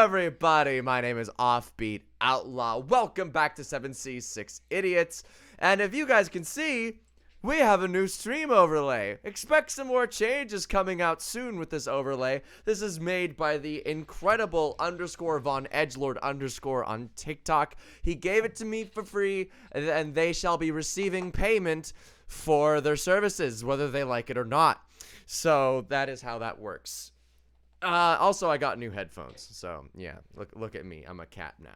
everybody, my name is Offbeat Outlaw. Welcome back to 7C6 Idiots. And if you guys can see, we have a new stream overlay. Expect some more changes coming out soon with this overlay. This is made by the incredible _Von Edgelord _ on TikTok. He gave it to me for free, and they shall be receiving payment for their services, whether they like it or not. So that is how that works. Also, I got new headphones, so yeah, look at me. I'm a cat now.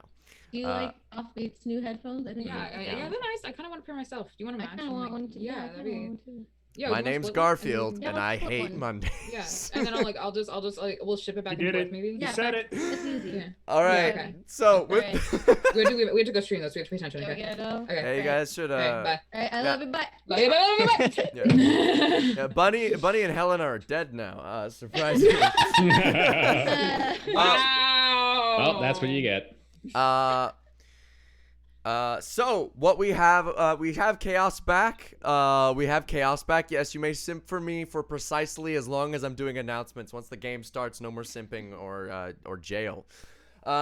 Do you like Offbeat's new headphones? I think yeah, they're nice. I kind of want a pair myself. Do you want to match? I kind of want one too. Yeah, that'd be. Yeah, my name's Garfield, and I hate Mondays. Yeah, and then I'll just we'll ship it back and forth maybe. You said it. It's easy. Yeah. All right. Yeah, okay. So we have to go stream those. We have to pay attention. Okay. Okay. Hey, you guys should. Bye. All right, I love you. Bye. Yeah, Bunny and Helena are dead now. Surprisingly. Wow. Well, that's what you get. So what we have Chaos back. Yes, you may simp for me for precisely as long as I'm doing announcements. Once the game starts, no more simping or jail.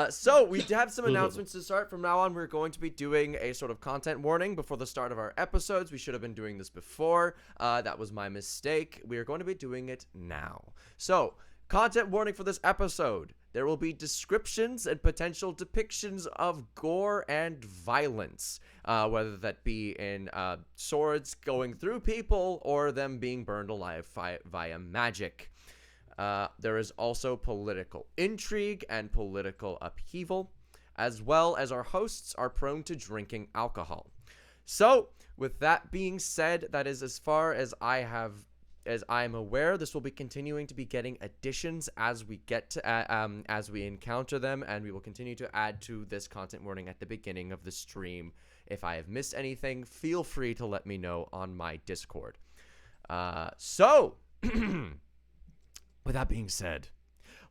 So we have some announcements to start. From now on, we're going to be doing a sort of content warning before the start of our episodes. We should have been doing this before. That was my mistake. We are going to be doing it now. So, content warning for this episode. There will be descriptions and potential depictions of gore and violence, whether that be in swords going through people or them being burned alive via magic. There is also political intrigue and political upheaval, as well as our hosts are prone to drinking alcohol. So, with that being said, that is as far as I'm aware. This will be continuing to be getting additions as we get to as we encounter them, and we will continue to add to this content warning at the beginning of the stream. If I have missed anything, feel free to let me know on my Discord. So, with that being said,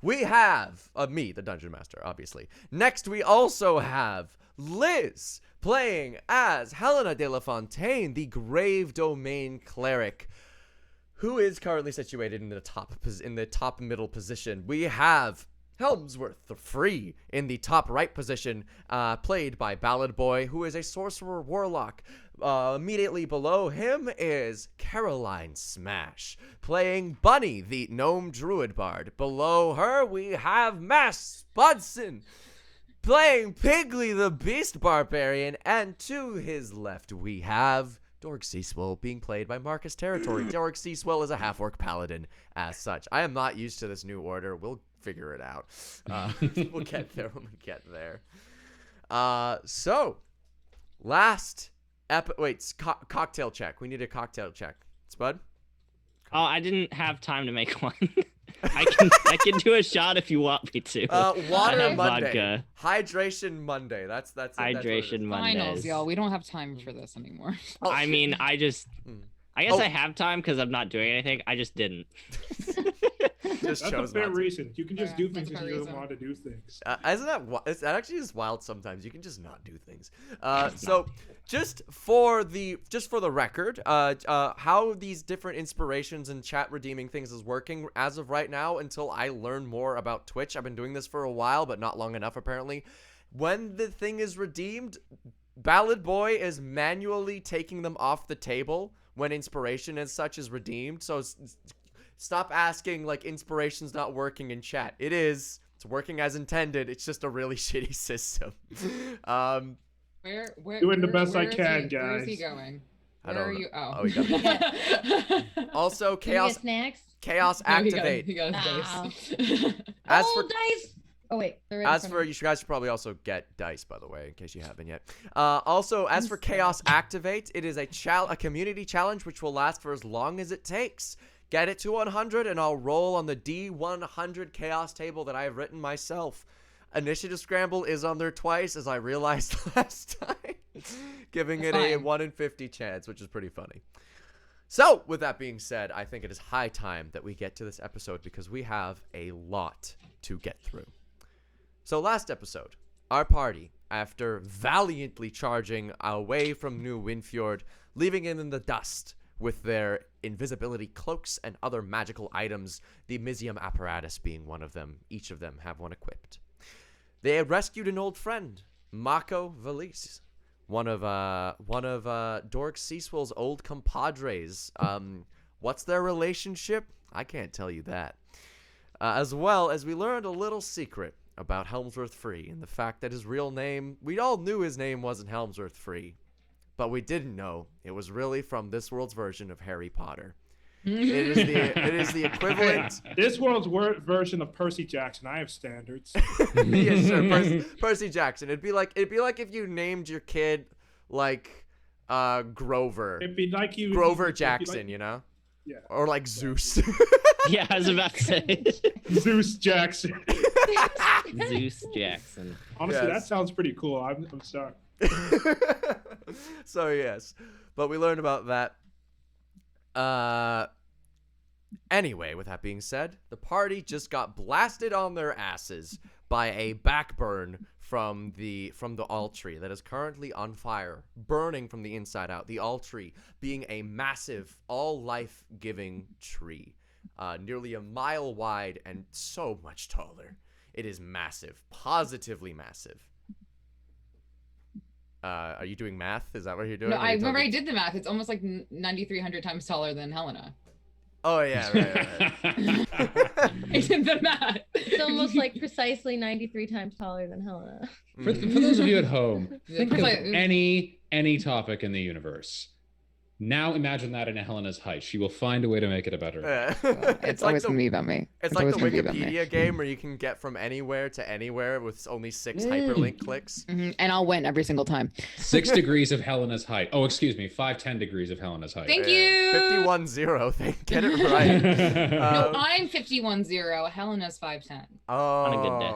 we have me, the Dungeon Master, obviously. Next, we also have Liz playing as Helena de la Fontaine, the Grave Domain Cleric, who is currently situated in the top middle position. We have Helmsworth the Free in the top right position, played by Ballad Boi, who is a sorcerer warlock. Immediately below him is Caroline Smash, playing Bunny, the gnome druid bard. Below her, we have Mass Spudson, playing Piggly the beast barbarian. And to his left, we have Dorg Seaswell, being played by Marcus Territory. Dorg Seaswell is a half-orc paladin as such. I am not used to this new order. We'll figure it out. We'll get there when we get there. So, last cocktail check. We need a cocktail check. Spud? Oh, I didn't have time to make one. I can do a shot if you want me to. Water Monday. Vodka. Hydration Monday. That's Hydration Monday. Finals, y'all. We don't have time for this anymore. I mean, I guess I have time because I'm not doing anything. I just didn't. Just That's chose a fair not to. reason. You can just do things that's a because fair you don't reason. want to do things. Isn't that actually is wild sometimes. You can just not do things. So just for the record, how these different inspirations and chat redeeming things is working as of right now until I learn more about Twitch. I've been doing this for a while, but not long enough apparently. When the thing is redeemed, Ballad Boi is manually taking them off the table when inspiration and such is redeemed. So stop asking like inspiration's not working in chat. It's working as intended. It's just a really shitty system. Where Doing the best I where is can, he? guys. Where is he going? I Where don't are know. you? Oh, he got Can Also, you chaos get snacks? activate. He got Ow. his dice. As dice! Oh, wait. they're right in As front for of you guys should probably also get dice, by the way, in case you haven't yet. Also, as for Chaos Activate, it is a community challenge which will last for as long as it takes. Get it to 100 and I'll roll on the D100 Chaos table that I have written myself. Initiative Scramble is on there twice, as I realized last time, giving it a 1 in 50 chance, which is pretty funny. So, with that being said, I think it is high time that we get to this episode because we have a lot to get through. So last episode, our party, after valiantly charging away from New Windfjord, leaving it in the dust with their invisibility cloaks and other magical items, the Mizium apparatus being one of them. Each of them have one equipped. They had rescued an old friend, Mako Valise, one of Dork Seaswell's old compadres. What's their relationship? I can't tell you that. As well as we learned a little secret about Helmsworth Free and the fact that his real name, we all knew his name wasn't Helmsworth Free, but we didn't know it was really from this world's version of Harry Potter. It is the equivalent. This world's version of Percy Jackson. I have standards. Yes, sir. Percy Jackson. It'd be like if you named your kid like Grover. It'd be like you Grover it'd be Jackson, like, you know? Yeah. Or like Zeus. Yeah, I was about to say. Zeus Jackson. Zeus Jackson. Honestly, Yes. that sounds pretty cool. I'm sorry. So yes, but we learned about that. Anyway, with that being said, the party just got blasted on their asses by a backburn from the all tree that is currently on fire, burning from the inside out. The all tree being a massive, all life-giving tree, nearly a mile wide and so much taller. It is massive, positively massive. Are you doing math? Is that what you're doing? No, Or are I you remember I talking- did the math. It's almost like 9,300 times taller than Helena. Oh yeah, right. I did the math. It's almost like precisely 93 times taller than Helena. For those of you at home, think of Like- any topic in the universe. Now imagine that in Helena's height. She will find a way to make it a better. Yeah. It's always gonna be about me. It's like always the gonna be about me. Wikipedia game where you can get from anywhere to anywhere with only 6 hyperlink clicks. Mhm, and I'll win every single time. 6 degrees of Helena's height. Oh, excuse me, 10 degrees of Helena's height. Thank you. 51-0. Get it right. No, Um, I'm 51-0. Helena's 5'10. oh, a good day.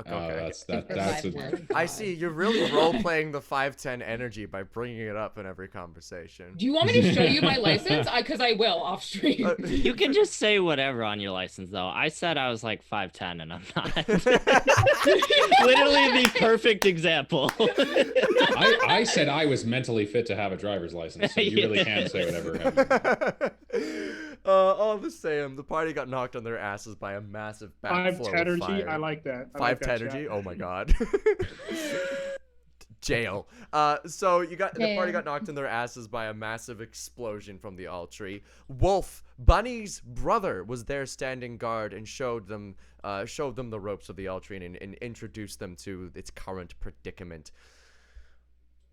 Okay. Oh, that's Super that's a, 5'10. I see. You're really role playing the 5'10 energy by bringing it up in every conversation. Do you want me to show you my license? Because I will off stream. You can just say whatever on your license, though. I said I was like 5'10", and I'm not. Literally the perfect example. I said I was mentally fit to have a driver's license, so you really can say whatever. All the same, the party got knocked on their asses by a massive backflow of Five-tenergy. fire. I like that. I 5 like that energy. chat. Oh my god. Jail. So the party got knocked in their asses by a massive explosion from the all tree. Wolf, Bunny's brother, was there standing guard and showed them the ropes of the all tree and introduced them to its current predicament.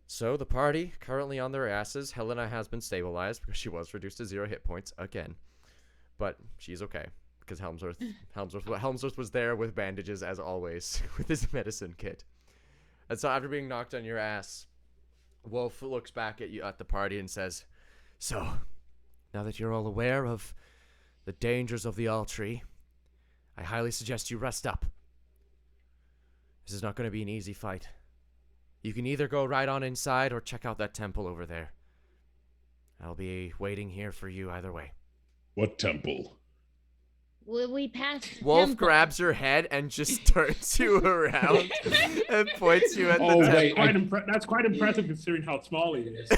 So the party currently on their asses. Helena has been stabilized because she was reduced to 0 hit points again, but she's okay because Helmsworth was there with bandages as always with his medicine kit. And so after being knocked on your ass, Wolf looks back at you at the party and says, "So, now that you're all aware of the dangers of the all tree, I highly suggest you rest up. This is not going to be an easy fight. You can either go right on inside or check out that temple over there. I'll be waiting here for you either way." What temple? Will we pass? Wolf temple? grabs your head and just turns you around and points you at the Oh, temple. wait. That's quite impressive considering how small he is.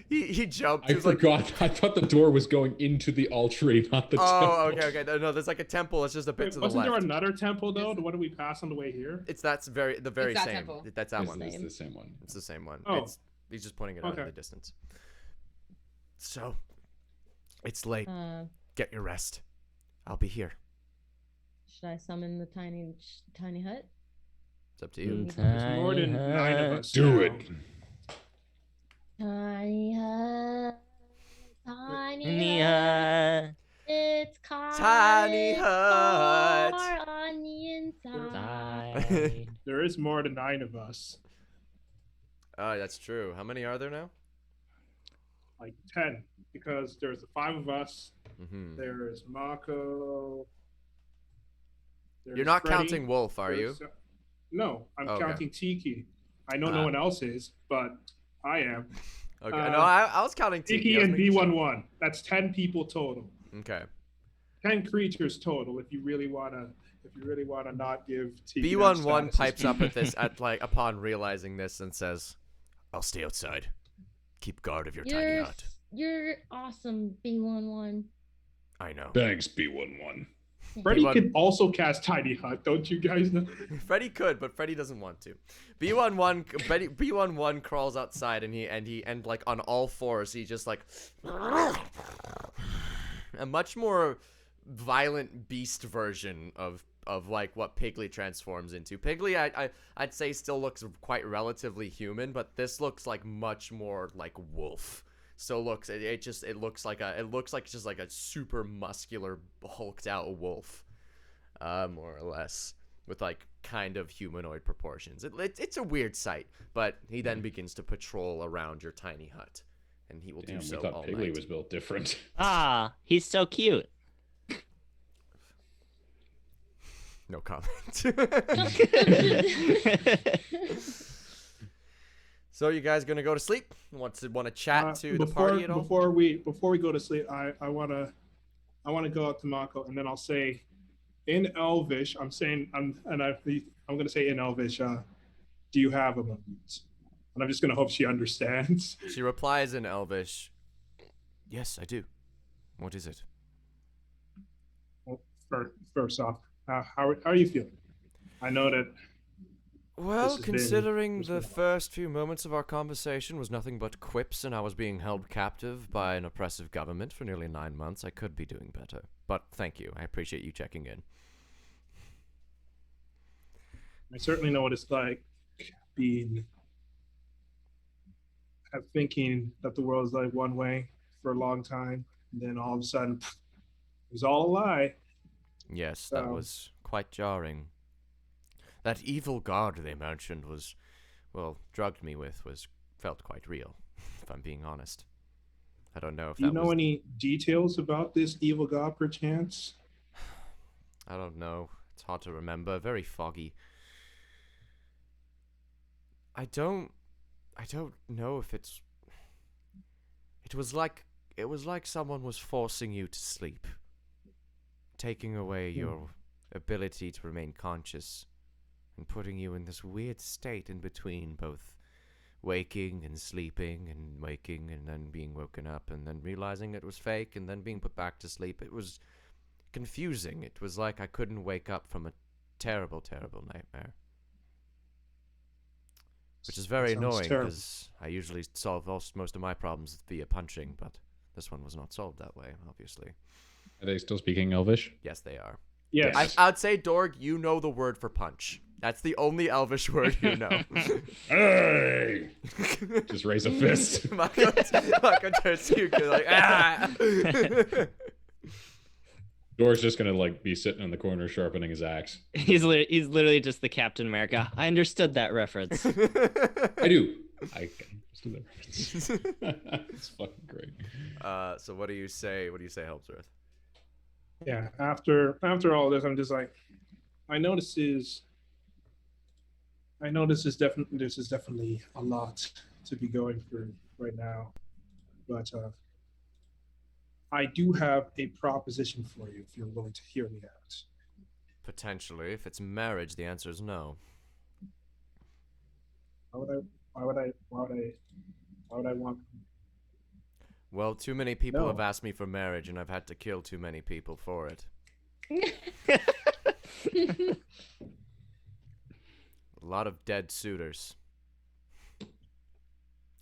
he jumped. I He was like, forgot. I thought the door was going into the all tree, not the oh, temple. okay. No, there's like a temple. It's just a bit Wait, to the wasn't left. there another temple though? What did we pass on the way here? The very It's that same. temple. That's that It's one. the same one. It's the same one. Oh. He's just pointing it out in Okay. the distance. So, it's late. Uh, Get your rest. I'll be here. should I summon the tiny hut? It's up to you. There's more than 9 of us. Do now. it. Tiny hut, tiny Tiny hut. hut. It's Tiny cottage hut. core on the inside. Died. There is more than 9 of us. That's true. How many are there now? Like 10. Because there's the 5 of us. Mm-hmm. There's Mako. You're not counting Wolf, are you? No, I'm Okay. counting Tiki. I know no Ah. one else is, but I am. Okay. No, I was counting Tiki. Tiki I was and making sure. B11. That's 10 people total. Okay. 10 creatures total. If you really wanna not give Tiki. that B11 status. pipes up at this upon realizing this and says, "I'll stay outside. Keep guard of your tiny hut." You're awesome, B11. I know. Thanks, B11. Freddy B1 can also cast Tiny Hut, don't you guys know? Freddy could, but Freddy doesn't want to. B11 crawls outside and like on all fours he just like a much more violent beast version of like what Piggly transforms into. Piggly I'd say still looks quite relatively human, but this looks like much more like wolf. So it looks like just like a super muscular hulked out wolf, more or less, with like kind of humanoid proportions. It's a weird sight, but he then begins to patrol around your tiny hut, and he will do so we thought all Piggly night. was built different. Ah, he's so cute. No comment. So you guys gonna go to sleep? Want to chat to the party at all? Before we go to sleep, I wanna go up to Mako, and then I'll say in Elvish, I'm gonna say in Elvish, do you have a moment? And I'm just gonna hope she understands. She replies in Elvish, "Yes, I do. What is it?" Well, first off, how are you feeling? I know that. Well, This has considering been- the first few moments of our conversation was nothing but quips and I was being held captive by an oppressive government for nearly 9 months, I could be doing better. But thank you. I appreciate you checking in. I certainly know what it's like thinking that the world is like one way for a long time, and then all of a sudden, it was all a lie. Yes, that So- was quite jarring. That evil guard they mentioned drugged me with felt quite real, if I'm being honest. I don't know if Do you that know was... any details about this evil god, perchance? I don't know. It's hard to remember. Very foggy. I don't know if it's... It was like someone was forcing you to sleep. Taking away your ability to remain conscious. And putting you in this weird state in between both waking and sleeping and waking and then being woken up and then realizing it was fake and then being put back to sleep. It was confusing. It was like I couldn't wake up from a terrible, terrible nightmare. Which is very Sounds annoying terrible. because I usually solve most of my problems via punching, but this one was not solved that way, obviously. Are they still speaking Elvish? Yes, they are. Yes. I'd say, Dorg, you know the word for punch. That's the only Elvish word you know. Hey! Just raise a fist. Mako turns to you, like, ah! Dor's just gonna like be sitting in the corner sharpening his axe. He's literally just the Captain America. I understood that reference. I do. I understood that reference. It's fucking great. So what do you say? What do you say, Helpsworth? Yeah. After all this, I'm just like, I know this is definitely a lot to be going through right now, but I do have a proposition for you if you're willing to hear me out. Potentially. If it's marriage, the answer is no. Why would I want? Well, too many people No. have asked me for marriage, and I've had to kill too many people for it. A lot of dead suitors.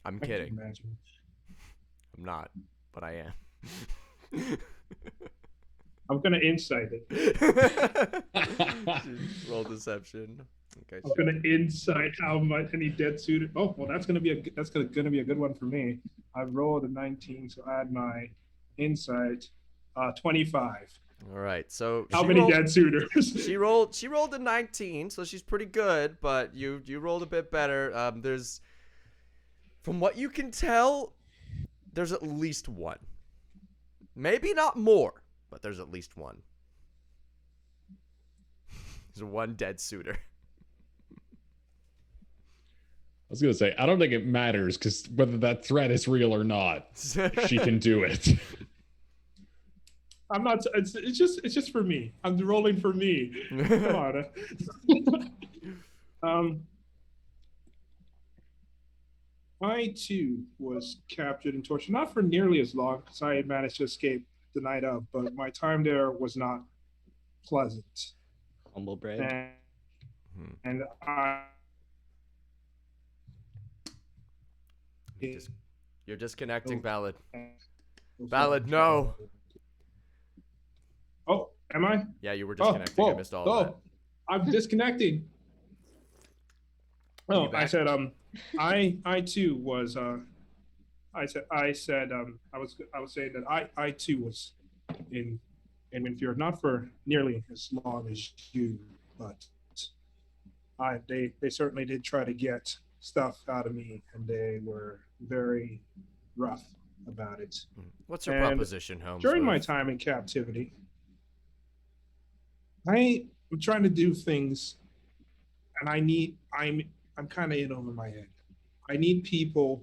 I'm I can kidding. imagine. I'm not, but I am. I'm gonna insight it. Roll deception. Okay. I'm gonna insight how much any dead suitor. Oh well, that's gonna be a good one for me. I rolled a 19, so add my insight, 25. All right. So How she many rolled- dead suitors? She rolled a 19, so she's pretty good, but you rolled a bit better. There's, from what you can tell, there's at least one. Maybe not more, but there's at least one. There's one dead suitor. I was gonna say, I don't think it matters because whether that threat is real or not, she can do it. I'm not. It's just for me. I'm rolling for me. Come on. I too was captured and tortured, not for nearly as long because I had managed to escape the night of, but my time there was not pleasant. Humble brag. And I. You're disconnecting, Oh. Ballad. Ballad, no. Oh, am I? Yeah, you were disconnecting. I whoa, missed all of that. I'm disconnecting. Oh, You I back? said I too was I was saying that I too was in Winfield, not for nearly as long as you, but they certainly did try to get stuff out of me, and they were very rough about it. What's your And proposition, Holmes? During my time in captivity, I am trying to do things, and I'm kind of in over my head. I need people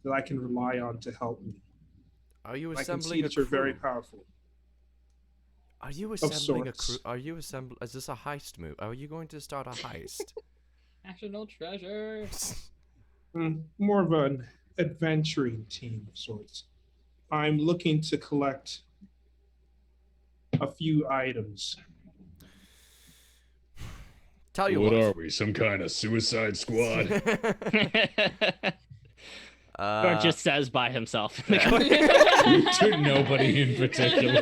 that I can rely on to help me. Are you I can assembling see a that you're very crew? powerful. Are you assembling a crew? sorts. Are you assembling? Is this a heist move? Are you going to start a heist? National treasure. More of an adventuring team of sorts. I'm looking to collect a few items. Tell you What what. are we? Some kind of suicide squad? Or just says by himself. in the corner. To nobody in particular.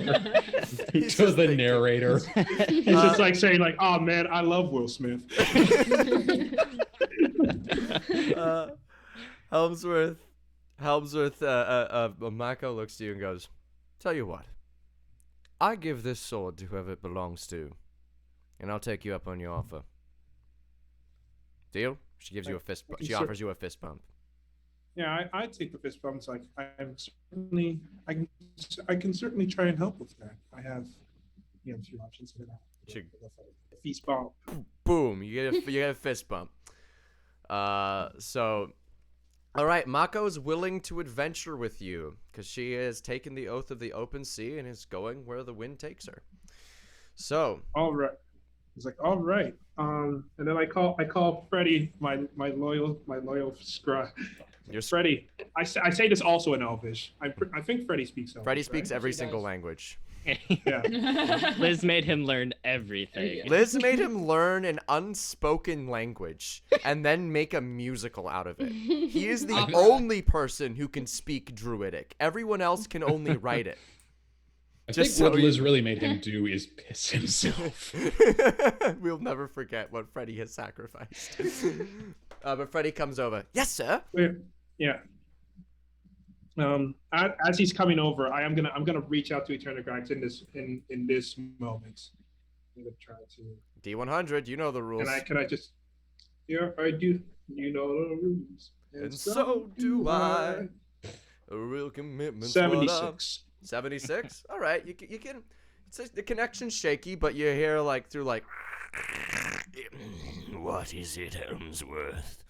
He's To just the thinking. narrator. It's just like saying, like, "Oh man, I love Will Smith." Helmsworth, Mako looks to you and goes, "Tell you what, I give this sword to whoever it belongs to, and I'll take you up on your offer. Deal?" She gives you a fist. I can She offers you a fist bump. Yeah, I take the fist bumps. Like, I can certainly try and help with that. I have, a few options. Should- Feast bump. Boom! You get a fist bump. So, all right, Mako's willing to adventure with you because she has taken the oath of the open sea and is going where the wind takes her. So, All right. He's like, all right. And then I call Freddie, my loyal scry. you're Freddie. I say this also in Elvish. I think Freddie speaks Elvish. Freddie speaks right? every She single does. language. Yeah. Liz made him learn everything. Yeah. Liz made him learn an unspoken language and then make a musical out of it. He is the Opera. only person who can speak Druidic. Everyone else can only write it. I Just think what so you- Liz really made him do is piss himself. We'll never forget what Freddie has sacrificed. But Freddie comes over. Yes, sir. Yeah. As he's coming over, I'm gonna reach out to Eternal Grax in this moment. I'm gonna try to. D100, you know the rules. Can I just? Yeah, I do. You know the rules. And so do I. A real commitment. 76. 76. All right, you can. The connection's shaky, but you hear like through like. What is it, Helmsworth?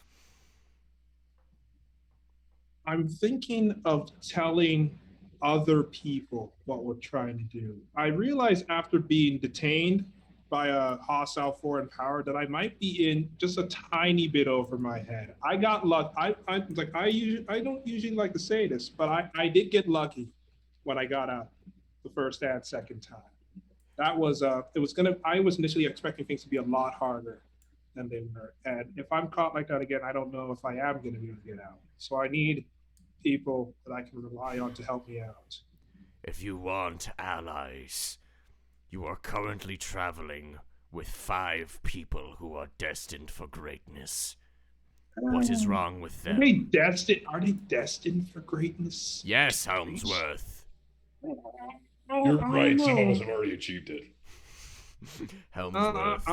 I'm thinking of telling other people what we're trying to do. I realized after being detained by a hostile foreign power that I might be in just a tiny bit over my head. I got lucky. I don't usually like to say this, but I did get lucky when I got out the first and second time. That was I was initially expecting things to be a lot harder than they were. And if I'm caught like that again, I don't know if I am gonna be able to get out. So I need people that I can rely on to help me out. If you want allies, you are currently traveling with 5 people who are destined for greatness. What is wrong with Are them? they destined for greatness? Yes, Helmsworth. You're right. Some of us have already achieved it. Helmsworth.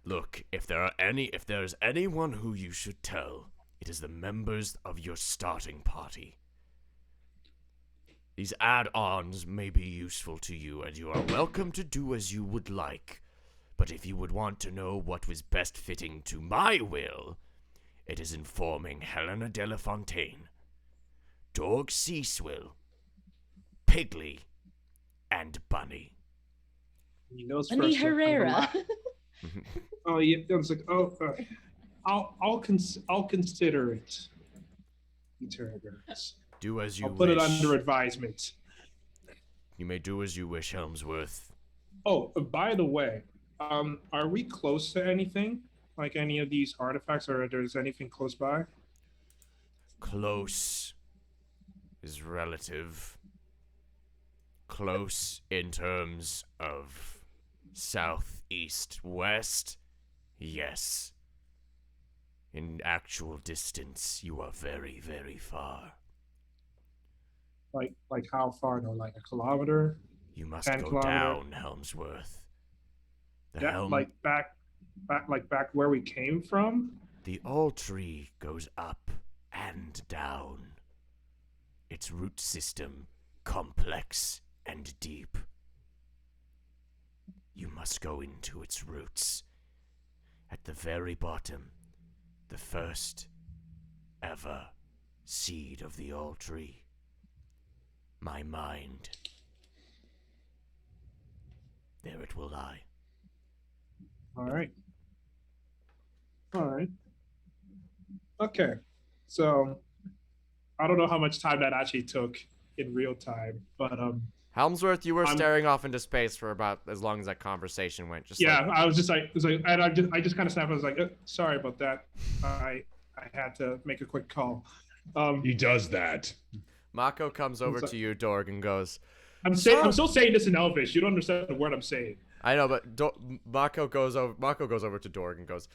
Look, if there's anyone who you should tell, it is the members of your starting party. These add-ons may be useful to you, and you are welcome to do as you would like. But if you would want to know what was best fitting to my will, it is informing Helena de la Fontaine, Dorg Seaswill, Pigley, and Bunny. Bunny Herrera. Oh yeah, I was like, I'll consider it. Do as you I'll put it wish. under advisement. You may do as you wish, Helmsworth. Oh, by the way, are we close to anything? Like any of these artifacts, or there's anything close by? Close is relative. Close in terms of south, east, west, yes. In actual distance, you are very, very far. Like how far? No, like a kilometer? You must 10 go kilometer. down, Helmsworth. Like back where we came from? The all tree goes up and down. Its root system complex and deep. You must go into its roots. At the very bottom, the first ever seed of the all tree. My mind. There it will lie. All right. Okay. So I don't know how much time that actually took in real time, but Helmsworth, you were staring off into space for about as long as that conversation went. I was just like, and I just kind of snapped. I was like, sorry about that. I had to make a quick call. He does that. Mako comes over to you, Dorg, and goes, I'm still saying this in Elvish. You don't understand the word I'm saying. I know, but Mako goes over to Dorg and goes,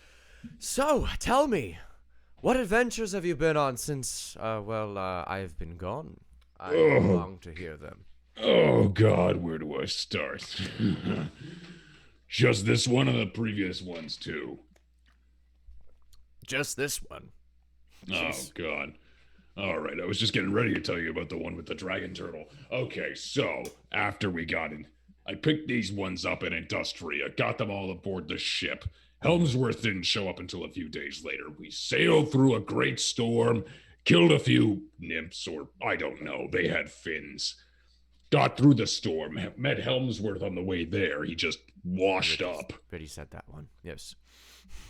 so, tell me, what adventures have you been on since, I've been gone? I long to hear them. Oh, God, where do I start? Just this one and the previous ones, too. Just this one. Jeez. Oh, God. All right, I was just getting ready to tell you about the one with the dragon turtle. Okay, so, after we got in, I picked these ones up in Industria, got them all aboard the ship. Helmsworth didn't show up until a few days later. We sailed through a great storm, killed a few nymphs, or I don't know, they had fins. Got through the storm, met Helmsworth on the way there. He just washed up. Pretty said that one, yes.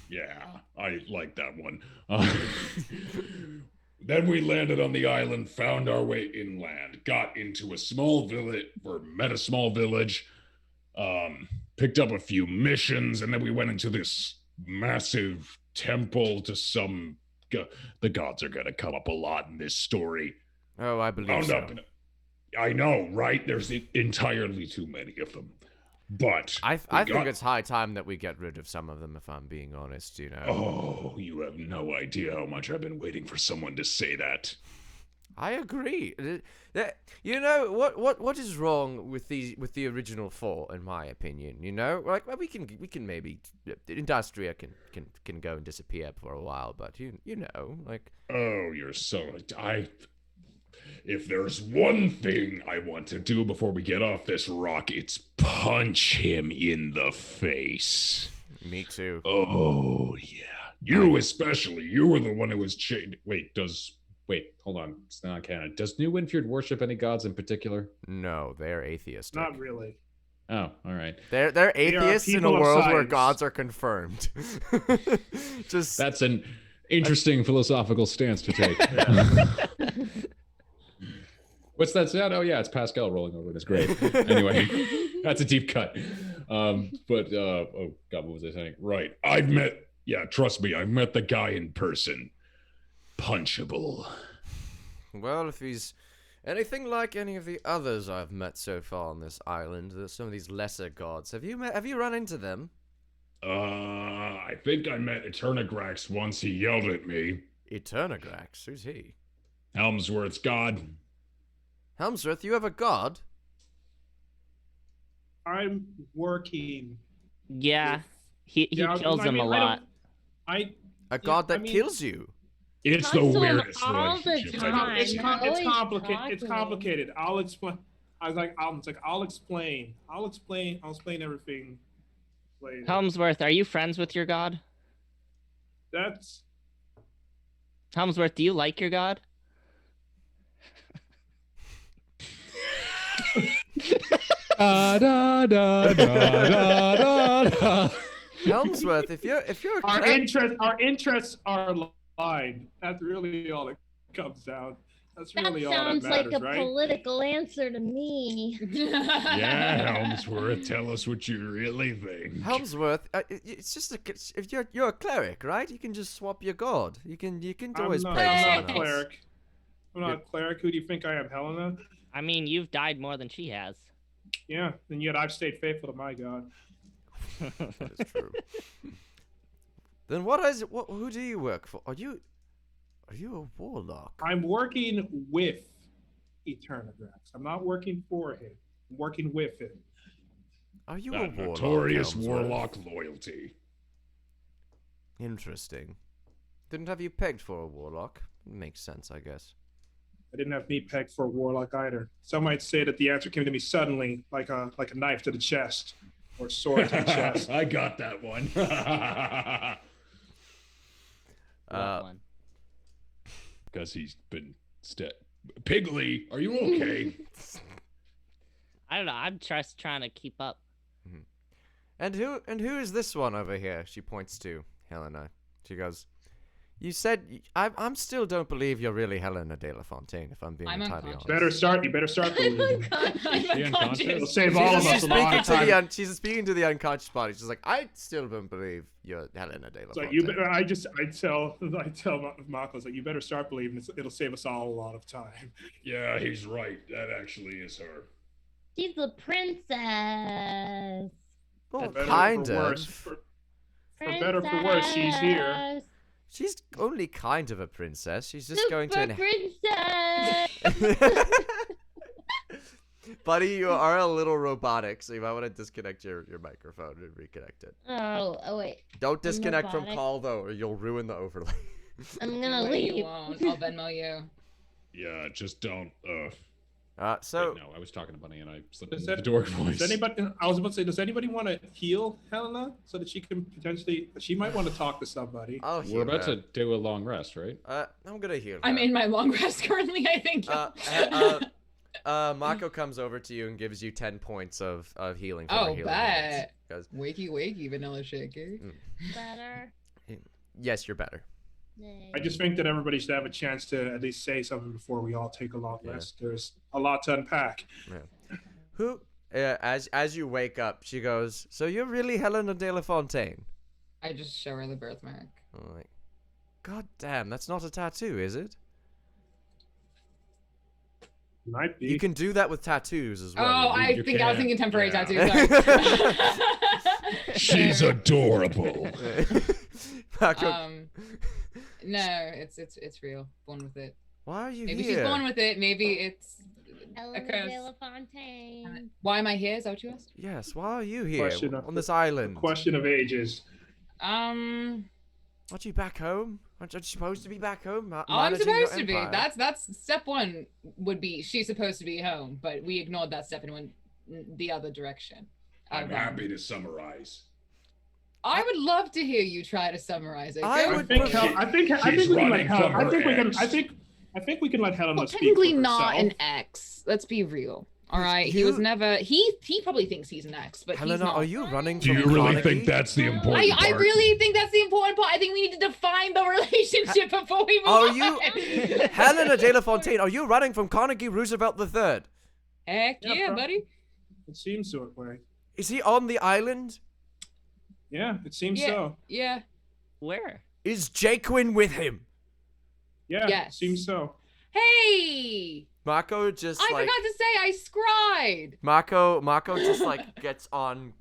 Yeah, I like that one. Then we landed on the island, found our way inland, got into a small village, or met a small village, picked up a few missions, and then we went into this massive temple to some... the gods are going to come up a lot in this story. Oh, I believe so. I know, right? There's entirely too many of them. But I think it's high time that we get rid of some of them, if I'm being honest, you know. Oh, you have no idea how much I've been waiting for someone to say that. I agree. You know what is wrong with the original four, in my opinion? You know, like we can maybe Industria can go and disappear for a while, but you know, like. Oh, you're so If there's one thing I want to do before we get off this rock, it's punch him in the face. Me too. Oh, yeah. You especially. You were the one who was Wait, hold on. It's not canon. Does New Winfield worship any gods in particular? No, they're atheists. Not really. Oh, all right. They're atheists in a world where gods are confirmed. That's an interesting philosophical stance to take. What's that sound? Oh yeah, it's Pascal rolling over. It's great. Anyway, that's a deep cut. Oh God, what was I saying? Right. Trust me, I've met the guy in person. Punchable. Well, if he's anything like any of the others I've met so far on this island, there's some of these lesser gods. Have you run into them? I think I met Eternagrax once. He yelled at me. Eternagrax? Who's he? Helmsworth's god. Helmsworth, you have a god? I'm working. Yeah, he kills them a lot. A god that kills you? It's the weirdest all the relationship. time. It's complicated. It's complicated. I'll explain. I'll explain. I'll explain everything later. Helmsworth, are you friends with your god? That's Helmsworth, do you like your god? Da, da, da, da, da, da. Helmsworth, if you're our interests are aligned. That's really all it comes down. That's That really all that sounds matters, like a right? political answer to me. Yeah, Helmsworth, tell us what you really think. Helmsworth, it's just if you're a cleric, right? You can just swap your god. You can always I'm pray to not someone a else. cleric. I'm not a cleric. Who do you think I am, Helena? I mean, you've died more than she has. Yeah, and yet I've stayed faithful to my god. That is true. Then what is it? Who do you work for? Are you a warlock? I'm working with Eternagrax. I'm not working for him. I'm working with him. Are you That a warlock? notorious Helmsworth? warlock loyalty. Interesting. Didn't have you pegged for a warlock. Makes sense, I guess. I didn't have me pegged for a warlock either. Some might say that the answer came to me suddenly, like a knife to the chest, or a sword to the chest. I got that one. What one? Because he's been Piggly, are you okay? I don't know. I'm just trying to keep up. And who is this one over here? She points to Helena. She goes, "You said I'm still don't believe you're really Helena de la Fontaine. If I'm being I'm entirely unconscious. honest." You better start believing. I'm she unconscious? It'll save all of us a lot of time. She's speaking to the unconscious body. She's like, "I still don't believe you're Helena de la So Fontaine." you better, I tell Mako, like, you better start believing. It'll save us all a lot of time. Yeah, he's right. That actually is her. She's a princess. Well, For better or kind for of. worse, for better or for worse, she's here. Princess. She's only kind of a princess. She's just going to. Super princess. Buddy, you are a little robotic, so you might want to disconnect your microphone and reconnect it. Oh wait. Don't disconnect from robotic. call though, or you'll ruin the overlay. I'm gonna Wait, you leave. won't. I'll Venmo you. Yeah, just don't. So Wait, no, I was talking to Bunny and I slipped Does into the that- dork voice. Does anybody? I was about to say, does anybody want to heal Helena so that she can potentially? She might want to talk to somebody. I'll We're heal about her. to do a long rest, right? I'm gonna heal. I'm her. in my long rest currently, I think. Mako comes over to you and gives you 10 points of healing. For Oh, her healing bet. hands. Goes, Wakey, wakey, vanilla shaker. Better. yes, you're better. I just think that everybody should have a chance to at least say something before we all take a long rest. There's a lot to unpack. Who? As you wake up, she goes, "So you're really Helena de la Fontaine?" I just show her the birthmark. I'm like, God damn, that's not a tattoo, is it? Might be. You can do that with tattoos as well. Oh, I you think I was can. thinking temporary Yeah. tattoo. Sorry. She's adorable. Mako, No, it's real. Born with it. why are you Maybe here? she's born with it. Maybe it's. Helena curse. de la Fontaine. Why am I here? Is that what you asked? Yes, why are you here Question of- on this island? Question of ages. Um. Aren't you back home? Aren't you supposed to be back home? I'm managing your supposed to be. empire? That's step one. Would be she's supposed to be home, but we ignored that step and went the other direction. I'm happy to summarize. I would love to hear you try to summarize it. I Go would for think it. prefer- I think She's we can let running Helena. from I think her we can. ex. I think we can let Helena Well, speak. technically for not herself. an ex. Let's be real. All right, he was You- never. He probably thinks he's an ex, but he's Helena, not. are you running Do from you really Carnegie? think that's the important I part? really think that's the important part. I think we need to define the relationship before we move Are on. you Helena de la Fontaine? Are you running from Carnegie Roosevelt III? Heck Yeah, yeah, bro. buddy. It seems that way. Is he on the island? Yeah, it seems Yeah. so. Yeah. Where? Is Jaquin with him? Yeah, Yes. it seems so. Hey, Mako just I like forgot to say I scried. Mako just like gets on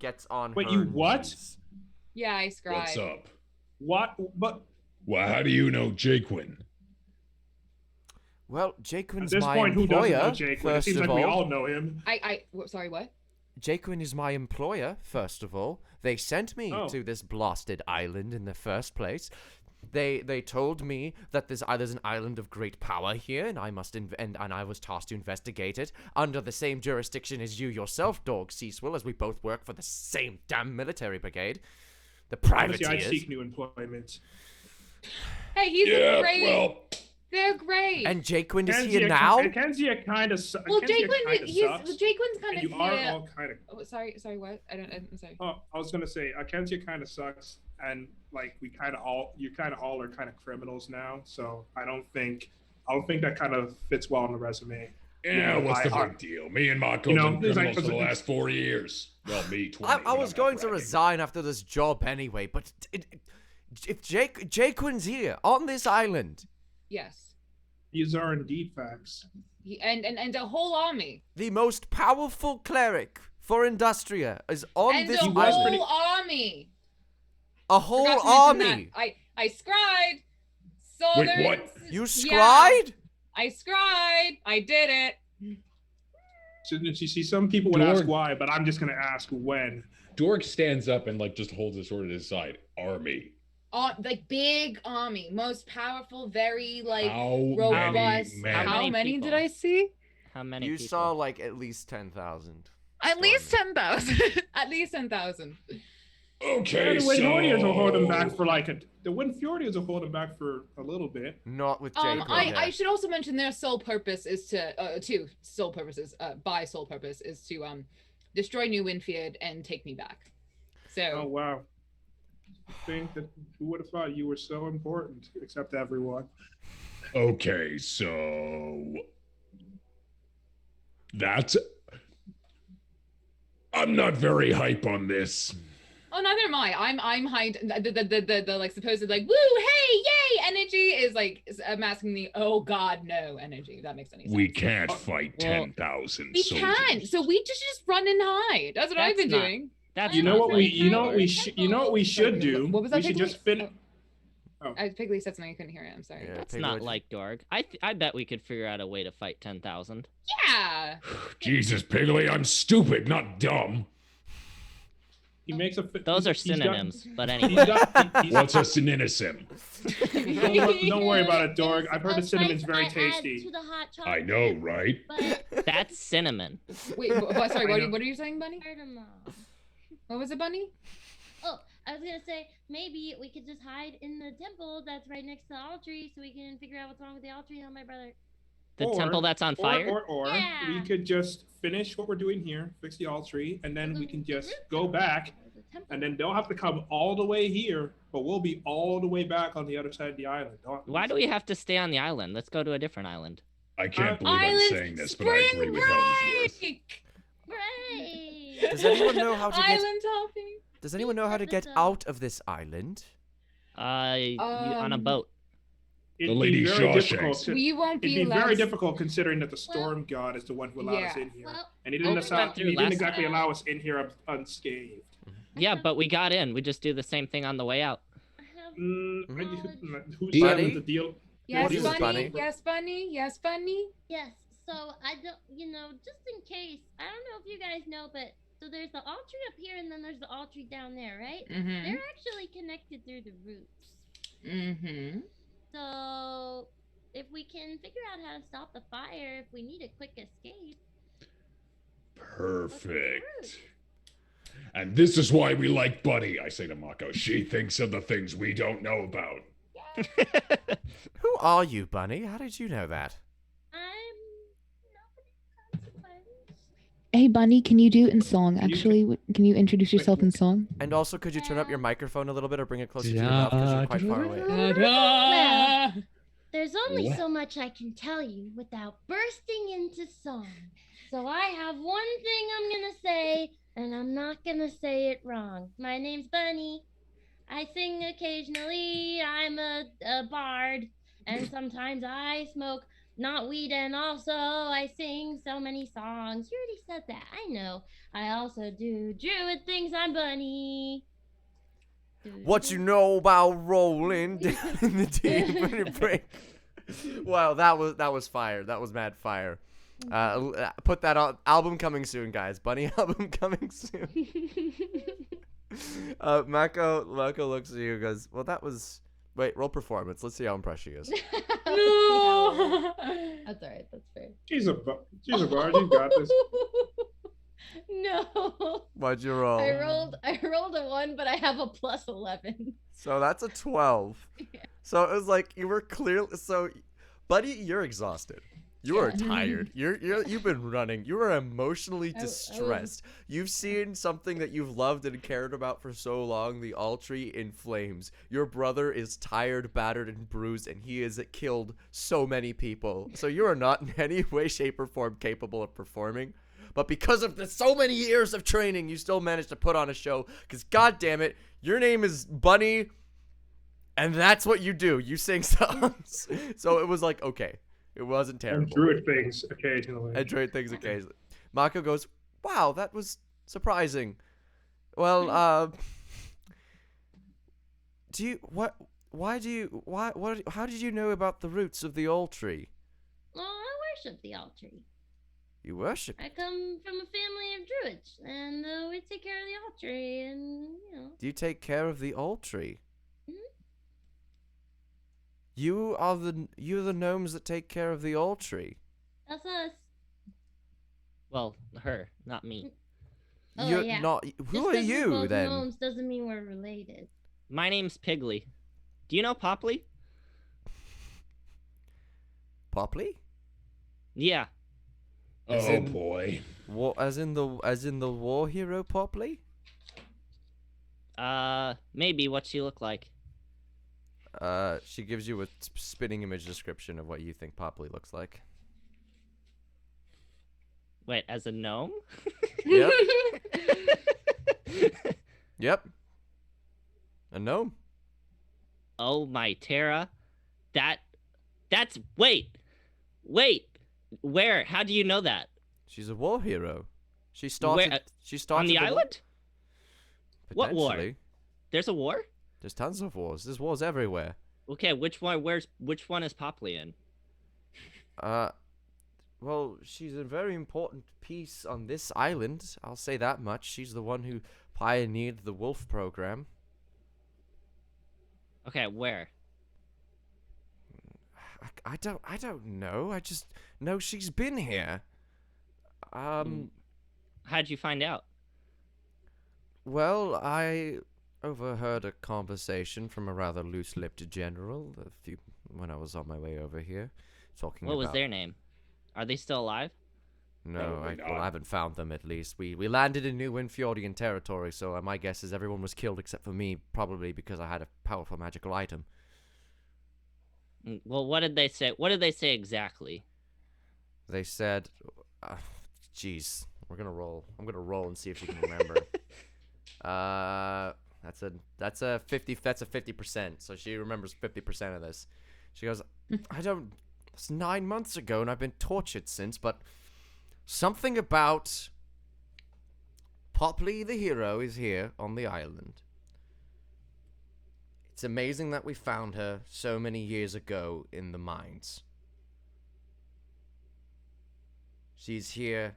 Wait, her you what? knees. Yeah, I scried. What's up? What? But Well, how do you know Jaquin? Well, at Jaquin's this my point, who doesn't know employer. Jake? It First seems of like we all, all know him. Sorry, what? Jaquin is my employer. First of all, they sent me Oh. to this blasted island in the first place. They told me that there's an island of great power here, and I must and I was tasked to investigate it under the same jurisdiction as you yourself, Dog Cecil, as we both work for the same damn military brigade. The Honestly, I'd privateers. seek new employment. Hey, he's a great. well, They're great. And Jaquin is Kenzie, here now. Kenzie kind of. well, Jaquin, Jaquin's kind And of you are here. all kind of. Oh, sorry, what? I'm sorry. Oh, I was gonna say, Kenzie kind of sucks, and like you kind of all are kind of criminals now. So I don't think don't think that kind of fits well on the resume. Yeah, what's the I- big deal? Me and Mako You know, been it's like- criminals for the last 4 years. Well, me 20. I but was I'm going not to bragging. resign after this job anyway, but if Jay Quinn's here on this island, Yes. These are indeed facts. And a whole army. the most powerful cleric for Industria is on And this a was whole pretty- army. a whole Forgot to mention army. that. I scried. So Wait, there's- what? You Yeah. scried? I scried. I did it. So, you see, some people would ask Dorg. why, but I'm just gonna ask when. Dork stands up and like just holds his sword at his side. Army. Like big army, most powerful, very like How robust. many men? How How many many people? did I see? How many You people? saw like at least 10,000. At least 10,000. At least 10,000. Okay, the Wind Warriors will hold him so- back for like the Wind Warriors will hold him back for a little bit. Not with Jay Quinn. I should also mention their sole purpose is to two sole purposes. By sole purpose is to destroy New Winfield and take me back. Oh So wow! I think that who would have thought you were so important, except everyone. Okay, so that's. I'm not very hype on this. oh, neither am I. I'm hyped. The like supposed like woo hey yay energy is like masking the oh god no energy. If that makes any sense. We can't fight Well, 10,000 We soldiers. can. So we just run and hide. That's what I've That's been not- doing. That's You know not what very we you know what we smart. you know what we should do? What was that? We should just Piggly? finish. Piggly said something I couldn't hear it. I'm sorry. Yeah. That's Piglet. not like Dorg. I bet we could figure out a way to fight 10,000. Yeah. Jesus, Piggly, I'm stupid, not dumb. He makes a. Those are he's got- synonyms, but he's anyway. got- he's- What's a synonym? don't worry about it, Dorg. I've heard the Spice cinnamon's very I add tasty. to the hot chocolate, I know, right? But That's cinnamon. Wait, sorry. I know. What are you saying, Bunny? cardamom. What was it, Bunny? Oh, I was gonna say maybe we could just hide in the temple that's right next to the altar tree, so we can figure out what's wrong with the altar tree. Oh, my brother. The Or- temple that's on fire. Or Yeah. we could just finish what we're doing here, fix the all tree, and then we can just go back, The temple. and then they'll have to come all the way here, but we'll be all the way back on the other side of the island. Why do we have to stay on the island? Let's go to a different island. I can't believe I'm Island saying this, but I agree spring with Helmsworth. break! Right. Does anyone know how to get? Island hopping. Does anyone know how to get out of this island? On a boat. It'd The Lady be very Shawshanks. difficult. We won't It'd be be very allowed. difficult considering that the storm god is the one who allowed us Yeah. in here, Well, and he Oh, didn't, we went through last exactly time. allow us in here unscathed. Yeah, but we got in. We just do the same thing on the way out. I have Who's Bunny? signing the deal? Yes, Jesus, Bunny. Bunny. Yes, Bunny. Yes, Bunny. Yes. So I don't, just in case, I don't know if you guys know, but so there's the altar up here, and then there's the altar down there, right? Mm-hmm. They're actually connected through the roots. Mm-hmm. So if we can figure out how to stop the fire, if we need a quick escape. Perfect. And this is why we like Bunny, I say to Mako. She thinks of the things we don't know about. Who are you, Bunny? How did you know that? I'm nobody consequence. Hey, Bunny, can you do it in song? Can you- Actually, can you introduce yourself in song? And also, could you turn up your microphone a little bit or bring it closer to your mouth because you're quite far away? Well, there's only What? so much I can tell you without bursting into song. So I have one thing I'm gonna say, and I'm not gonna say it wrong. My name's Bunny. I sing occasionally. I'm a bard, and sometimes I smoke not weed, and also I sing so many songs. You already said that. I know. I also do druid things. I'm Bunny. What you know about rolling down in the deep break? Wow, that was fire. That was mad fire. Put that on album coming soon, guys. Bunny album coming soon. Mako looks at you and goes, well, that was. Wait, roll performance. Let's see how impressed she is. No. That's alright. That's fair. She's a bard. You got this. No. What'd you roll? I rolled a 1, but I have a plus 11. So that's a 12. Yeah. So it was like you were clearly. So, buddy, you're exhausted. You are Yeah. tired. You've been running. You are emotionally I was- distressed. You've seen something that you've loved and cared about for so long, the all tree in flames. Your brother is tired, battered, and bruised, and he has killed so many people. So you are not in any way, shape, or form capable of performing. But because of the so many years of training, you still managed to put on a show. Because, god damn it, your name is Bunny, and that's what you do. You sing songs. So it was like, okay. It wasn't terrible. And druid things occasionally. And druid things occasionally. Mako goes, wow, that was surprising. Well, how did you know about the roots of the all tree? Well, I worship the all tree. You worship. I come from a family of druids, and we take care of the all tree, and Do you take care of the all tree? Mhm. You're the gnomes that take care of the all tree. That's us. Well, her, not me. Oh, You're yeah. not. Just Who are 'cause we're you both then? gnomes doesn't mean we're related. My name's Piggly. Do you know Popley? Popley? Yeah. As Oh in- boy. As in the war hero Popley? Maybe. What's she look like? She gives you a spitting image description of what you think Popley looks like. Wait, as a gnome? Yep. Yep. A gnome. Oh my Terra. That's wait. Where? How do you know that? She's a war hero. She started. Where- She started On the war- island? What war? Potentially. There's a war? There's tons of wars. There's wars everywhere. Okay, which one is Popley in? Well, she's a very important piece on this island. I'll say that much. She's the one who pioneered the wolf program. Okay, where? I don't know. I just know she's been here. How'd you find out? Well, I overheard a conversation from a rather loose-lipped general when I was on my way over here, talking What was about. their name? Are they still alive? No, Probably I not. haven't found them at least. We landed in New Winfiordian territory, so my guess is everyone was killed except for me, probably because I had a powerful magical item. Well, what did they say? What did they say exactly? They said, "Jeez, we're gonna roll. I'm gonna roll and see if you can remember." That's a 50%. So she remembers 50% of this. She goes, It's 9 months ago, and I've been tortured since. But something about Popley the hero is here on the island. It's amazing that we found her so many years ago in the mines. She's here.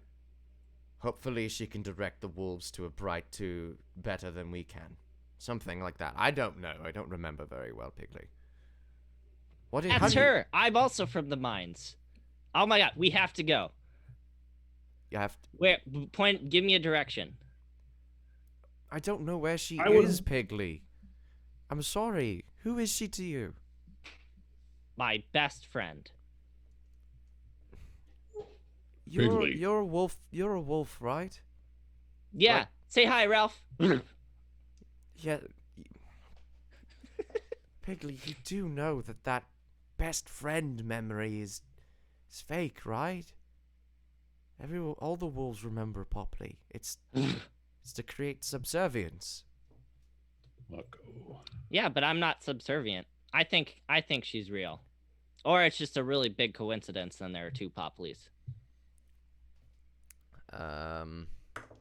Hopefully she can direct the wolves to a bright to better than we can. Something like that. I don't know. I don't remember very well, Piggly. How That's do you- her. I'm also from the mines. Oh my god, we have to go. You have to, Where? Point. Give me a direction. I don't know where she I would- is, Piggly. I'm sorry. Who is she to you? My best friend. Piggly. You're a wolf. You're a wolf, right? Yeah. What? Say hi, Ralph. Yeah. Piggly, you do know that best friend memory is fake, right? All the wolves remember Popley. It's to create subservience. Mako. Yeah, but I'm not subservient. I think she's real. Or it's just a really big coincidence and there are two Popleys.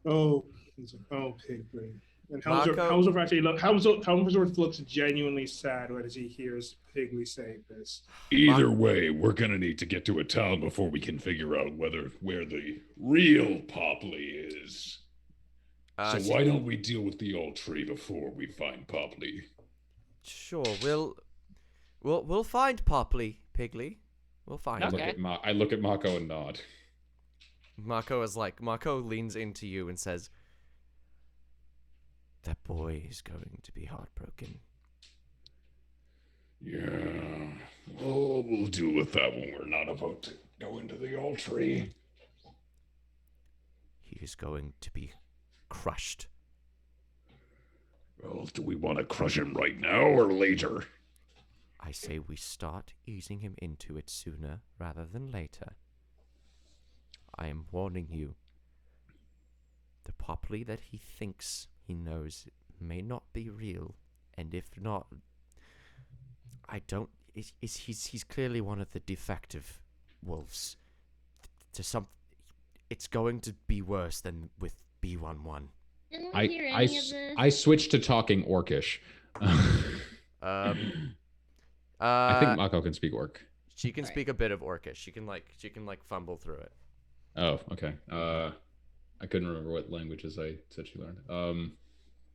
Oh, Pigley. And Marco? Hemsworth actually Hemsworth looks genuinely sad as he hears Pigley say this. Either way, we're gonna need to get to a town before we can figure out where the real Popley is. So why don't we deal with the old tree before we find Popley? Sure, we'll find Popley, Piggly. We'll find Okay. him. I look at Mako and nod. Mako leans into you and says, "That boy is going to be heartbroken." Yeah. Well, we'll deal with that when we're not about to Go into the old tree. He is going to be crushed. Well, do we want to crush him right now or later? I say we start easing him into it sooner rather than later. I am warning you. The Popley that he thinks he knows may not be real, and if not, he's clearly one of the defective wolves. It's going to be worse than with B11. Didn't we hear any of this? I switched to talking Orcish. I think Mako can speak Orc. She can Right. speak a bit of Orcish. She can fumble through it. Oh, okay. I couldn't remember what languages I said she learned.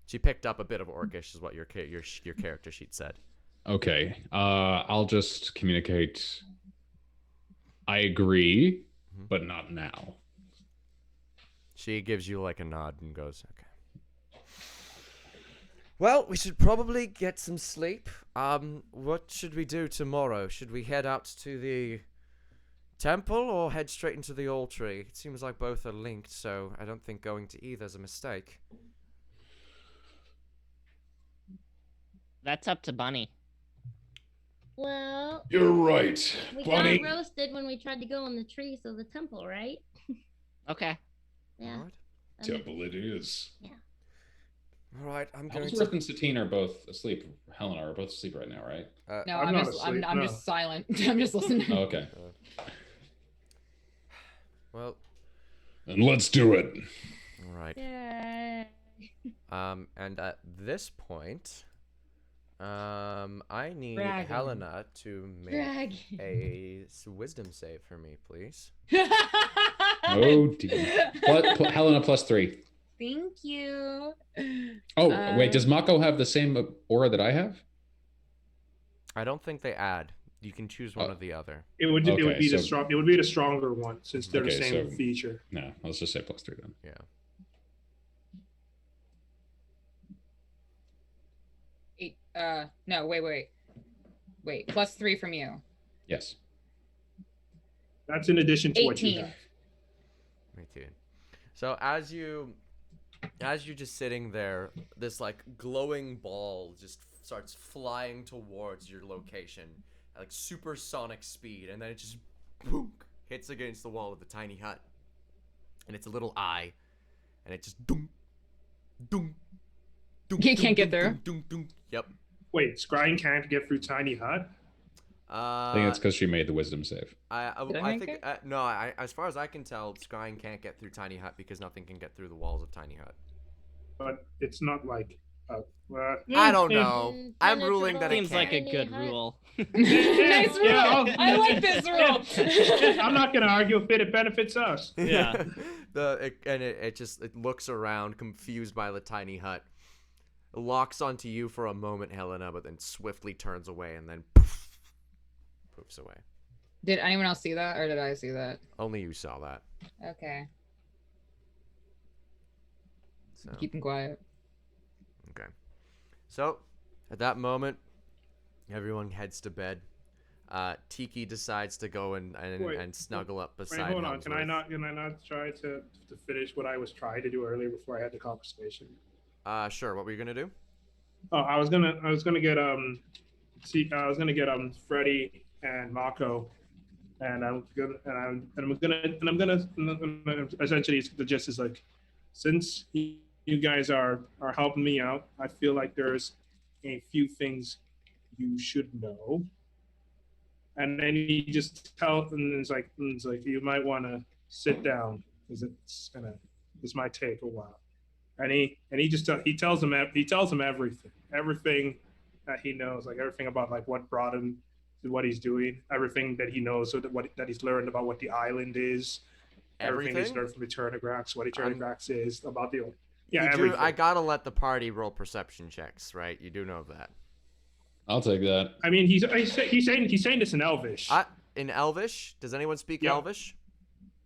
She picked up a bit of Orcish, is what your character sheet said. Okay. I'll just communicate. I agree, but not now. She gives you like a nod and goes, okay. Well, we should probably get some sleep. What should we do tomorrow? Should we head out to the temple or head straight into the old tree? It seems like both are linked, so I don't think going to either is a mistake. That's up to Bunny. Well, You're right, we Bunny. got roasted when we tried to go on the tree, so the temple, right? Okay. Yeah. Alright. I mean, Temple it is. Alright, I'm going Ellsworth to... and Satine are both asleep. Helena are both asleep right now, right? No, I'm I'm not just asleep, I'm no. just silent. I'm just listening. Oh, okay. Well, And let's do it. alright. yeah. And at this point, I need Dragon. Helena to make Dragon. a wisdom save for me, please. Oh dear. Helena +3. Thank you. Oh, wait, does Mako have the same aura that I have? I don't think they add. You can choose one Oh. or the other. It would be Okay, the stronger one since they're the Okay, same so- feature. No, let's just say +3 then. Yeah. No, wait. +3 from you. Yes. That's in addition to what you 18. have. Me too. So as you're just sitting there, this like glowing ball just starts flying towards your location at like supersonic speed, and then it just boom, hits against the wall of the tiny hut, and it's a little eye, and it just doom, doom, doom. He can't doom, get through? Doom, doom, doom. Yep. Wait, Scrying can't get through Tiny Hut? I think it's because she made the wisdom save. Did I I make think it? no. As far as I can tell, Scrying can't get through Tiny Hut because nothing can get through the walls of Tiny Hut. But it's not like. I don't know. Mm, I'm ruling that it Seems like a can't. good Tiny hut. rule. Nice rule. Yeah, I like this rule. I'm not gonna argue if it benefits us. Yeah. It looks around, confused by the tiny hut. It locks onto you for a moment, Helena, but then swiftly turns away and then poofs away. Did anyone else see that, or did I see that? Only you saw that. Okay, So keep them quiet. okay. So at that moment, everyone heads to bed. Tiki decides to go and Wait, snuggle up Wait, beside hold on. Can I Helmsworth. not try to finish what I was trying to do earlier before I had the conversation? Sure. What were you gonna do? Oh, I was gonna get Freddy and Mako, and I'm gonna essentially the gist is like, since you guys are helping me out, I feel like there's a few things you should know. And then he just tells, and it's like you might want to sit down because this might take a while. And he tells him everything that he knows, like everything about like what brought him to what he's doing, everything that he knows, so that he's learned about what the island is, everything he's learned from Eternagrax, what Eternagrax is about the everything. I gotta let the party roll perception checks, right? You do know that. I'll take that. I mean, he's saying this in Elvish. In Elvish, does anyone speak Yeah. Elvish?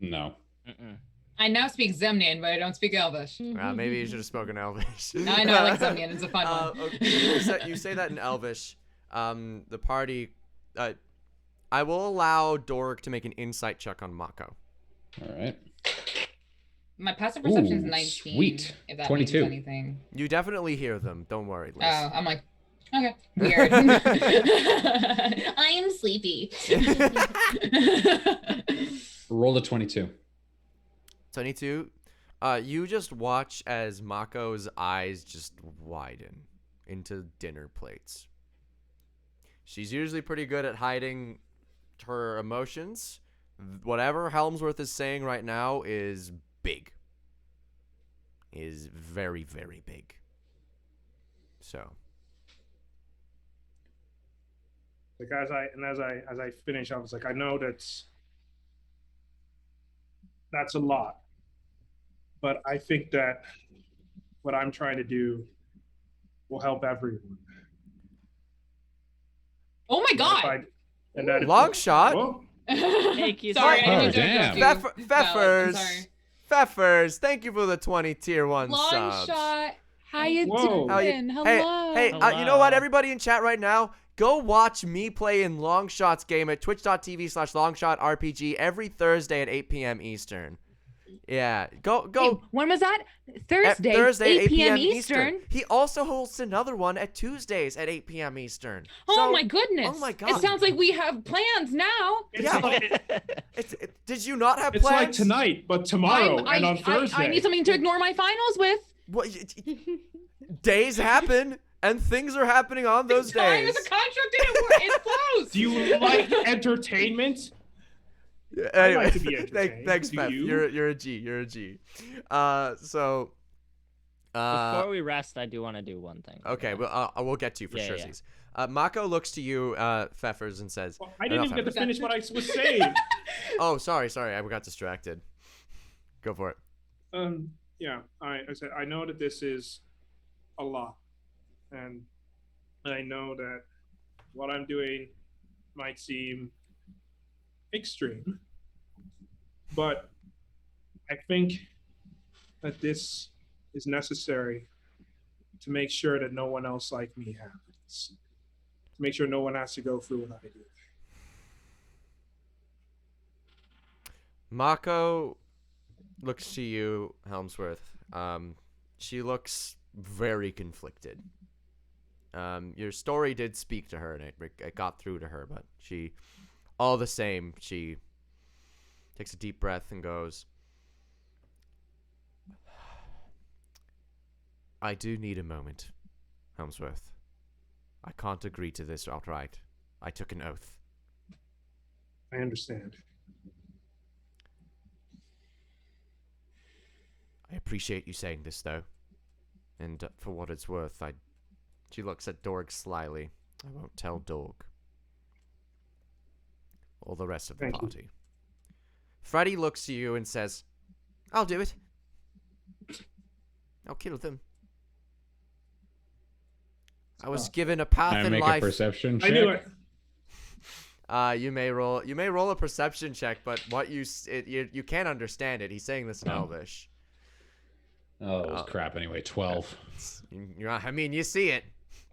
No. Mm-mm. I now speak Zemnian, but I don't speak Elvish. Maybe you should have spoken Elvish. No, I know, I like Zemnian. It's a fun one. Okay, you say that in Elvish. The party, I will allow Dork to make an insight check on Mako. All right. My passive perception is Ooh, 19. sweet. If that 22. means anything. You definitely hear them. Don't worry, Liz. Oh, I'm like, okay, weird. I am sleepy. Roll a 22. 22. You just watch as Mako's eyes just widen into dinner plates. She's usually pretty good at hiding her emotions. Whatever Helmsworth is saying right now is big. Is very, very big. So. Like as I finish, I was like, I know that's a lot, but I think that what I'm trying to do will help everyone. Oh my god! And that Long shot. Whoa. Thank you. Sorry, Oh, I didn't damn. interrupt you. Valid, I'm Pfeffers. sorry. Pfeffers, thank you for the 20 tier 1 Long subs. shot. How you Whoa. How you- doing? Hello. Hey, you know what, Hello. everybody in chat right now, go watch me play in Longshots game at twitch.tv/longshotrpg every Thursday at 8 p.m. Eastern. Yeah, go. Hey, when was that? Thursday, Thursday, 8 p.m. Eastern. He also hosts another one at Tuesdays at 8 p.m. Eastern. Oh So- my goodness! Oh my It god. sounds like we have plans now. It's Yeah. like, Did you not have it's plans? like tonight, but tomorrow and on Thursday. I need something to ignore my finals with. What, days happen, and things are happening on those Time days. is a contract and it flows. Do you like entertainment? Yeah, I anyway, like to be entertained. thanks, Do Pep. you? You're a G. You're a G. So. Before we rest, I do want to do one thing. Okay, well, we'll get to you for Yeah, sure. yeah. Mako looks to you, Pfeffers, and says, Well, I didn't No, even get to Pfeffers. finish what I was saying. "Oh, sorry, I got distracted. Go for it." Yeah, I said I know that this is a lot, and I know that what I'm doing might seem extreme, but I think that this is necessary to make sure that no one else like me happens. To make sure no one has to go through what I do. Mako looks to you, Helmsworth. She looks very conflicted. Your story did speak to her, and it got through to her, but she, all the same, she takes a deep breath and goes, I do need a moment, Helmsworth. I can't agree to this outright. I took an oath. I understand. I appreciate you saying this, though. And for what it's worth, She looks at Dorg slyly. I won't tell Dorg. Or the rest of the Thank you. party. Freddy looks to you and says, I'll do it. I'll kill them. I was given a path Can I in make life. a perception check? I knew it. You may roll a perception check, but what you can't understand it. He's saying this in Oh. Elvish. Oh, it was crap anyway. 12. I mean, you see it.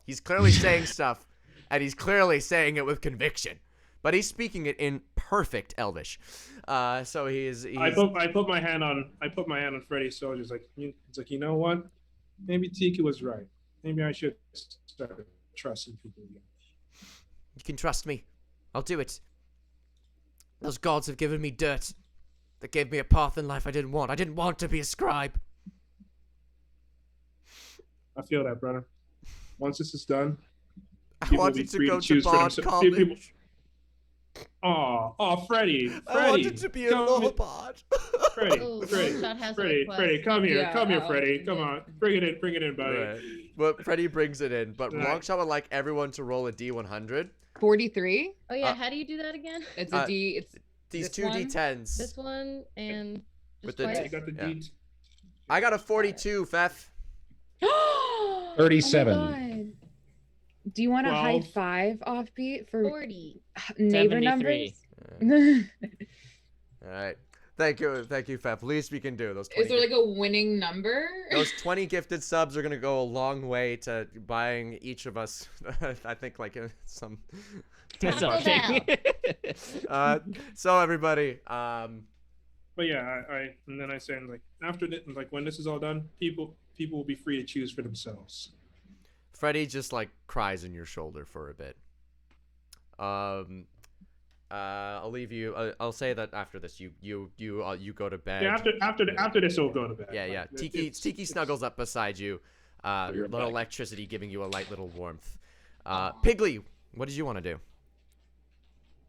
He's clearly saying stuff, and he's clearly saying it with conviction, but he's speaking it in perfect Elvish. So he's I put my hand on Freddy's shoulder. It's like, you know what? Maybe Tiki was right. Maybe I should start trusting people again. You can trust me. I'll do it. Those gods have given me dirt. They gave me a path in life I didn't want. I didn't want to be a scribe. I feel that, brother. Once this is done, I people will wanted be to free go to choose for Bard themselves. People- College. Oh, Freddie. I wanted to be a law bard. Freddie, Ooh, Freddie, Longshot has a Freddie, request. Freddie, come here, Yeah, Freddie, come on, bring it in, buddy. Right. Well, Freddy brings it in, but Right. Longshot would like everyone to roll a D100. 43. Oh yeah, Uh, how do you do that again? It's Uh, a D. It's These This two one? D10s. This one and With just the twice? You got the Yeah. deed. I got a 42, Fef. 37. Oh my God. Do you want a high 12. five offbeat for 40. neighbor 73. numbers? All right. Thank you, Fef. Least we can do. Those 20 Is there like a winning number? those 20 gifted subs are gonna go a long way to buying each of us. I think like some. Taco Bell. So everybody, But yeah, I and then I say like after like when this is all done, people will be free to choose for themselves. Freddy just like cries in your shoulder for a bit. I'll leave you. I'll say that after this, you go to bed. Yeah, after this, we'll go to bed. Yeah, yeah. Like, Tiki snuggles up beside you. You're Little back. electricity giving you a light little warmth. Piggly, what did you want to do?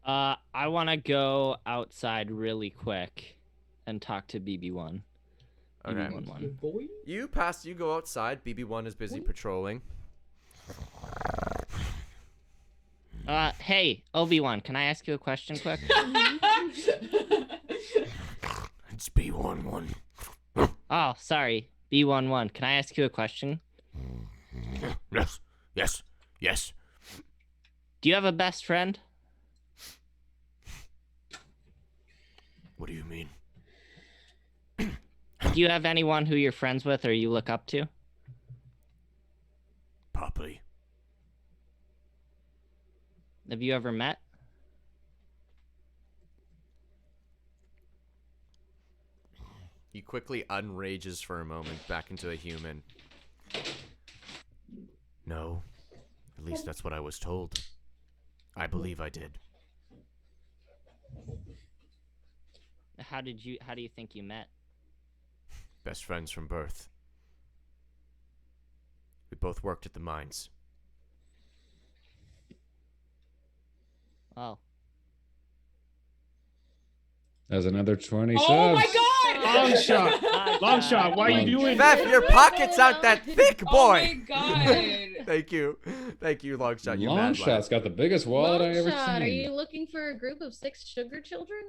I want to go outside really quick and talk to BB1. Okay. BB11. Boy. You go outside. BB1 is busy patrolling. Hey, Obi-Wan, can I ask you a question quick? It's B11. Oh, sorry. B11, can I ask you a question? Yes. Do you have a best friend? What do you mean? Do you have anyone who you're friends with or you look up to? Probably. Have you ever met? He quickly unrages for a moment back into a human. No. At least that's what I was told. I believe I did. How do you think you met? Best friends from birth. We both worked at the mines. Oh. There's another 20 subs. Oh my god! Long shot. Long shot. Why are you doing Beth, your pockets aren't that thick, Oh boy! my god! Thank you, Longshot. You Long mad shot's got the biggest wallet I ever Longshot, seen. are you looking for a group of 6 sugar children?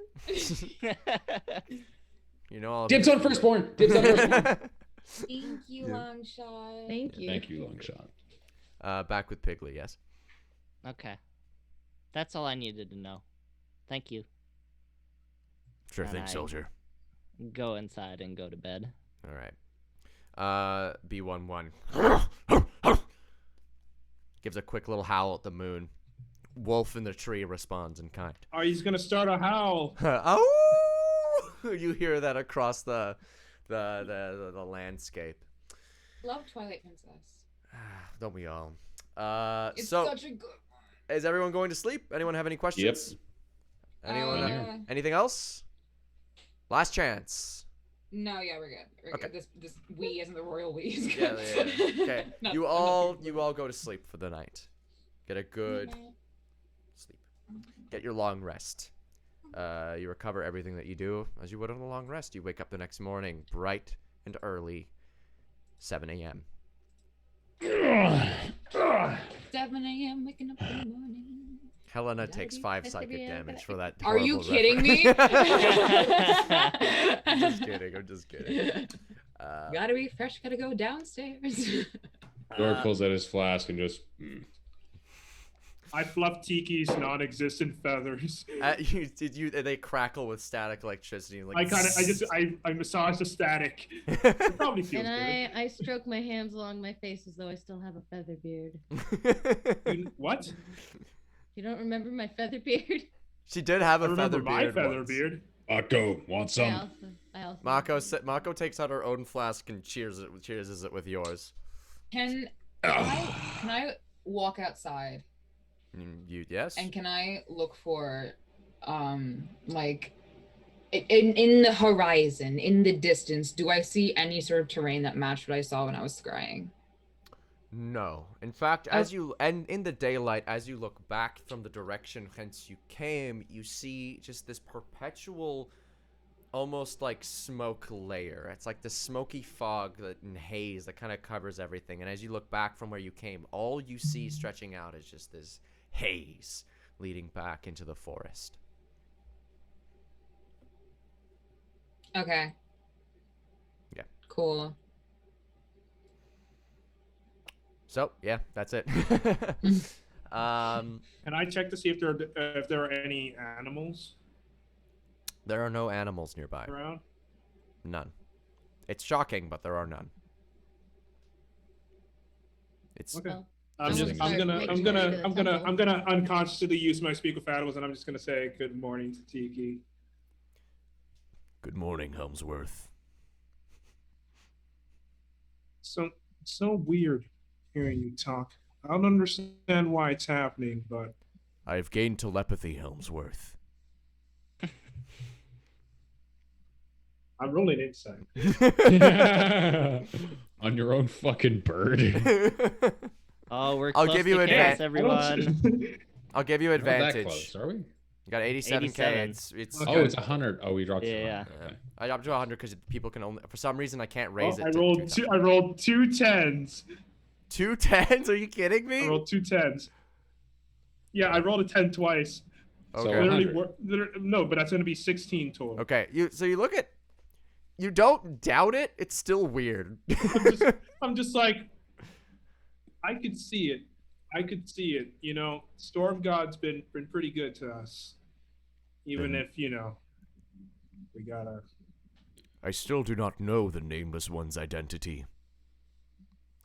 You know all. Dibs on firstborn. Dibs on firstborn. Thank you, long shot. Thank you. Thank you, long shot. Back with Piggly, yes. Okay. That's all I needed to know. Thank you. Sure And thing, I- soldier. Go inside and go to bed. All right. B11 gives a quick little howl at the moon. Wolf in the tree responds in kind. Oh, he's gonna start a howl. Oh! You hear that across the landscape. Love Twilight Princess. Don't we all? It's So such a good one. is everyone going to sleep? Anyone have any questions? Anyone? Anything else? Last chance. No, yeah, we're good. We're Okay. good. This we isn't the royal we. Is Yeah. good. Okay. Not- You not all people. go to sleep for the night. Get a good sleep. Get your long rest. You recover everything that you do as you would on a long rest. You wake up the next morning bright and early, 7 a.m. 7 a.m. waking up in the morning. Helena takes 5 psychic damage for that. Are you horrible kidding me? I'm just kidding. I'm just kidding. Gotta be fresh. Gotta go downstairs. Dork pulls out his flask and just. I fluff Tiki's non-existent feathers. They crackle with static electricity. Like, I massage the static. It probably feels And good. I stroke my hands along my face as though I still have a feather beard. What? You don't remember my feather beard? She did have I a remember feather my beard. feather once. beard. Akko, want some? I also Mako takes out her own flask and cheers it with yours. Can I walk outside? You yes? And can I look for, like, in the horizon, in the distance, do I see any sort of terrain that matched what I saw when I was scrying? No. In fact, in the daylight, as you look back from the direction whence you came, you see just this perpetual, almost like smoke layer. It's like the smoky fog and haze that kind of covers everything. And as you look back from where you came, all you see stretching out is just this haze leading back into the forest. Okay. Yeah. Cool. So yeah, that's it. Can I check to see if there are any animals? There are no animals nearby. around? None. It's shocking, but there are none. It's Okay. Well, I'm Just- just, I'm gonna unconsciously use my speak with animals, and I'm just gonna say good morning to Tiki. Good morning, Helmsworth. So weird hearing you talk. I don't understand why it's happening, but I've gained telepathy, Helmsworth. I'm rolling insight. On your own fucking bird. Oh, we're I'll close give you to advan- chaos, everyone. I'll give you Not that advantage. close, are we? You got 87k. 87. It's Okay. Oh, it's 100. Oh, we dropped. Yeah, to 100. Okay. I dropped to 100 because people can only. For some reason, I can't Well, raise it. I to rolled 2,000. two. I rolled 2 10s. 2 10s? Are you kidding me? I rolled 2 10s. Yeah, I rolled a 10 twice. So Okay. Literally, 100. no, but that's gonna be 16 total. Okay. So you look at. You don't doubt it. It's still weird. I'm just like, I could see it. I could see it. You know, Storm God's been pretty good to us, even Then- if we gotta. I still do not know the Nameless One's identity.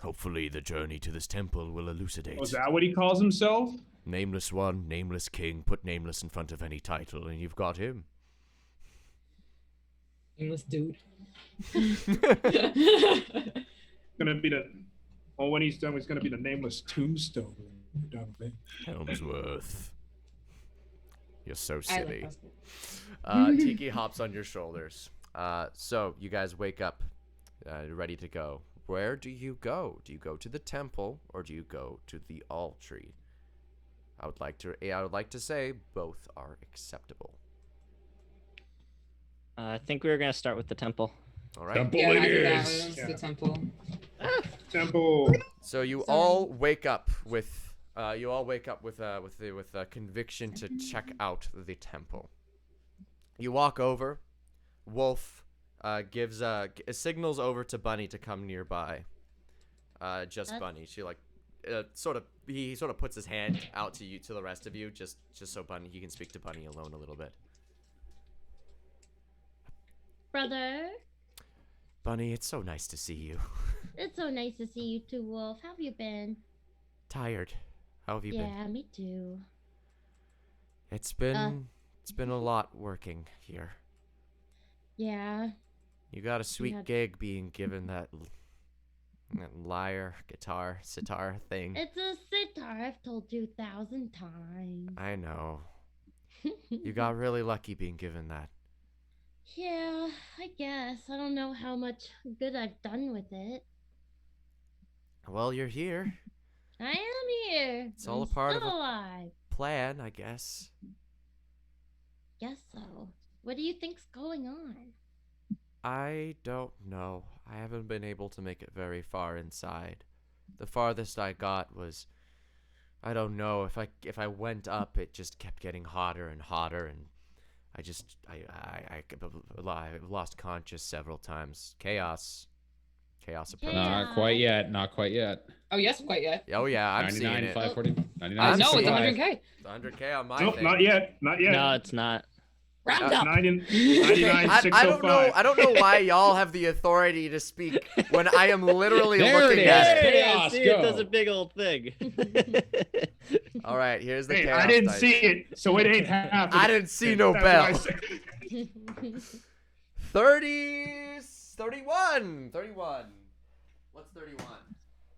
Hopefully, the journey to this temple will elucidate. Oh, is that what he calls himself? Nameless One, Nameless King. Put Nameless in front of any title, and you've got him. Nameless dude. Gonna be the. Well, when he's done, he's gonna be the nameless tombstone. We're done with it. Helmsworth. You're so I like silly. that. Tiki hops on your shoulders. So you guys wake up, ready to go. Where do you go? Do you go to the temple or do you go to the all tree? I would like to say both are acceptable. I think we were gonna start with the temple. All right. Temple Yeah, it I do that. is. It's the temple. Temple. So you Sorry. all wake up with a conviction to check out the temple. You walk over. Wolf gives signals over to Bunny to come nearby. Just That's- Bunny. She he sort of puts his hand out to the rest of you, just so Bunny he can speak to Bunny alone a little bit. Brother, Bunny, it's so nice to see you. it's so nice to see you too, Wolf. How have you been? Tired. How have you been? Yeah, me too. It's been a lot working here. Yeah. You got a sweet had- gig being given that lyre, guitar, sitar thing. It's a sitar. I've told you 1,000 times. I know. You got really lucky being given that. Yeah, I guess. I don't know how much good I've done with it. Well, you're here. I am here. It's all I'm a part of still a- alive. Plan, I guess. Guess so. What do you think's going on? I don't know. I haven't been able to make it very far inside. The farthest I got was, I don't know, if I went up, it just kept getting hotter and hotter, and I lost conscious several times. Chaos approaching. Not quite yet. Not quite yet. Oh, yes, quite yet. Oh yeah, I'm seeing 99, it. 540, 99. I'm No, it's seeing 100K. It's 100k on my Nope, thing. not yet. Not yet. No, it's not. Round up. 99, I don't know. 605. I don't know why y'all have the authority to speak when I am literally There looking it at is. it. Chaos, See, it does go. a big old thing. All right, here's the Hey, chaos I didn't dice. see it, so it ain't happening. I didn't see no That's what I bell. said. 31. What's 31?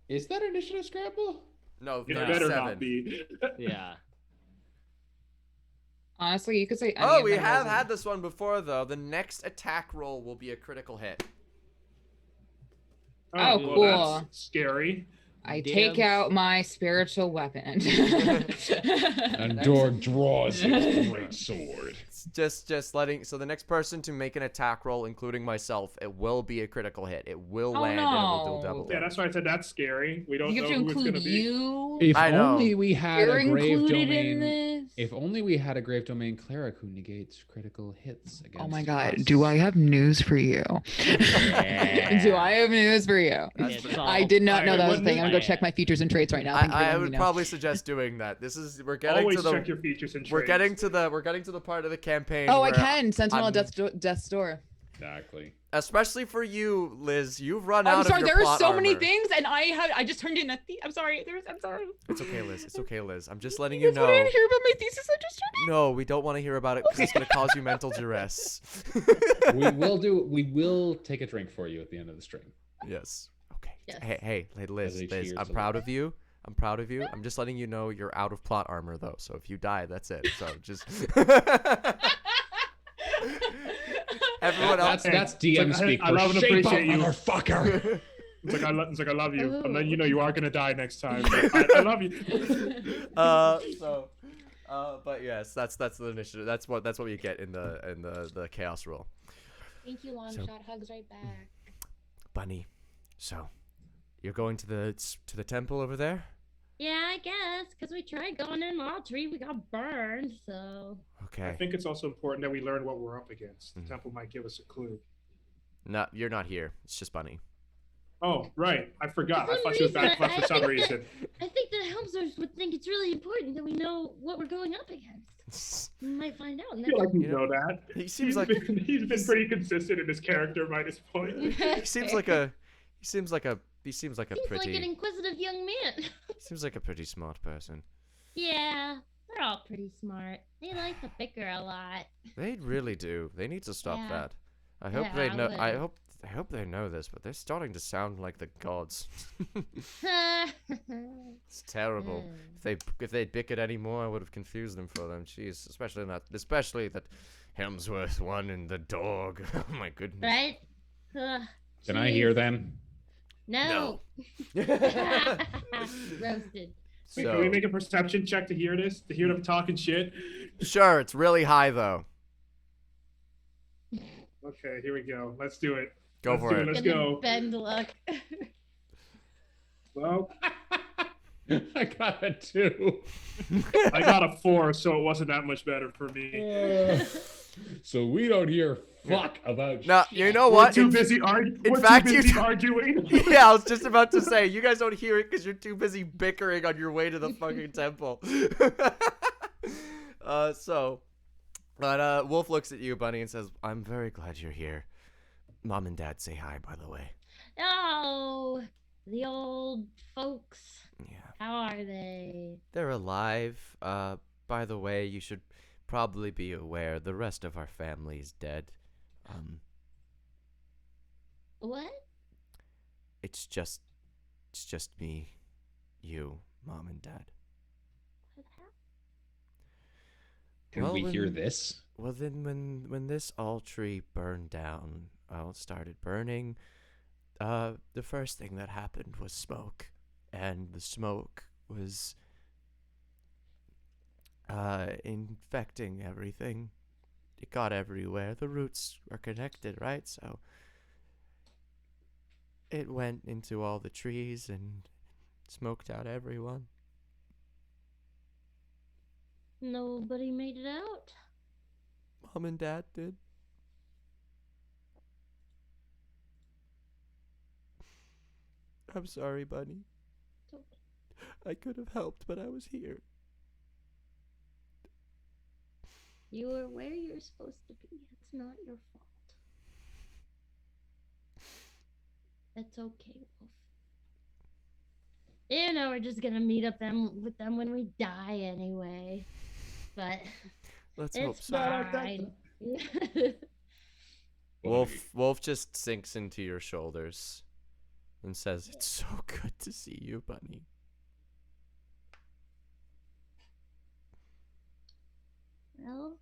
Is that initiative scramble? No, It 37. better not be. Yeah. Honestly, you could say. Any Oh, of we them have wasn't- had this one before though. The next attack roll will be a critical hit. Oh, well, cool. That's scary. I Damn. take out my spiritual weapon. And Dorg draws his great sword. It's just letting. So the next person to make an attack roll, including myself, it will be a critical hit. It will Oh, land and it will no. do double Yeah, damage. that's why I said that's scary. We don't You know have to who it's gonna include be. you. If I know. only we had You're a grave included domain. in this. If only we had a Grave Domain cleric who negates critical hits against Oh my god, us. do I have news for you? Yeah. Do I have news for you? That's It's I all did not know Alright, that was what a thing. I'm gonna go news- check my features and traits right now. Thank you for I letting would me know. probably suggest doing that. We're getting Always to the check your features and we're traits. getting to the part of the campaign. Oh, I where can. Sentinel I'm- at Death's Door. Exactly. Especially for you, Liz. You've run I'm out sorry, of your there are plot so many armor. things, and I just turned in a I'm sorry. I'm sorry. It's okay, Liz. It's okay, Liz. I'm just letting You you guys want know. to hear about my thesis I just turned in? No, we don't want to hear about it because it's gonna cause you mental duress. We will take a drink for you at the end of the stream. Yes. Okay. Yes. Hey, Liz. As a Liz, cheers I'm to proud Liz. of you. I'm proud of you. I'm just letting you know you're out of plot armor though. So if you die, that's it. So just. Everyone else. That's DM It's like, speak I for love and shape up, appreciate you. motherfucker. It's like I love you, and then you know Ooh. you are gonna die next time. I love you. But yes, that's the initiative. That's what we get in the chaos rule. Thank you, long So- shot. Hugs right back. Bunny, so you're going to the temple over there? Yeah, I guess, because we tried going in all tree, we got burned, so. I Okay. think it's also important that we learn what we're up against. The Mhm. temple might give us a clue. No, you're not here. It's just Bunny. Oh, right. I forgot. For I some thought she was reason, back left for some reason. I think the helmsers would think it's really important that we know what we're going up against. We might find out. I Next feel like you You know, know that. He seems He's like been pretty consistent in his character by this point. he seems like a Seems like an pretty inquisitive young man. seems like a pretty smart person. Yeah, they're all pretty smart. They like to bicker a lot. They really do. They need to stop Yeah. that. I hope Yeah, they I know. I will. hope they know this, but they're starting to sound like the gods. It's terrible. If they bickered anymore, I would have confused them for them. Jeez, especially that Helmsworth one and the dog. Oh my goodness. Right? Can I hear them? No. No. Roasted. Wait, can we make a perception check to hear this? To hear them talking shit? Sure, it's really high though. Okay, here we go. Let's do it. Go Let's for do it. Let's Gonna go. Bend luck. Well, I got a 2. I got a 4, so it wasn't that much better for me. So we don't hear fuck about Now shit. you know We're what? too busy arguing. in We're fact, too you busy t- arguing. Yeah, I was just about to say, you guys don't hear it because you're too busy bickering on your way to the fucking temple. Wolf looks at you, Bunny, and says, "I'm very glad you're here. Mom and Dad say hi, by the way." Oh, the old folks. Yeah, How are they? they're alive. By the way, you should probably be aware the rest of our family's dead. What? It's just me, you, Mom and Dad. What happened? Can Well, we hear then- this? Well, then, when this all tree burned down, started burning, the first thing that happened was smoke, and the smoke was infecting everything. It got everywhere. The roots are connected, right? So it went into all the trees and smoked out everyone. Nobody made it out. Mom and Dad did. I'm sorry, Bunny. It's okay. I could have helped, but I was here. You were where you're supposed to be. It's not your fault. It's okay, Wolf. You know, we're just gonna meet up with them when we die anyway. But Let's hope it's so. fine. Wolf just sinks into your shoulders and says, "It's so good to see you, Bunny." Well,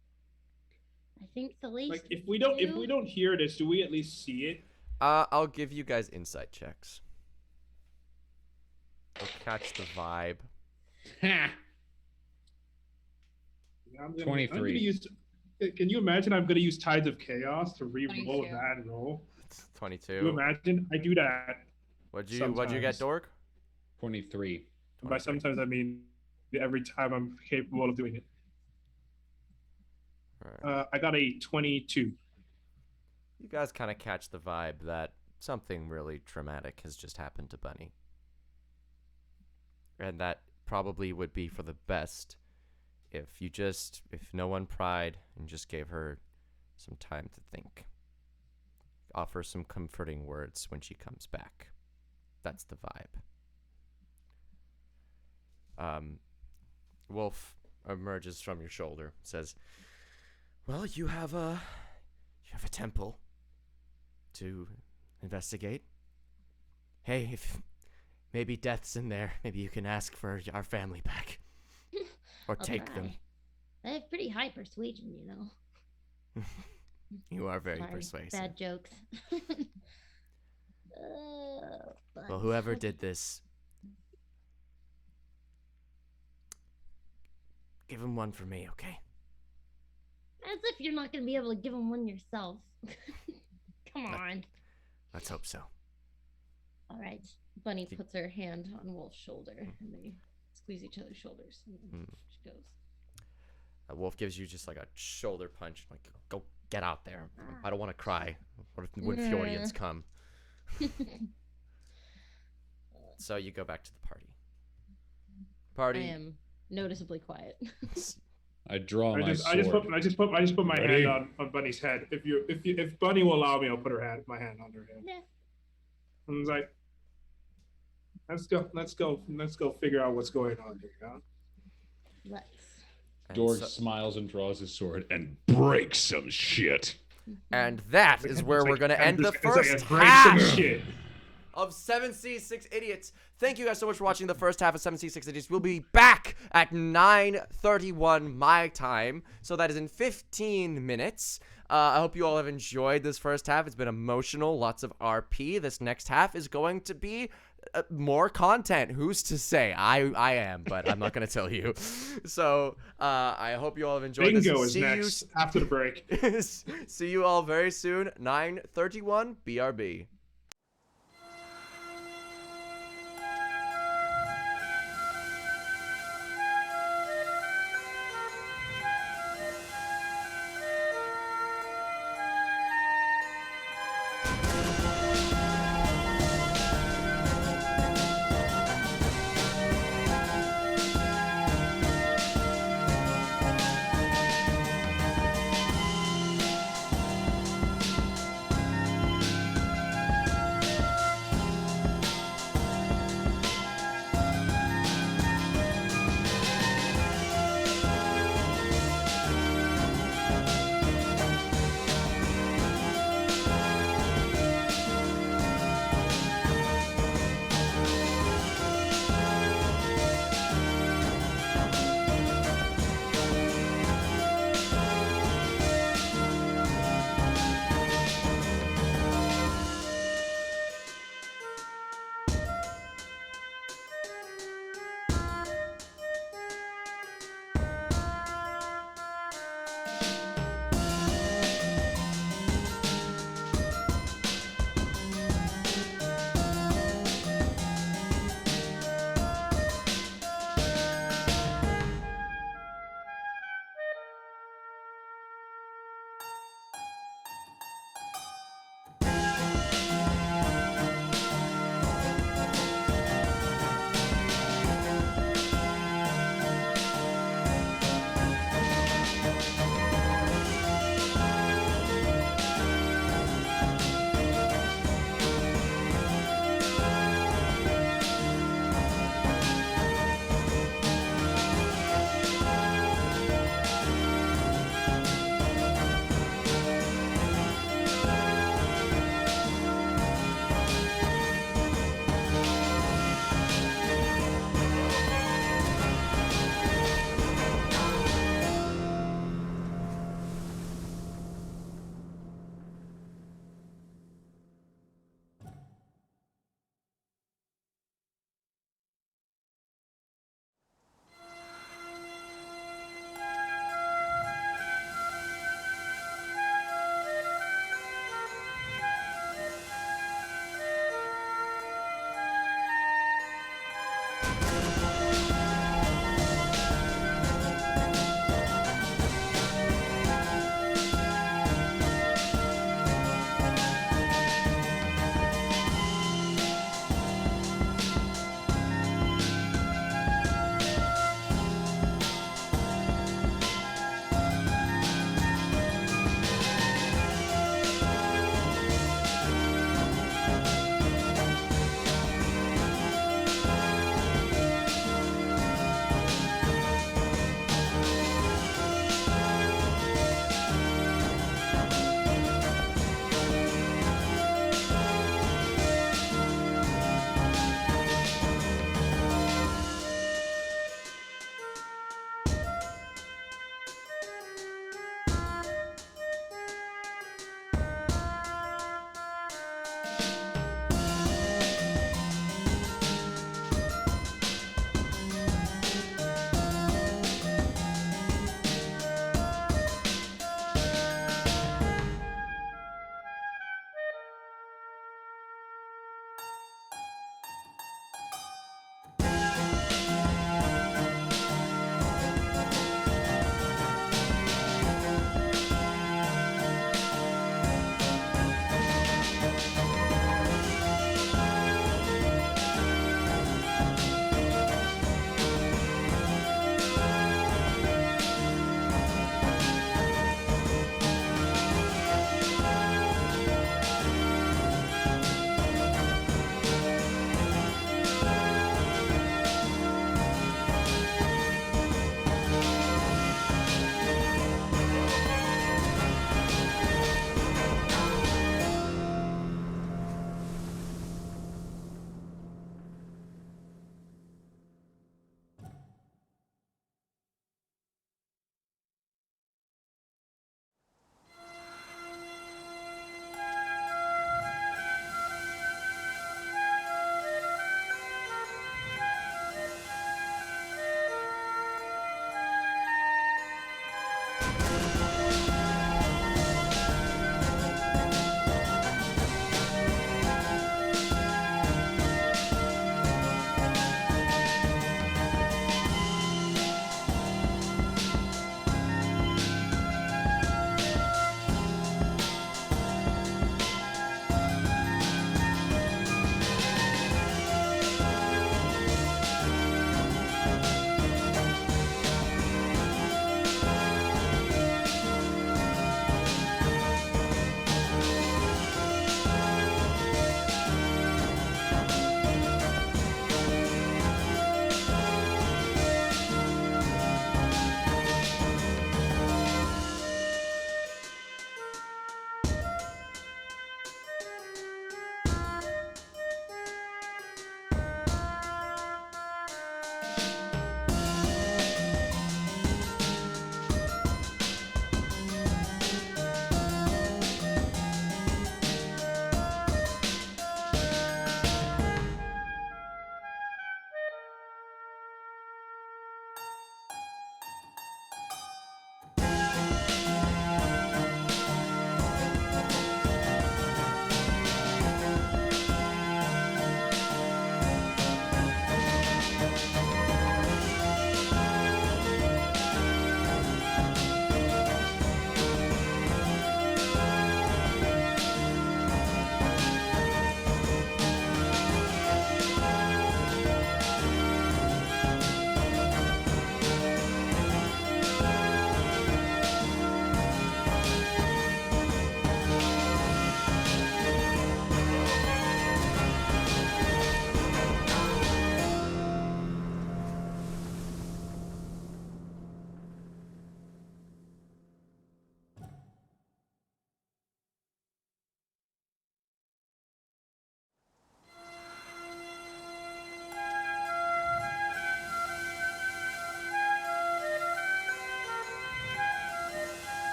I think the least. Like if we don't hear this, do we at least see it? I'll give you guys insight checks. I'll catch the vibe. Ha! I'm gonna 23. use. Can you imagine? I'm gonna use Tides of Chaos to re-roll 22. that roll. Can you 22. imagine? I do that. What'd you get, sometimes. Dork? 23. By sometimes I mean every time I'm capable of doing it. I got a 22. You guys kind of catch the vibe that something really traumatic has just happened to Bunny. And that probably would be for the best if no one pried and just gave her some time to think. Offer some comforting words when she comes back. That's the vibe. Wolf emerges from your shoulder, says, "Well, you have a temple to investigate. Hey, if maybe Death's in there, maybe you can ask for our family back, or I'll take try. them." I have pretty high persuasion, you know. You are very Sorry, persuasive. Bad jokes. Well, whoever did this, give him one for me, okay? As if you're not gonna be able to give him one yourself. Come on. Let's hope so. All right. Bunny puts her hand on Wolf's shoulder, and they squeeze each other's shoulders. And then she goes. Wolf gives you just like a shoulder punch, like, go get out there. I don't want to cry. What if when Fjordians come? So you go back to the party. I am noticeably quiet. I draw my sword. I just put my Ready? hand on Bunny's head. If Bunny will allow me, I'll put my hand on her head. Yeah. And it's like, let's go figure out what's going on here, huh? Let's. Dorg smiles and draws his sword. And break some shit. And that is where we're going to end the It's like first a break some half shit. of 7C6 Idiots. Thank you guys so much for watching the first half of 7C6 Idiots. We'll be back at 9:31 my time, so that is in 15 minutes. I hope you all have enjoyed this first half. It's been emotional, lots of RP. This next half is going to be more content. Who's to say? I am, but I'm not going to tell you. So I hope you all have enjoyed Bingo this. is next after the break. See you all very soon. 9:31 BRB.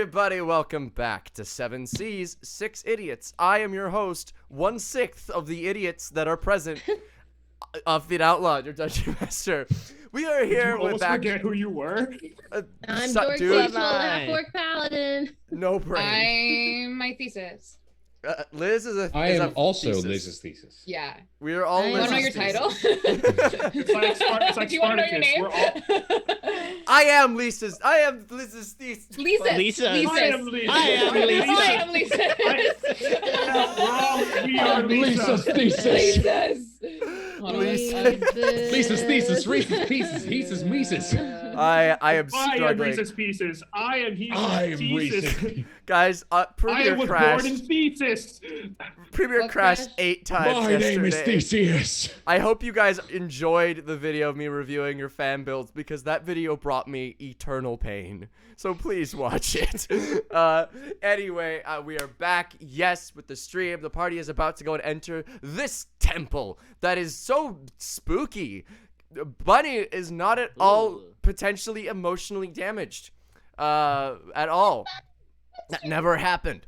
everybody, welcome back to 7 C's, 6 Idiots. I am your host, 1/6 of the idiots that are present. Feed Out Loud, your Dungeon Master. We are here you with almost forget who you were. I'm dude, Dork Fine. Fork Paladin. no brain. I'm my thesis. Liz is a. I is am a also thesis. Liz's thesis. Yeah. We are all. I Want to know your Liz's title? thesis. It's like Do you want to know your Spartacus. name? We're all. I am Liz's thesis. Lisa. Lisa. I am Lisa. I am Lisa. I am Lisa. We are Lisa's Lisa. thesis. Hold on. Lisa's thesis. Reese's pieces. He's Mises. I am I am struggling. Reese's Pieces. I am He's I am Thesis. Reese's. Guys, I Premiere was crashed. born in Thesis. Premiere What crashed crashed? 8 times My yesterday. name is Theseus. I hope you guys enjoyed the video of me reviewing your fan builds because that video brought me eternal pain. So please watch it. Anyway, we are back, yes, with the stream. The party is about to go and enter this temple that is so spooky. Bunny is not at all Ooh. potentially emotionally damaged. At all. That never happened.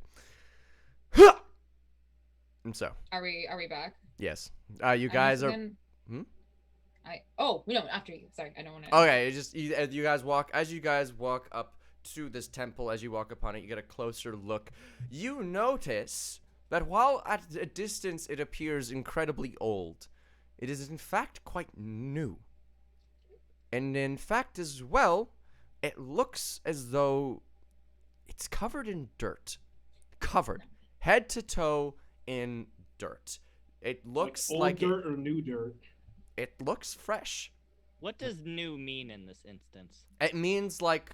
And so, Are we back? yes. You guys are... Hmm? No, after you. Sorry, I don't want to. Okay, as you guys walk up to this temple, as you walk upon it, you get a closer look. You notice that while at a distance it appears incredibly old, it is in fact quite new. And in fact as well, it looks as though it's covered in dirt. Covered. Head to toe in dirt. It looks old like dirt or new dirt. it looks fresh. What does new mean in this instance? It means like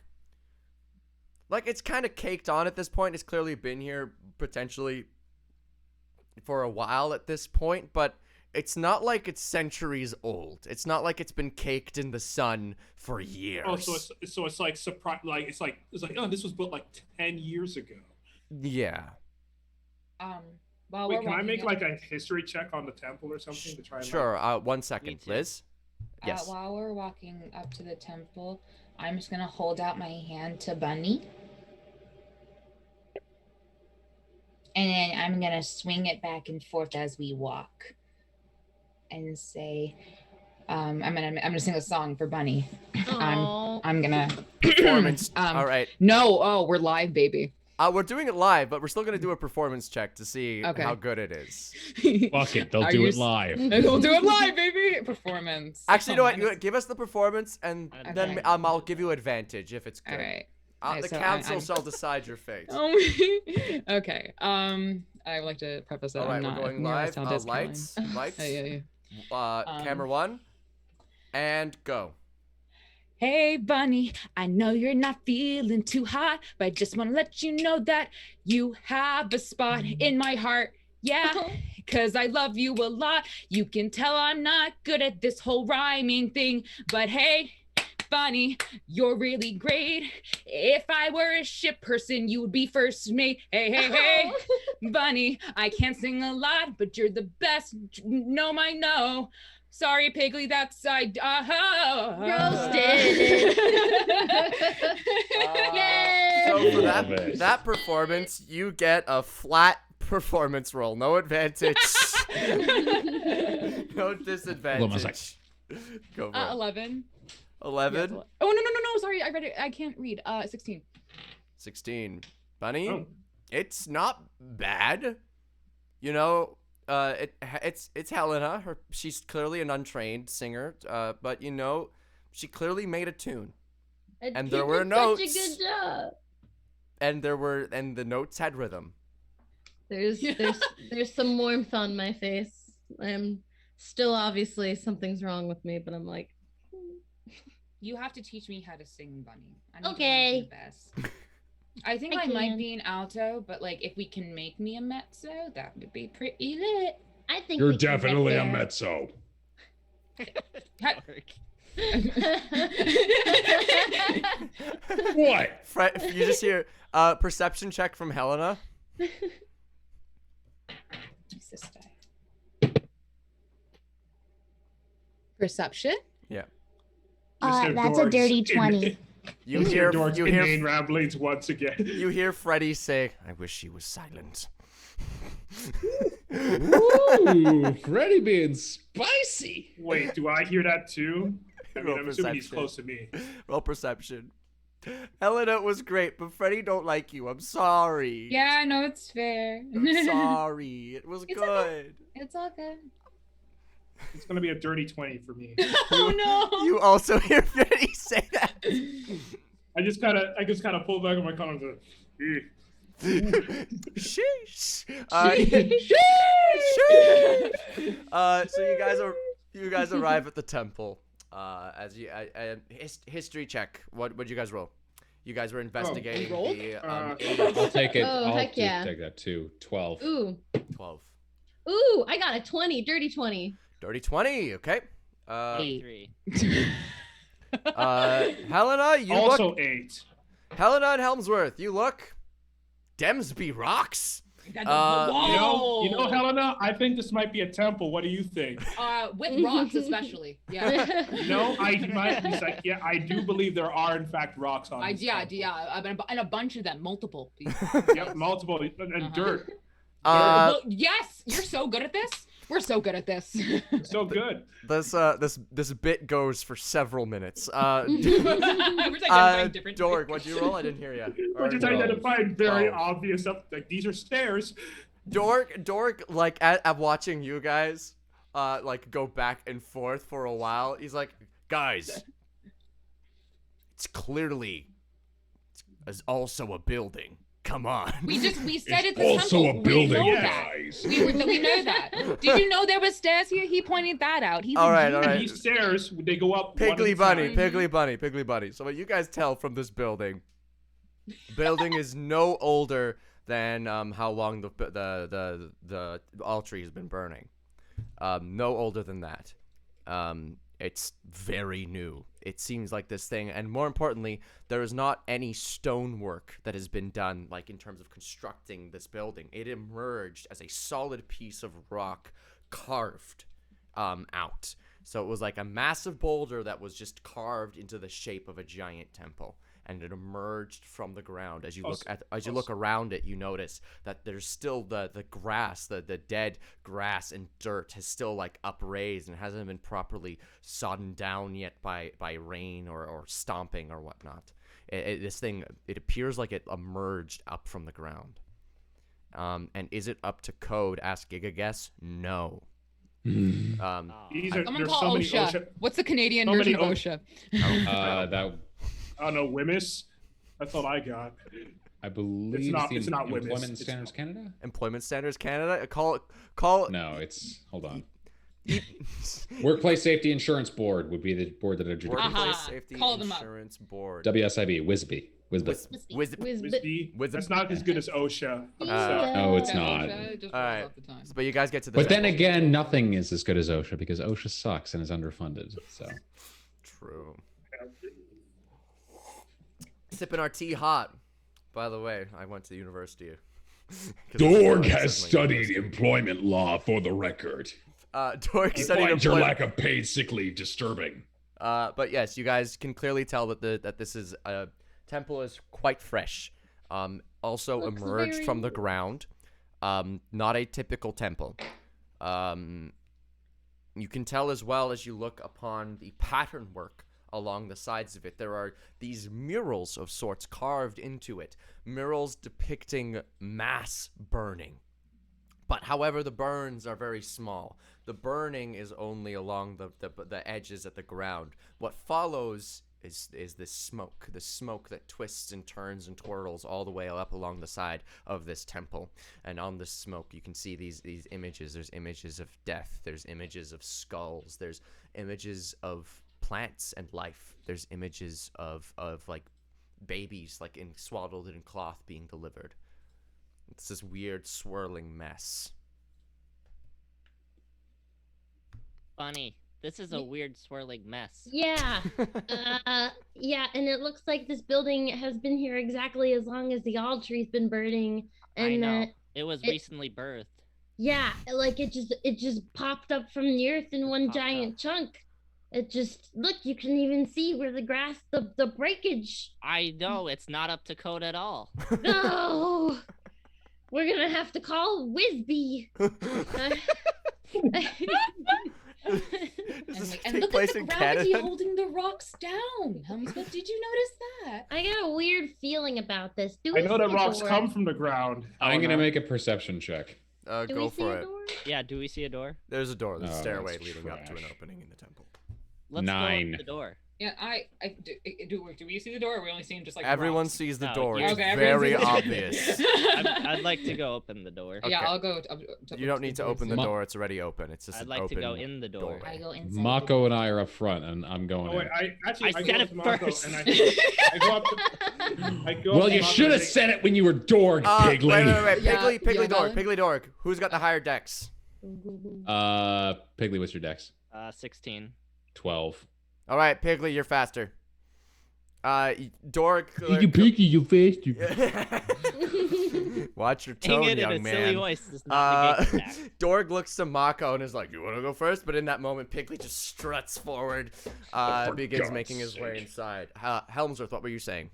it's kind of caked on at this point. It's clearly been here potentially for a while at this point, but it's not like it's centuries old. It's not like it's been caked in the sun for years. Oh, so it's like surprise. Like it's like oh, this was built like 10 years ago. Yeah. While Wait, we're can I walking make up- like a history check on the temple or something to try and? Sure. 1 Me second, too. Liz. Yes. While we're walking up to the temple, I'm just gonna hold out my hand to Bunny. And then I'm gonna swing it back and forth as we walk. And say, I'm gonna sing a song for Bunny. Aw. I'm gonna Performance. Um, All right. No, oh, we're live, baby. We're doing it live, but we're still gonna do a performance check to see Okay. how good it is. Fuck it. They'll Are do you it s- live. We'll do it live, baby. Performance. Actually, you know what? Performance. Give us the performance, and then Okay. I'll give you advantage if it's good. All right. The Alright, so council I'm- shall decide your fate. Oh, okay. I would like to preface that All right, I'm we're not going near as live. talented as Lights, Caroline. lights. Yeah. Camera 1, and go. Hey, Bunny, I know you're not feeling too hot, but I just want to let you know that you have a spot in my heart. Yeah, because I love you a lot. You can tell I'm not good at this whole rhyming thing, but hey, Bunny, you're really great. If I were a ship person, you would be first mate. Hey, Bunny, I can't sing a lot, but you're the best. No, I know. Sorry, Piggly, that's Roasted. Yay! So for Love it. that performance, you get a flat performance roll. No advantage. No disadvantage. Go for it. 11. 11, Yes, oh, no. Sorry, I read it. I can't read. 16. 16. Bunny, Oh. it's not bad. You know, it's Helena. She's clearly an untrained singer, but you know, she clearly made a tune. And there were Such a notes. good job. And the notes had rhythm. There's some warmth on my face. I'm still obviously something's wrong with me, but I'm like, You have to teach me how to sing, Bunny. I need Okay. to learn the best. I think I I might can. be an alto, but like if we can make me a mezzo, that would be pretty lit. I think You're we can get definitely a there. mezzo. What? You just hear perception check from Helena. Jesus, die. Perception? Yeah. You said That's a doors dirty in- 20. You hear Dork's you hear inane ramblings once again. you hear Freddy say, "I wish he was silent." Ooh, Freddy being spicy. Wait, do I hear that too? I mean, Roll I'm assuming he's perception. close to me. Roll perception. Helena was great, but Freddy don't like you. I'm sorry. Yeah, I know it's fair. I'm sorry. It was It's good. okay. It's all good. It's gonna be a dirty 20 for me. Oh no. You also hear Freddy say that. I just kind of pull back on my comments. Sheesh. Sheesh. So you guys arrive at the temple. As you history check. What you guys roll? You guys were investigating rolled? the I'll take it. Oh, I'll heck yeah. take that too. 12. Ooh. 12. Ooh, I got a 20, dirty 20. Dirty 20. Okay. 83. Helena, you Also look. 8. Helena and Helmsworth, you look. Demsby rocks. You know, Helena, I think this might be a temple. What do you think? With rocks especially. Yeah. No, he's like, yeah, I do believe there are in fact rocks on. This temple. And a bunch of them, multiple. Yep, multiple and dirt. Well, yes, you're so good at this. We're so good at this. So good. This bit goes for several minutes. We're just identifying different Dork, what'd you roll? I didn't hear you. We're just identifying very obvious stuff. Like these are stairs. Dork, like at watching you guys, like go back and forth for a while. He's like, guys, it's clearly also a building. Come on. We said it's Also temple. a building, we know that. guys. We know that. Did you know there was stairs here? He pointed that out. All right. These stairs, they go up. Piggly bunny. So what you guys tell from this building is no older than how long the altar has been burning. No older than that. It's very new. It seems like this thing, and more importantly, there is not any stonework that has been done, like in terms of constructing this building. It emerged as a solid piece of rock carved out. So it was like a massive boulder that was just carved into the shape of a giant temple, and it emerged from the ground. As you look around it, you notice that there's still the grass, the dead grass and dirt has still like upraised and hasn't been properly sodden down yet by rain or stomping or whatnot. This thing, it appears like it emerged up from the ground. And is it up to code? Ask Giga Guess. No. Someone call OSHA. What's the Canadian version of OSHA? I don't know, Wimmis. That's all I got. I believe It's not Employment Wimmis. Standards Canada. Employment Standards Canada. Call. No, it's hold on. Workplace Safety Insurance Board would be the board that adjudicates. Workplace Safety Call them up. Insurance Board. WSIB, WSB. That's not as good as OSHA. No, it's not. All right. But you guys get to the. But then again, nothing is as good as OSHA because OSHA sucks and is underfunded. So. True. Sipping our tea hot. By the way, I went to university. Dorg has studied employment law for the record. Dorg I studied find your employment. lack of paid sick leave disturbing. But yes, you guys can clearly tell that this is a temple is quite fresh. Also Looks emerged very from the ground. Not a typical temple. You can tell as well as you look upon the pattern work along the sides of it. There are these murals of sorts carved into it. Murals depicting mass burning. But however, the burns are very small. The burning is only along the edges at the ground. What follows is this smoke. The smoke that twists and turns and twirls all the way up along the side of this temple. And on the smoke, you can see these images. There's images of death. There's images of skulls. There's images of plants and life. There's images of like babies like swaddled in cloth being delivered. It's this weird swirling mess. Funny. This is a weird swirling mess. Yeah. Yeah, and it looks like this building has been here exactly as long as the altar's been burning. And I know. It was recently birthed. yeah, like it just popped up from the earth in one giant chunk. It just look. You can even see where the grass, the breakage. I know it's not up to code at all. No, we're gonna have to call Whizbee. Does this And take look place at the in gravity Canada? holding the rocks down. Helmsman, did you notice that? I got a weird feeling about this. Do I we know that see a rocks door? come from the ground. I'm gonna Helena. make a perception check. Do Go we see for a it. door? Yeah, do we see a door? There's a door. There's a Oh, stairway that's leading up to an trash. opening in the temple. Let's Nine. go up the door. Yeah, do we see the door? Or are we only seeing just like Everyone rocks? sees the No, door. you- It's Okay, everyone very sees the door. obvious. I'd like to go open the door. Okay. Yeah, I'll go. You don't need to open the Ma- door. It's already open. It's just I'd an like to open go in the door. doorway. I go inside. Mako and I are up front, and I'm going Oh wait, in. I go said up it to Mako first. and I go up to, I go Well, up to you Mako should and have I- said it when you were Dorg, Wait, pig lady. wait. Yeah, Piggly yeah, Dorg. Ballad. Piggly Dorg. Who's got the higher dex? Piggly, what's your dex? 16. 12. All right, Piggly, you're faster. Dorg. you faster. Watch your Dang tone, it, in young a silly man. voice does not negate attack. Dorg looks to Mako and is like, "You want to go first?" But in that moment, Piggly just struts forward, begins God's making his way sake. inside. Helmsworth, what were you saying?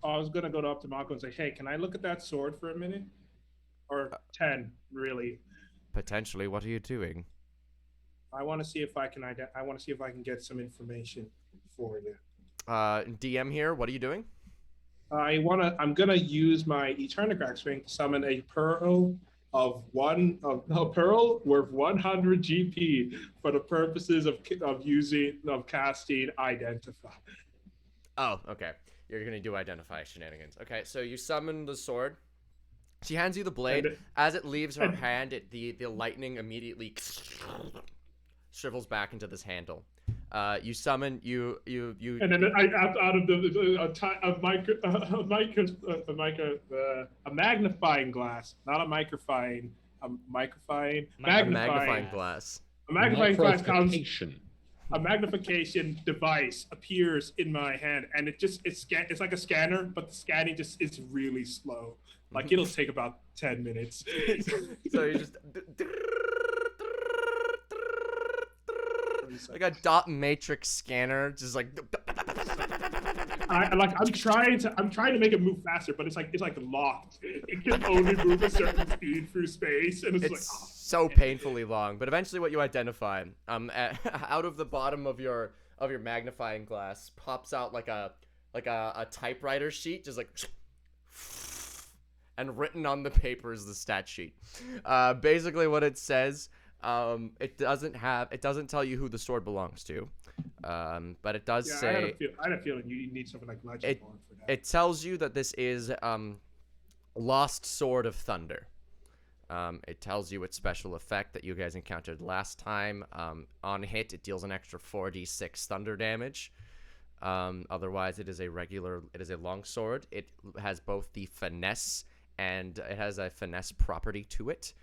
I was gonna go up to Mako and say, "Hey, can I look at that sword for a minute?" Or 10, really. Potentially, what are you doing? I want to see if I can I want to see if I can get some information for you. DM here, what are you doing? I'm gonna use my Eternigrax ring to summon a pearl a pearl worth 100 GP for the purposes of casting Identify. Oh, okay. You're gonna do identify shenanigans. Okay, so you summon the sword. She hands you the blade. And- As it leaves her hand, the lightning immediately shrivels back into this handle. You summon you. And then out of a magnifying glass, not a microphone, a magnifying glass. A magnifying glass comes. Microfication. A magnification device appears in my hand, and it's like a scanner, but the scanning just is really slow. Like it'll take about 10 minutes. So you just like a dot matrix scanner, just like. I'm trying to make it move faster, but it's like locked. It can only move a certain speed through space, and it's like so painfully long. But eventually, what you identify, out of the bottom of your magnifying glass pops out like a typewriter sheet, just like. And written on the paper is the stat sheet. Basically, what it says, it doesn't tell you who the sword belongs to, but it does say. I had a feeling you need something like Legend Lore for that. It tells you that this is Lost Sword of Thunder. It tells you its special effect that you guys encountered last time. On hit, it deals an extra 4d6 thunder damage. Otherwise, it is a long sword. It has both the finesse and it has a finesse property to it.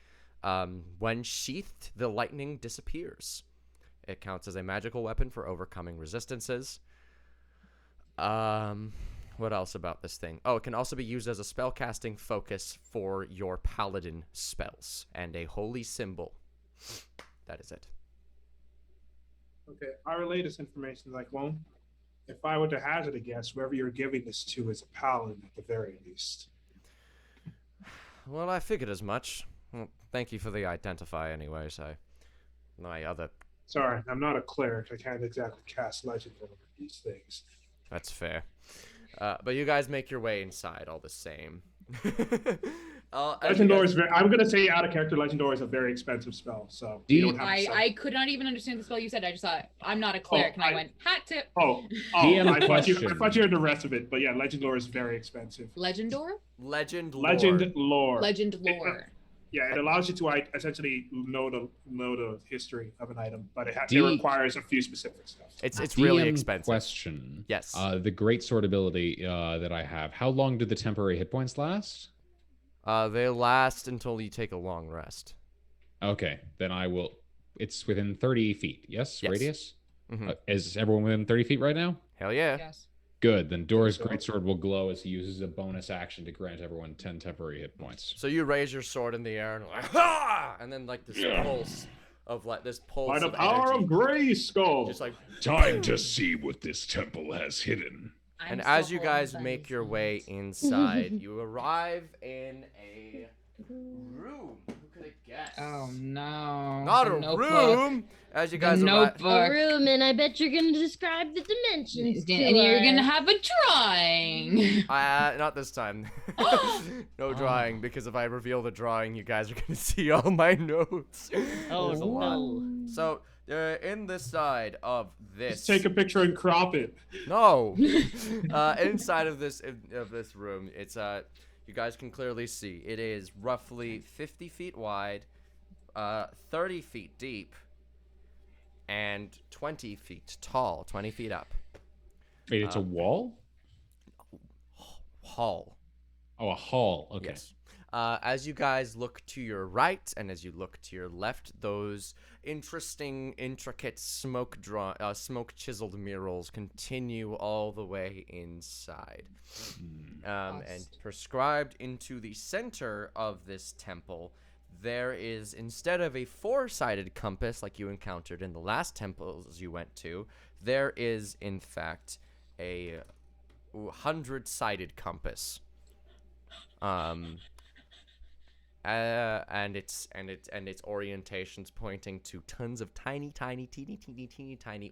When sheathed, the lightning disappears. It counts as a magical weapon for overcoming resistances. What else about this thing? Oh, it can also be used as a spellcasting focus for your paladin spells and a holy symbol. That is it. Okay, I relay this information like, well, if I were to hazard a guess, whoever you're giving this to is a paladin at the very least. Well, I figured as much. Well, thank you for the identify anyways. Sorry, I'm not a cleric. I can't exactly cast legend over these things. That's fair. But you guys make your way inside all the same. Legend Lore is I'm going to say out of character, Legend Lore is a very expensive spell. So you don't have to sell. I could not even understand the spell you said. I just thought, I'm not a cleric. And I went, hat tip. DM I thought you question. heard the rest of it. But yeah, Legend Lore is very expensive. Legendor? Legend Lore. Legend Lore. Legend Lore. Yeah, it allows you to essentially know the history of an item, but it D- requires a few specific stuff. It's really DM expensive. Question. Yes. The great sword ability that I have. How long do the temporary hit points last? They last until you take a long rest. Okay, then I will. It's within 30 feet. Yes, Yes. radius. Mhm. Is everyone within 30 feet right now? Hell yeah. Yes. Good. Then Dora's greatsword will glow as he uses a bonus action to grant everyone 10 temporary hit points. So you raise your sword in the air and like, ha! And then like this pulse of like this pulse By the of power energy. of Grayskull. Just like Time to see what this temple has hidden. and I'm as still you holding guys Bunny's make your hand. way inside, you arrive in a room. Who could have guessed? Oh no. Not The a notebook. room. As you guys The arrive. A notebook. room, and I bet you're gonna describe the dimensions to And you're gonna us. have a drawing. Not this time. No drawing, because if I reveal the drawing, you guys are gonna see all my notes. Oh, There's a lot. no. So, in this side of this. Just take a picture and crop it. No. Inside of this room, it's you guys can clearly see it is roughly 50 feet wide, 30 feet deep, and 20 feet tall. 20 feet up. Wait, it's a wall? Hall. Oh, a hall. Okay. Yes. As you guys look to your right and as you look to your left, those interesting, intricate smoke chiseled murals continue all the way inside. And prescribed into the center of this temple, there is, instead of a 4-sided compass like you encountered in the last temples you went to, there is in fact a 100-sided compass. And its orientations pointing to tons of tiny,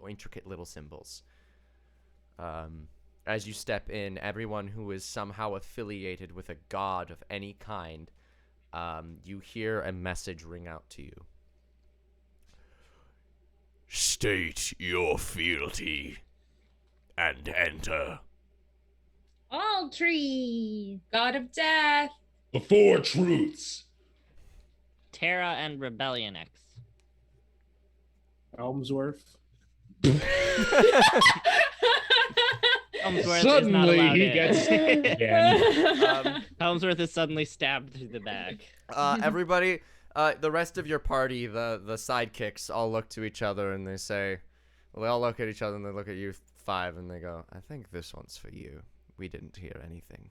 intricate little symbols. As you step in, everyone who is somehow affiliated with a god of any kind, you hear a message ring out to you. State your fealty and enter. All tree. God of death. The 4 truths. Terra and Rebellion X. Elmsworth. Helmsworth Suddenly is not allowed he in. gets again. Helmsworth is suddenly stabbed through the back. Everybody, the rest of your party, the sidekicks, all look to each other and they say, well, they all look at each other and they look at you 5 and they go, I think this one's for you. We didn't hear anything.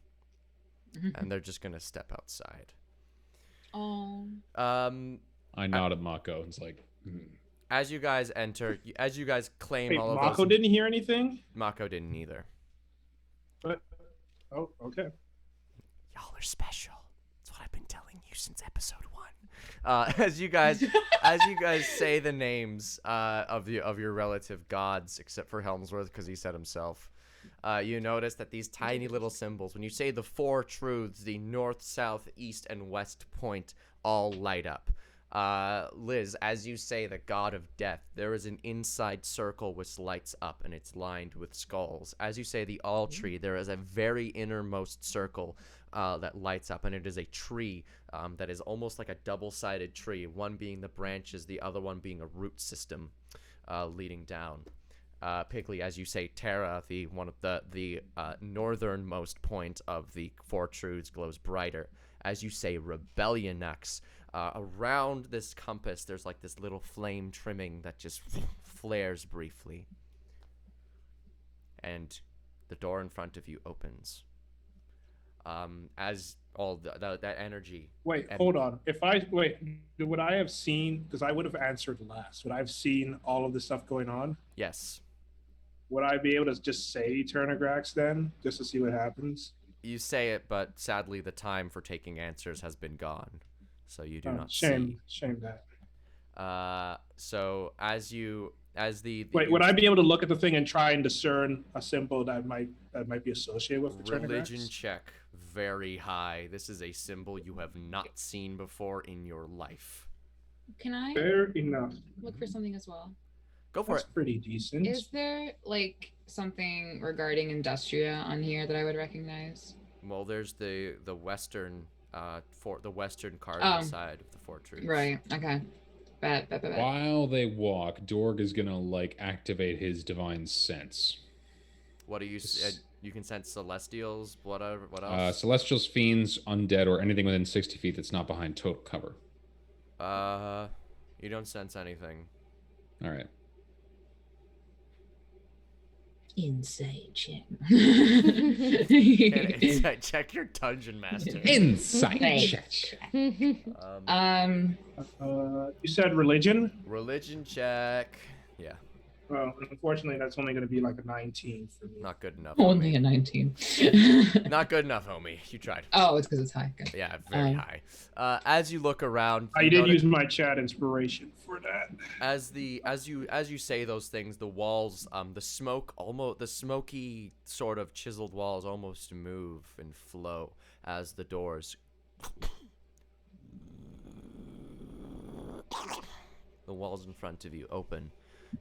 And they're just gonna step outside. Oh. I nod at Mako and it's like, As you guys enter, as you guys claim Wait, all of Mako those, didn't hear anything? Mako didn't either. But oh, okay. Y'all are special. That's what I've been telling you since episode 1. As you guys say the names of your relative gods, except for Helmsworth because he said himself, you notice that these tiny little symbols, when you say the 4 truths, the north, south, east, and west point all light up. Liz, as you say the god of death, there is an inside circle which lights up and it's lined with skulls. As you say the all tree, there is a very innermost circle that lights up, and it is a tree that is almost like a double-sided tree, one being the branches, the other one being a root system leading down. Pigley, as you say Terra, the northernmost point of the 4 truths glows brighter. As you say Rebellion X, around this compass, there's like this little flame trimming that just flares briefly. And the door in front of you opens. As all that energy... Wait, hold on. Would I have seen, because I would have answered last, would I have seen all of this stuff going on? Yes. Would I be able to just say Eternagrax then, just to see what happens? You say it, but sadly the time for taking answers has been gone. So you do not Shame that. So as the Wait, would I be able to look at the thing and try and discern a symbol that might be associated with the religion Eternagrax? check very high. This is a symbol you have not seen before in your life. Can I Fair enough. look for something as well? Go for That's it. pretty decent. Is there like something regarding Industria on here that I would recognize? Well, there's the western cardinal side of the 4 truths. Right. Okay. Bet. while they walk, Dorg is gonna like activate his divine sense. What do you? You can sense celestials. Whatever. What else? Celestials, fiends, undead, or anything within 60 feet that's not behind total cover. You don't sense anything. All right. Insight check. Insight check your dungeon master. Insight check. You said religion? Religion check. Yeah, Well, unfortunately, that's only going to be like a 19 for me. not good enough. Only homie. a 19. Not good enough, homie. You tried. Oh, it's because it's high. Okay. Yeah, very high. As you look around, I you did notice- use my chat inspiration for that. as you say those things, the walls, the smoky sort of chiseled walls almost move and flow as the doors. The walls in front of you open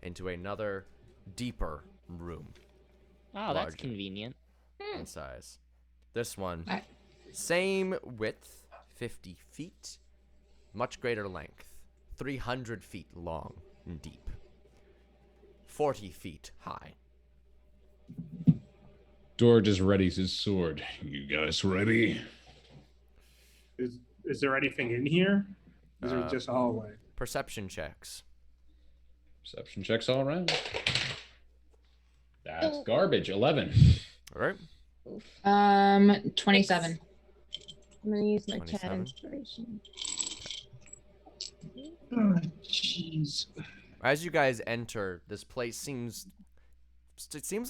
into another deeper room Oh, that's Larger. convenient. in size. This one, I- same width, 50 feet, much greater length, 300 feet long and deep, 40 feet high. Dor just readies his sword. You guys ready? Is there anything in here? Is it Uh, just a hallway? Perception checks. Perception checks all around. That's garbage. 11. All right. 27. I'm gonna use my 27. chat inspiration. Oh, jeez. As you guys enter, this place seems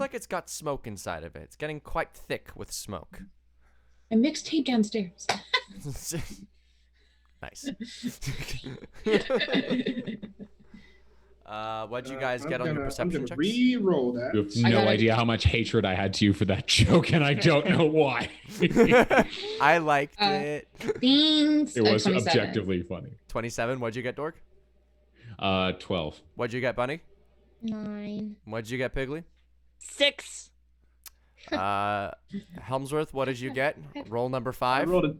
like it's got smoke inside of it. It's getting quite thick with smoke. A mixtape downstairs. Nice. What'd you guys get on your perception I'm checks? gonna re-roll that. You have I no got it. idea how much hatred I had to you for that joke, and I don't know why. I liked Uh, it. Thanks. It was 27. objectively funny. 27. What'd you get, Dork? 12. What'd you get, Bunny? 9. What'd you get, Piggly? 6. Helmsworth, what did you get? Roll number I 5. rolled a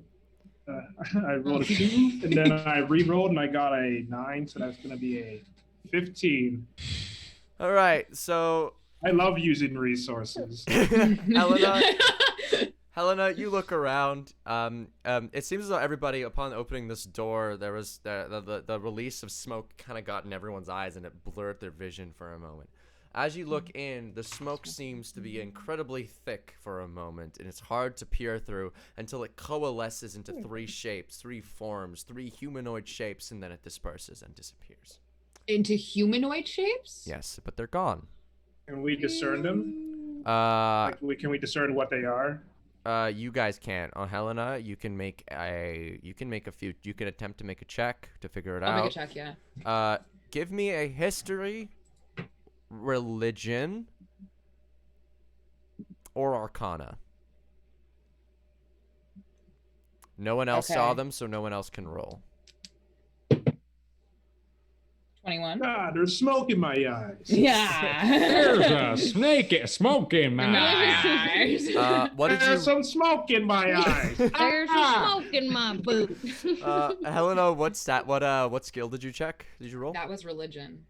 2, and then I re-rolled and I got a 9, so that's gonna be a 15. All right, so I love using resources. Helena, you look around. It seems as though everybody, upon opening this door, there was the release of smoke kind of got in everyone's eyes, and it blurred their vision for a moment. As you look in, the smoke seems to be incredibly thick for a moment, and it's hard to peer through until it coalesces into 3 shapes, 3 forms, 3 humanoid shapes, and then it disperses and disappears. Into humanoid shapes? Yes, but they're gone. Can we discern them? Can we discern what they are? You guys can't. Oh, Helena, you can attempt to make a check to figure it I'll out. make a check, yeah. Give me a history, religion, or arcana. No one else saw Okay. them, so no one else can roll. 21. Ah, there's smoke in my eyes. Yeah. There's a smoke in my Nice. What did There's you, some smoke in my eyes. There's Ah! a smoke in my boot. Helena? What skill did you check? Did you roll? That was religion.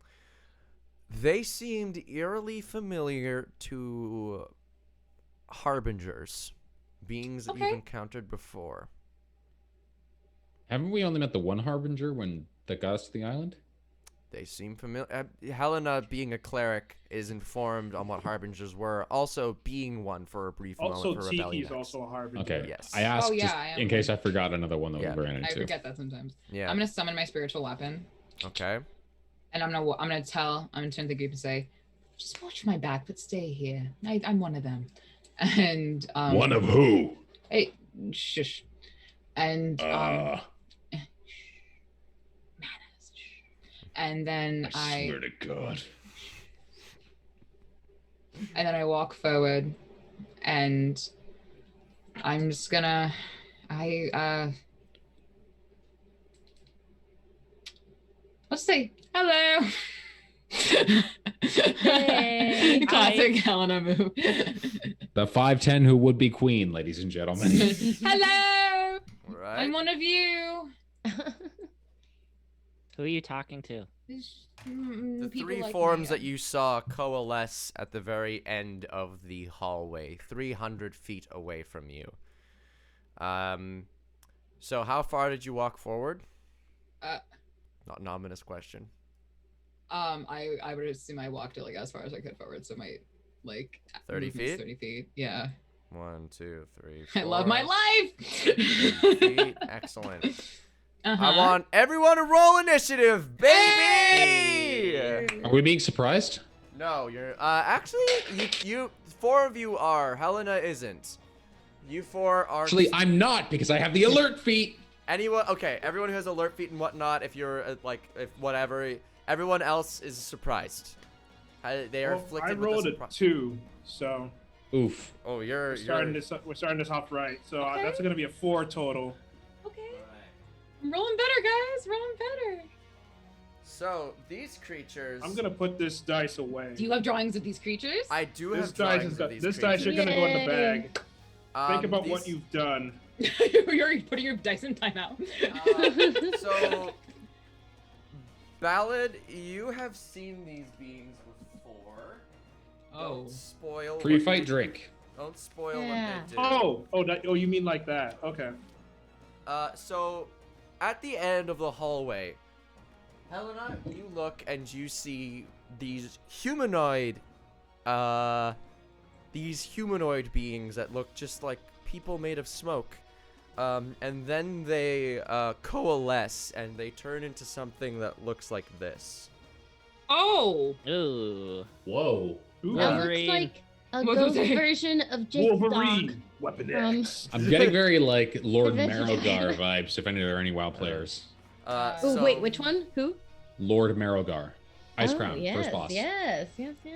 They seemed eerily familiar to harbingers, beings that you've Okay. encountered before. Haven't we only met the one harbinger that got us to the island? They seem familiar. Helena, being a cleric, is informed on what harbingers were. Also, being one for a brief Also, moment for rebellion. Tiki's also a harbinger. Okay. Yes. I asked Oh, yeah, just I am. in case I forgot another one that Yeah. we ran into. I forget that sometimes. Yeah. I'm gonna summon my spiritual weapon, Okay. and I'm gonna turn to the group and say, "Just watch my back, but stay here. I'm one of them." And One of who? hey, shush. And and then I swear to God. and then I walk forward, and I'm just gonna let's say hello. Hey. Classic Helena move. The 5'10" who would be queen, ladies and gentlemen. Hello, All right. I'm one of you. Who are you talking to? The People 3 like forms me. that you saw coalesce at the very end of the hallway, 300 feet away from you. So how far did you walk forward? Not an ominous question. I would assume I walked like as far as I could forward, so my like 30 movements, feet? 30 feet. Yeah. 1, 2, 3, I love my 4, life. 8 feet. Excellent. Uh-huh. I want everyone to roll initiative, baby! Are we being surprised? No, you're actually you 4 of you are. Helena isn't. You 4 are. Actually, I'm not because I have the alert feat. Anyone? Okay, everyone who has alert feet and whatnot. If you're if whatever, everyone else is surprised. They are Well, afflicted I with rolled a a surprise. 2, so Oof. Oh, we're starting this off right. So Okay. that's gonna be a 4 total. Okay. I'm rolling better, guys. Rolling better. So these creatures. I'm gonna put this dice away. Do you have drawings of these creatures? I do This have dice drawings has of got these this dice. You're gonna go in the Yay. bag. Think about what these- you've done. You're putting your dice in timeout. So, Ballad, you have seen these beings before. Oh. Don't spoil. Pre-fight what drink. Don't spoil Yeah. what they do. Oh, you mean like that? Okay. So, at the end of the hallway, Helena, you look and you see these humanoid beings that look just like people made of smoke. And then they coalesce and they turn into something that looks like this. Oh. Ooh. Whoa. Ooh. That Wolverine. looks like a What was ghost it? version of Jake's Wolverine. dog. Weapon from- X. I'm getting very like Lord Adventure Marrowgar Time. vibes. If any there are any WoW players, Oh, So, wait, which one? Who? Lord Marrowgar, Ice Oh, Crown, yes, first boss. Yes.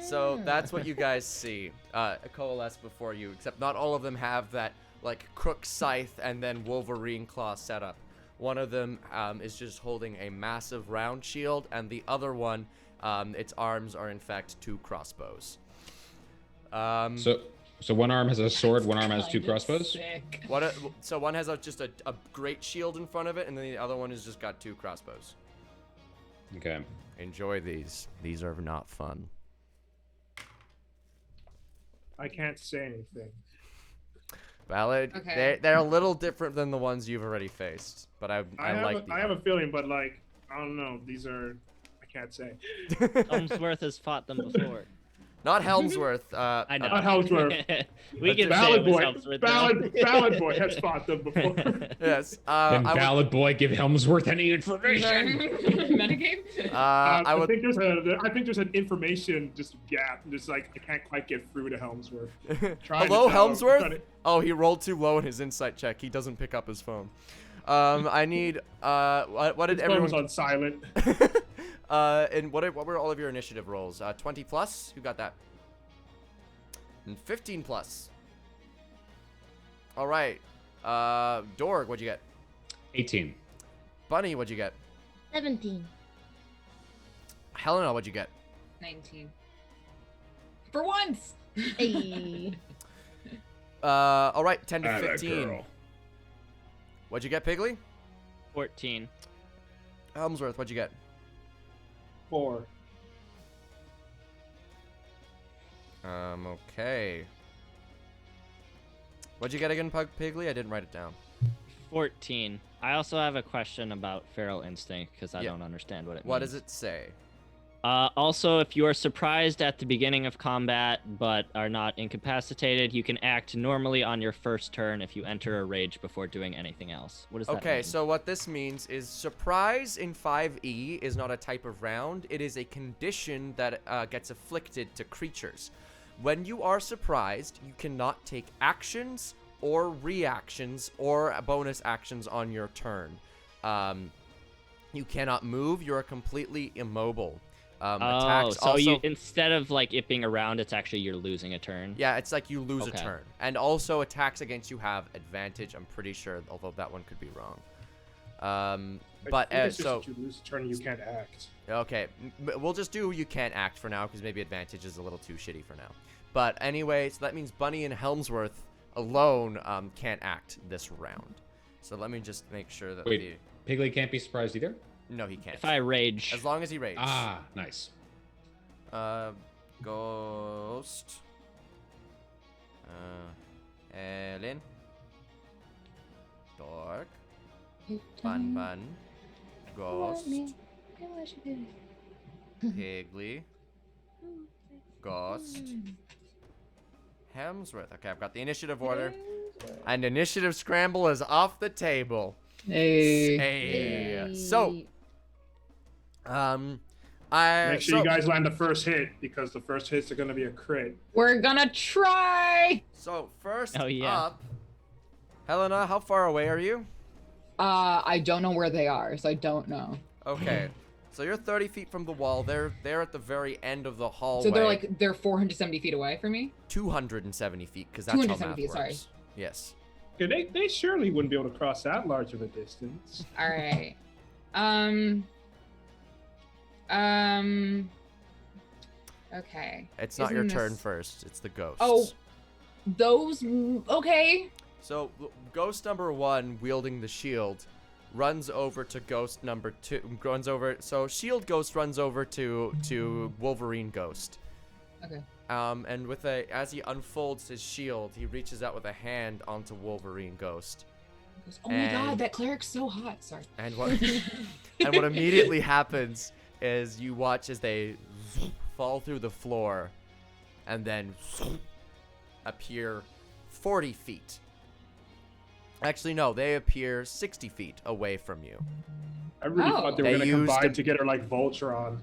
So that's what you guys see coalesce before you, except not all of them have that like crook scythe and then Wolverine claw setup. One of them is just holding a massive round shield, and the other one, its arms are in fact 2 crossbows. So one arm has a sword, one arm has 2 Kinda crossbows. Sick. So one has just a great shield in front of it, and then the other one has just got 2 crossbows. Okay. Enjoy these. These are not fun. I can't say anything. Ballad, Okay. they're a little different than the ones you've already faced, but I like I have a feeling, but like I don't know. These are I can't say. Helmsworth has fought them before. Not Helmsworth. I know. Not Helmsworth. We can say Ballad it was Boy. Helmsworth. though. Ballad Boy has fought them before. Yes. Then I would, Ballad Boy give Helmsworth any information. Metagame? I I would. think there's an information just gap. Just like I can't quite get through to Helmsworth. Trying to Hello, tell- Helmsworth. trying to- Oh, he rolled too low in his insight check. He doesn't pick up his phone. I need. What did His phone was everyone? on silent. And what were all of your initiative rolls? 20 plus. Who got that? And 15 plus. All right. Dorg, what'd you get? 18. Bunny, what'd you get? 17. Helena, what'd you get? 19. For once. Hey. All right, 10 to Ah, that 15. girl. What'd you get, Piggly? 14. Helmsworth, what'd you get? 4. Okay. What'd you get again, Piggly? I didn't write it down. 14. I also have a question about feral instinct because I Yeah. don't understand what it means. What does it say? Also, if you are surprised at the beginning of combat but are not incapacitated, you can act normally on your first turn if you enter a rage before doing anything else. What does that Okay, mean? so what this means is surprise in 5e is not a type of round. It is a condition that gets afflicted to creatures. When you are surprised, you cannot take actions or reactions or bonus actions on your turn. You cannot move. You are completely immobile. Attacks so also, you instead of like it being around, it's actually you're losing a turn. yeah, it's like you lose a Okay. turn. And also attacks against you have advantage. I'm pretty sure, although that one could be wrong. But I think it's just so that you lose a turn and you can't act. okay, we'll just do you can't act for now because maybe advantage is a little too shitty for now. But anyway, so that means Bunny and Helmsworth alone can't act this round. So let me just make sure that Wait, Piggly can't be surprised either? no, he can't. If I rage, As long as he rages. Ah, nice. Ghost. Ellen. Dork. Bun Bun. Ghost. Piggly. Ghost. Hemsworth. Okay, I've got the initiative order. And initiative scramble is off the table. Hey. So, Make sure you guys land the first hit because the first hits are gonna be a crit. We're gonna try. So first Oh, yeah. up, Helena, how far away are you? I don't know where they are, so I don't know. Okay, so you're 30 feet from the wall. They're at the very end of the hallway. So they're 470 feet away from me. 270 feet, because that's how math 270 feet, sorry. works. Yes. Okay, they surely wouldn't be able to cross that large of a distance. All right. Okay. It's not your Isn't turn this- first. It's the ghost. Oh, those. Okay. So ghost number 1 wielding the shield runs over to ghost number 2. So shield ghost runs over to Wolverine ghost. Okay. And as he unfolds his shield, he reaches out with a hand onto Wolverine ghost. Oh my And- god, that cleric's so hot. Sorry. And what immediately happens is you watch as they fall through the floor and then appear 40 feet. Actually, no, they appear 60 feet away from you. I really Oh. thought they were They gonna used combine a- together like Voltron.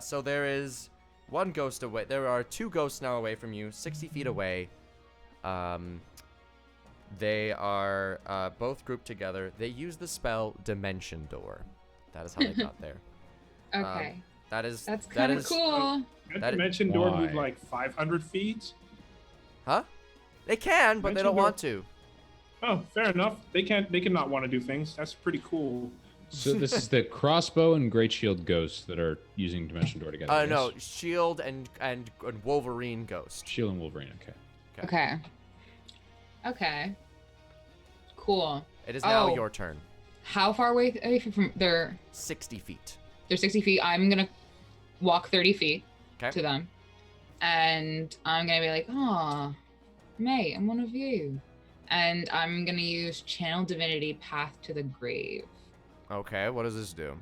So there is one ghost away. There are 2 ghosts now away from you, 60 feet away. They are both grouped together. They use the spell Dimension Door. That is how they got there. Okay. That's Kind of cool. That That- dimension door moved Why? like 500 feet. Huh? They can, but they Dimension don't Door. want to. Oh, fair enough. They can not want to do things. That's pretty cool. So this is the crossbow and great shield ghosts that are using Dimension Door together. yes? No, Shield and Wolverine Ghost. Shield and Wolverine. Okay. Okay. Okay. Cool. It is now Oh. your turn. How far away are they from? They're 60 feet. 60 feet. I'm gonna walk 30 feet 'Kay. to them, and I'm gonna be like, "Aw, mate, I'm one of you," and I'm gonna use Channel Divinity Path to the Grave. Okay, what does this do?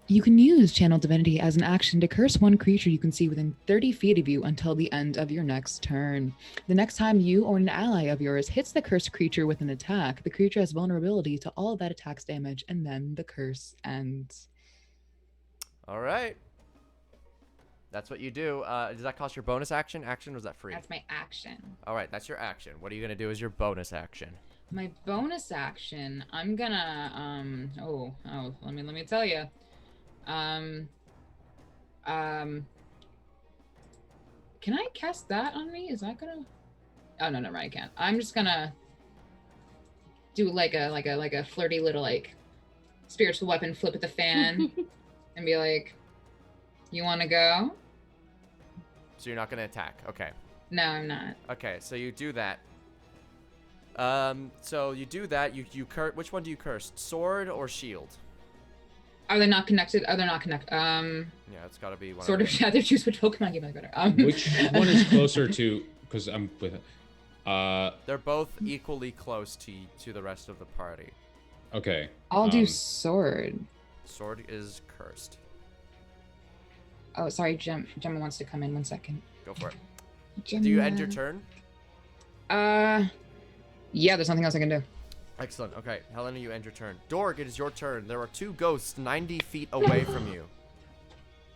You can use Channel Divinity as an action to curse one creature you can see within 30 feet of you until the end of your next turn. The next time you or an ally of yours hits the cursed creature with an attack, the creature has vulnerability to all of that attack's damage, and then the curse ends. All right. That's what you do. Does that cost your bonus action? Action, or was that free? That's my action. All right, that's your action. What are you going to do as your bonus action? My bonus action, I'm gonna let me tell you. Can I cast that on me? Is that gonna? Oh no, never mind, I can't. I'm just gonna do like a flirty little like spiritual weapon flip at the fan and be like, "You want to go?" So you're not going to attack. Okay. No, I'm not. Okay, so you do that. So you do that. You which one do you curse? Sword or shield? Are they not connected? Are they not connected? Yeah, it's got to be one. Sort of. them. Yeah, they choose which Pokemon game I better. Which one is closer to? Because I'm with it. They're both equally close to the rest of the party. Okay. I'll do sword. Sword is cursed. Oh, sorry, Gemma wants to come in 1 second. Go for it. Gemma. Do you end your turn? Yeah, there's nothing else I can do. Excellent. Okay, Helena, you end your turn. Dorg, it is your turn. There are 2 ghosts 90 feet away from you.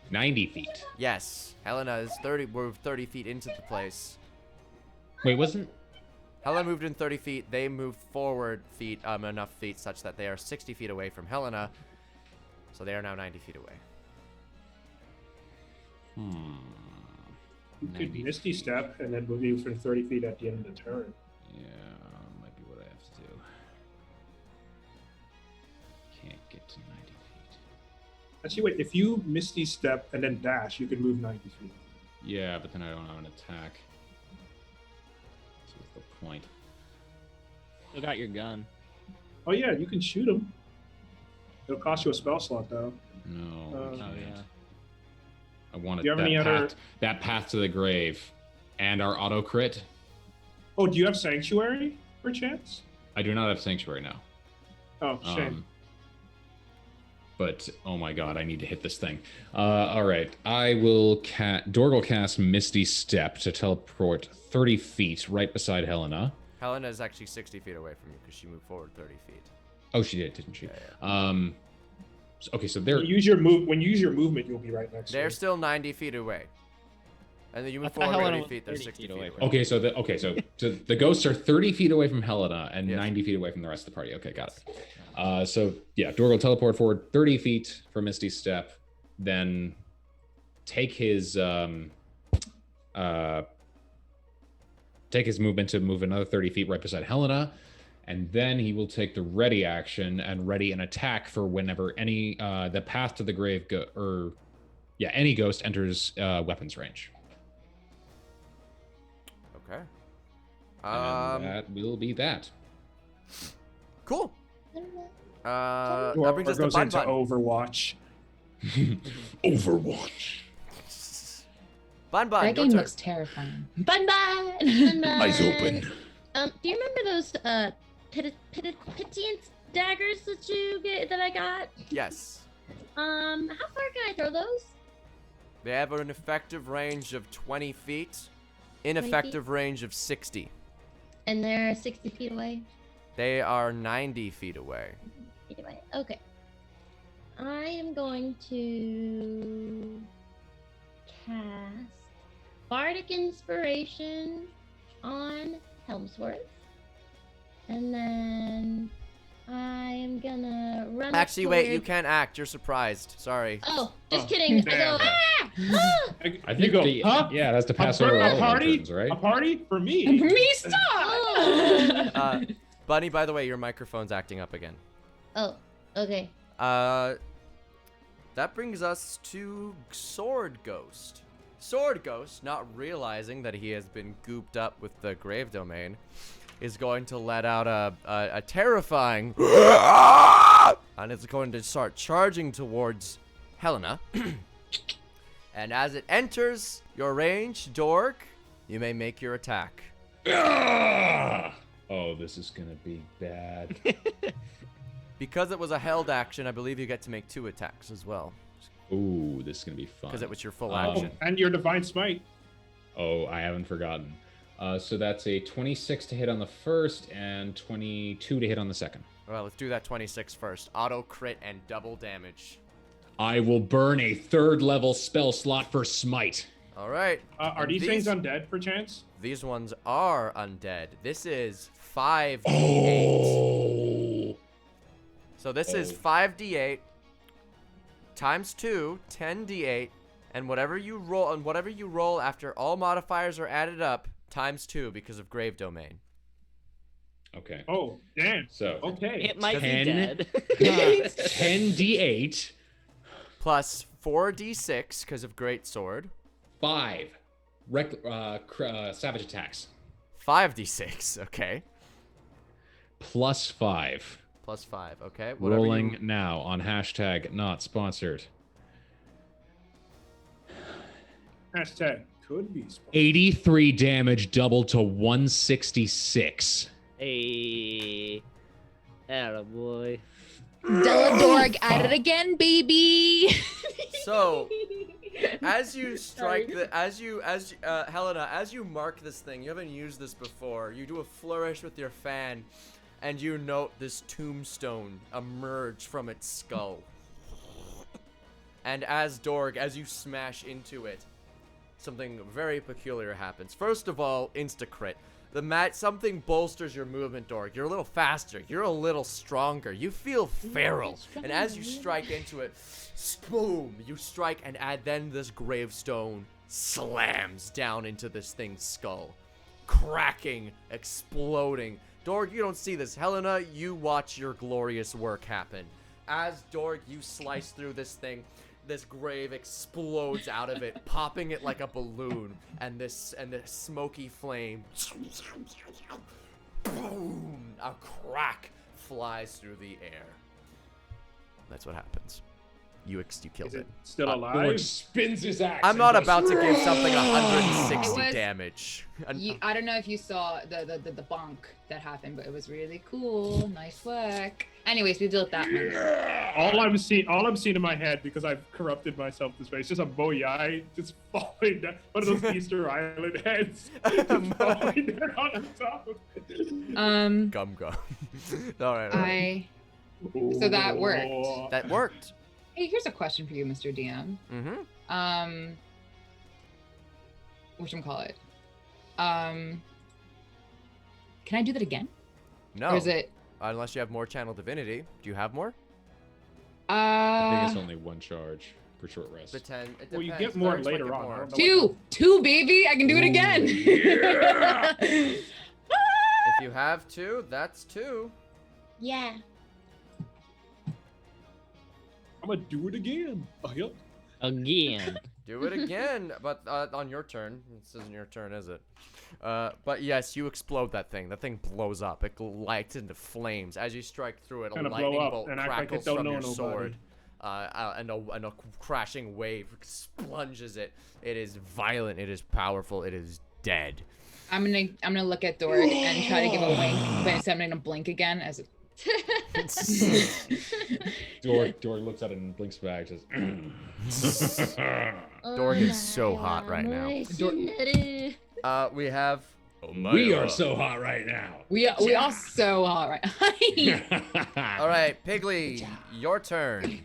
90 feet. Yes, Helena is 30 feet into the place. Wait, wasn't? Helena moved in 30 feet. They moved forward enough feet such that they are 60 feet away from Helena. So they are now 90 feet away. You could Misty Step and then move you from 30 feet at the end of the turn. Yeah, might be what I have to do. Can't get to 90 feet. Actually, wait. If you Misty Step and then dash, you can move 90 feet. Yeah, but then I don't have an attack. So what's the point? Still got your gun. Oh yeah, you can shoot him. It'll cost you a spell slot though. No. Oh, I can't. yeah. I wanted Do you have that any other- that path to the grave, and our auto crit. Oh, do you have Sanctuary, perchance? I do not have sanctuary now. Oh, shame. but oh my god, I need to hit this thing. All right, I will Dorg will cast Misty Step to teleport 30 feet right beside Helena. Helena is actually 60 feet away from you because she moved forward 30 feet. Oh, she did, didn't she? Yeah. Okay, so they're When you use your movement, you'll be right next to They're her. still 90 feet away. And then you I move thought forward Helena 30 was feet, they're 30 60 feet feet away away. from so the ghosts are 30 feet away from Helena and Yes. 90 feet away from the rest of the party. Okay, got it. So yeah, Dorg will teleport forward 30 feet for Misty Step, then take his movement to move another 30 feet right beside Helena, and then he will take the ready action and ready an attack for whenever any the path to the grave any ghost enters weapons range. Okay. And that will be that. Cool. That Or brings us to goes Bun into Bun. Overwatch. Bun Bun, That your game turn. looks terrifying. Bun bun. Eyes open. Do you remember those Pitiance daggers that I got? Yes. How far can I throw those? They have an effective range of 20 feet, ineffective range of 60. And they're 60 feet away. They are 90 feet away. Feet away. Okay. I am going to cast Bardic Inspiration on Helmsworth. And then I am gonna run. up Actually, wait, you towards- can't act. You're surprised. Sorry. Oh, just Oh, kidding. I damn. go, ah! Ah! I You think go, the, huh? yeah, that's to pass a, over a all of our party? turns, right? A party for me? Me, stop! Oh. Bunny, by the way, your microphone's acting up again. Oh, okay. That brings us to Sword Ghost. Sword Ghost, not realizing that he has been gooped up with the Grave Domain, is going to let out a terrifying and it's going to start charging towards Helena. And as it enters your range, Dorg, you may make your attack. Oh, this is gonna be bad. Because it was a held action, I believe you get to make 2 attacks as well. Ooh, this is gonna be fun. Because it was your full Oh. action. And your Divine Smite. Oh, I haven't forgotten. So that's a 26 to hit on the first and 22 to hit on the second. Well, let's do that 26 first. Auto crit and double damage. I will burn a 3rd level spell slot for Smite. All right. Are these things undead, perchance? These ones are undead. This is 5d8. Oh. So this is 5d8 times 2, 10d8, and whatever you roll after all modifiers are added up times 2 because of Grave Domain. Okay. Oh, damn. So Okay. It might 10. be dead. 10d8, Plus 4d6 because of Great Sword. 5 savage attacks, 5d6, okay. plus 5. Plus 5, okay. Whatever Rolling you- now on hashtag not sponsored. Hashtag could be. 83 damage doubled to 166. Hey. Attaboy. Deladorg at it again, baby. So, as you strike Helena, as you mark this thing, you haven't used this before. You do a flourish with your fan, and you note this tombstone emerge from its skull. And as Dorg, as you smash into it, something very peculiar happens. First of all, insta-crit. Something bolsters your movement, Dorg. You're a little faster. You're a little stronger. You feel feral. And as you strike into it, boom, you strike, and then this gravestone slams down into this thing's skull. Cracking, exploding. Dorg, you don't see this. Helena, you watch your glorious work happen. As Dorg, you slice through this thing, this grave explodes out of it, popping it like a balloon, and this smoky flame, boom, a crack flies through the air. That's what happens. You killed Is it. it still Dorg alive? spins his axe. I'm and not goes, about to give something 160 It was- damage. I don't know if you saw the bonk that happened, but it was really cool. Nice work. Anyways, we dealt that one. All I'm seeing in my head, because I've corrupted myself this way, it's just a boyai just falling down, one of those Easter Island heads just falling down on top of it. Gum. All right. So that worked. That worked. Hey, here's a question for you, Mr. DM. Mm-hmm. Whatchamacallit? Can I do that again? No. Or is it? Unless you have more channel divinity. Do you have more? I think it's only one charge for short rest. Well, you get more later on. I don't know Two, baby. I can do it again. If you have 2, that's 2. Yeah. I'm gonna do it again. Oh, yep. Again. Do it again, but on your turn. This isn't your turn, is it? But yes, you explode that thing. That thing blows up. It lights into flames. As you strike through it, a Gonna blow lightning up bolt and act like it crackles don't from know your nobody. sword. And a crashing wave splunges it. It is violent. It is powerful. It is dead. I'm gonna look at Dorg and try to give a wink, but instead I'm gonna blink again as. Dorg looks at it and blinks back. Just. Dorg is so hot right now. We have. We are so hot right now. We are so hot right. All right, Piggly, your turn.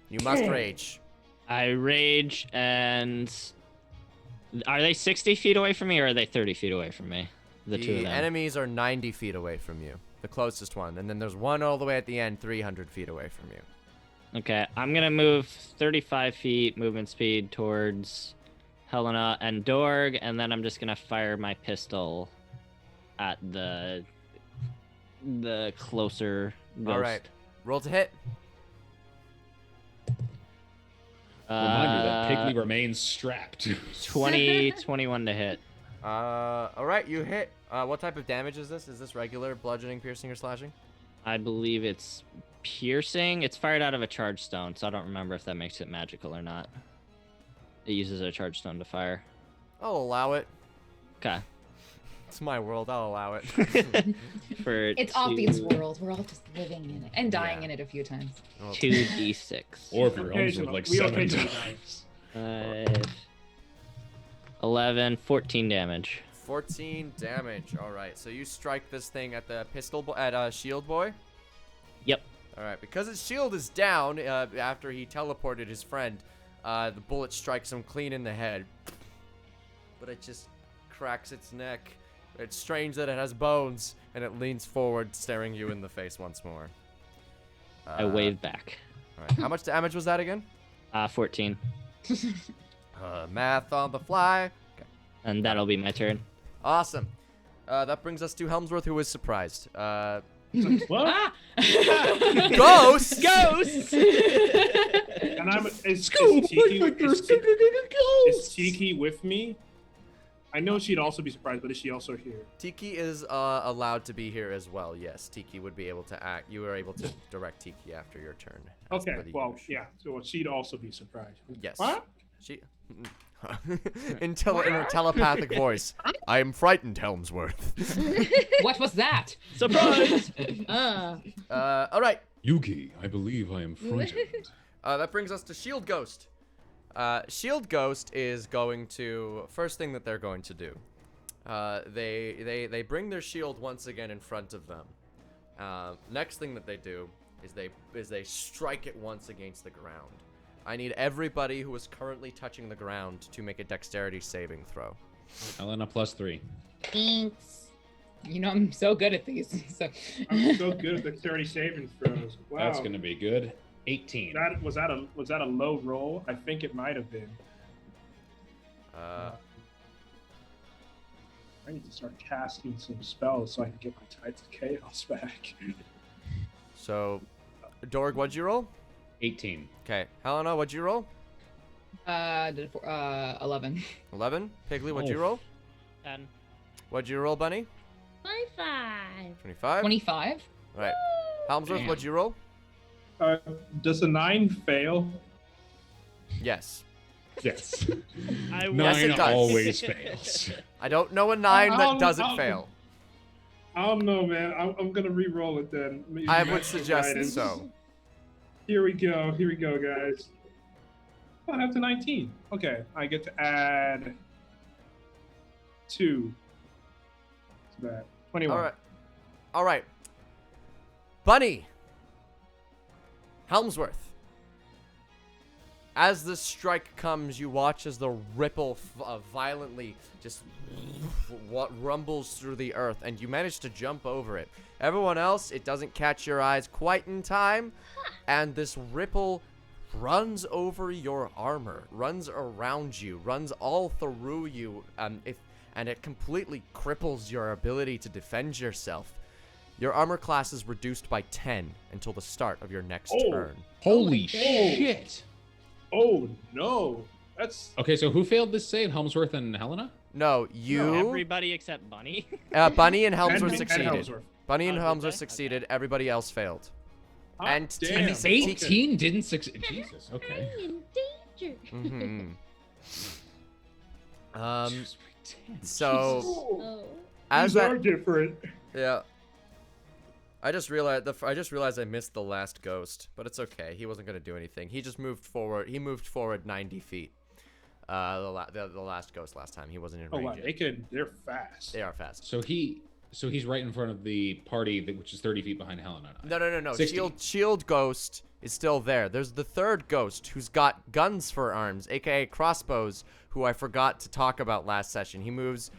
You must rage. I rage, and are they 60 feet away from me, or are they 30 feet away from me? The two of them. Enemies are 90 feet away from you, the closest one, and then there's one all the way at the end, 300 feet away from you. Okay, I'm gonna move 35 feet movement speed towards Helena and Dorg, and then I'm just gonna fire my pistol at the closer ghost. All right, roll to hit. Remind you that Piggly remains strapped. 21 to hit. All right, you hit. What type of damage is this? Is this regular bludgeoning, piercing, or slashing? I believe it's piercing. It's fired out of a charge stone, so I don't remember if that makes it magical or not. It uses a charge stone to fire. I'll allow it. Okay. It's my world. I'll allow it. It's Offbeat's world. We're all just living in it and dying in it a few times. 2d6. Or if you're Helmsworth like 7 times. 5, 11, 14 damage. 14 damage. All right. So you strike this thing at the shield boy. Yep. All right. Because his shield is down after he teleported his friend, the bullet strikes him clean in the head. But it just cracks its neck. It's strange that it has bones, and it leans forward, staring you in the face once more. I wave back. All right. How much damage was that again? 14. Math on the fly. Okay. And that'll be my turn. Awesome. That brings us to Helmsworth, who is surprised. What? Ghost! Ghost! And is Tiki with me? I know she'd also be surprised, but is she also here? Tiki is allowed to be here as well. Yes, Tiki would be able to act. You were able to direct Tiki after your turn. Okay, well, yeah. So she'd also be surprised. Yes. What? She. in her telepathic voice, I am frightened, Helmsworth. What was that? Surprise! All right. Yugi, I believe I am frightened. That brings us to Shield Ghost. Shield Ghost is going to first thing that they're going to do. They bring their shield once again in front of them. Next thing that they do is they strike it once against the ground. I need everybody who is currently touching the ground to make a dexterity saving throw. Helena +3. Thanks. You know I'm so good at these. So I'm so good at dexterity saving throws. Wow. That's gonna be good. 18. Was that a low roll? I think it might have been. I need to start casting some spells so I can get my Tides of Chaos back. So, Dorg, what'd you roll? 18. Okay, Helena, what'd you roll? 11. 11. Piggly, what'd you roll? 10. What'd you roll, Bunny? 25. 25. 25. All right. Helmsworth, what'd you roll? Does a 9 fail? Yes. Yes. I Yes, it 9 does. always fails. I don't know a 9 that I'll- doesn't I'll- fail. I don't know, man. I'm gonna re-roll it then. Maybe I you would guys can suggest guidance. so. Here we go. Here we go, guys. Oh, I have to 19. Okay, I get to add 2. It's bad. 21. All right. All right. Bunny. Helmsworth. As the strike comes, you watch as the ripple violently just rumbles through the earth, and you manage to jump over it. Everyone else, it doesn't catch your eyes quite in time, and this ripple runs over your armor, runs around you, runs all through you, and it completely cripples your ability to defend yourself. Your armor class is reduced by 10 until the start of your next turn. Holy God. shit! Oh no, that's Okay, so who failed this save? Helmsworth and Helena? No, you, Everybody except Bunny. Bunny and Helmsworth and succeeded. Helmsworth. Bunny and Oh, did Helmsworth they? succeeded. Okay. Everybody else failed. Hot And damn. T- 18 didn't succeed. Jesus. I'm Okay. in danger. Mhm. Jeez, damn, So Oh. as These are that, different. yeah. I just realized I missed the last ghost, but it's okay. He wasn't gonna do anything. He just moved forward. He moved forward 90 feet. The last ghost last time he wasn't in Oh range. wow, yet. they're fast. They are fast. So he's right in front of the party, which is 30 feet behind Helena. and I. No. 60. Shield ghost is still there. There's the third ghost who's got guns for arms, aka crossbows, who I forgot to talk about last session. He moves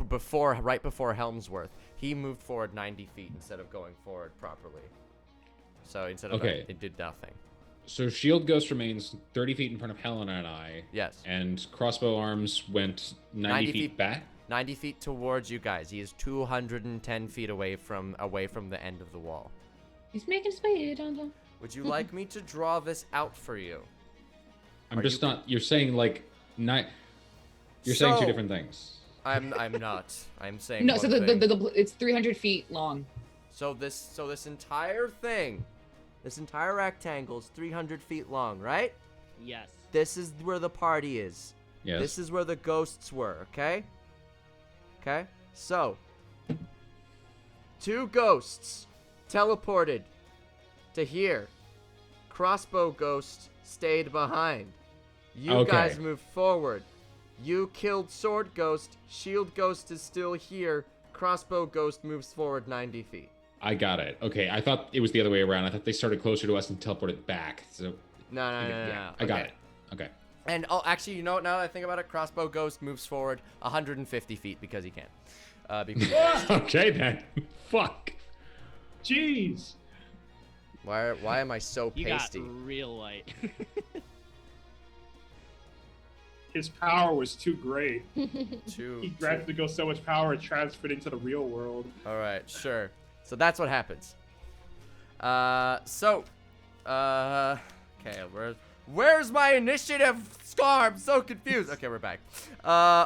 right before Helmsworth. He moved forward 90 feet instead of going forward properly. So instead of Okay. it did nothing. So Shield Ghost remains 30 feet in front of Helena and I. Yes. And crossbow arms went 90 feet back. 90 feet towards you guys. He is 210 feet away from the end of the wall. He's making his way down. Would you like me to draw this out for you? I'm Are just you- not. You're saying like not. You're saying two So- different things. I'm not. I'm saying No, one so thing. the it's 300 feet long. So this entire thing, this entire rectangle is 300 feet long, right? Yes. This is where the party is. Yes. This is where the ghosts were, okay? Okay? So, 2 ghosts teleported to here. Crossbow ghost stayed behind. You Okay. guys moved forward. You killed sword ghost. Shield ghost is still here. Crossbow ghost moves forward 90 feet. I got it. Okay, I thought it was the other way around. I thought they started closer to us and teleported back. So No. I got Okay. it. Okay. And actually, you know what? Now that I think about it, crossbow ghost moves forward 150 feet because he can. Because Okay then. Fuck. Jeez. why am I so You pasty? got real light. His power was too great. Two. He grabbed to go so much power it transferred into the real world. All right, sure. So that's what happens. Okay, where's my initiative scar? I'm so confused. Okay, we're back.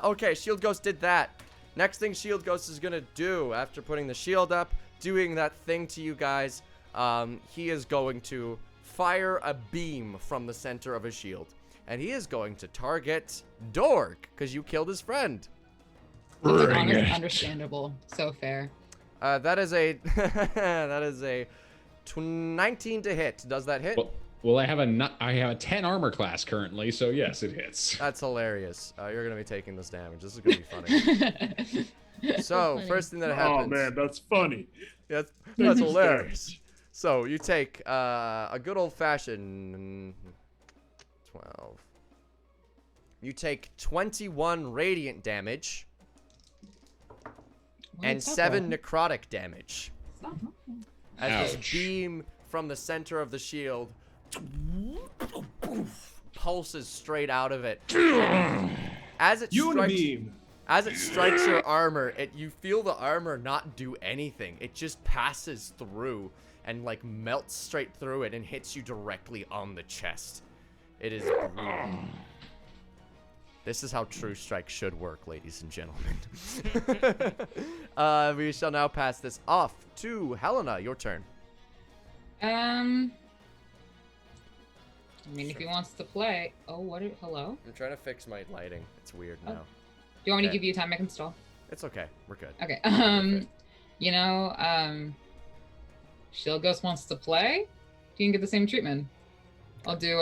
Okay, Shield Ghost did that. Next thing Shield Ghost is gonna do after putting the shield up, doing that thing to you guys, he is going to fire a beam from the center of his shield. And he is going to target Dork, because you killed his friend. Bring it. Understandable. So fair. That is a 19 to hit. Does that hit? Well, I have a 10 armor class currently, so yes, it hits. That's hilarious. You're gonna be taking this damage. This is gonna be funny. So funny. first thing that Oh happens. man, that's funny. That's Thank you, hilarious. So you take a good old fashioned 12. You take 21 radiant damage and 7 necrotic damage. As this Ouch. beam from the center of the shield pulses straight out of it. As it strikes, Unibeam. as it strikes your armor, you feel the armor not do anything. It just passes through and like melts straight through it and hits you directly on the chest. It is brutal. This is how True Strike should work, ladies and gentlemen. We shall now pass this off to Helena. Your turn. I mean, if he wants to play. Oh, hello? I'm trying to fix my lighting. It's weird Oh. now. Do you want me to Okay. give you time I can install? It's okay. We're good. Okay. You know, Shield Ghost wants to play. You can get the same treatment. I'll do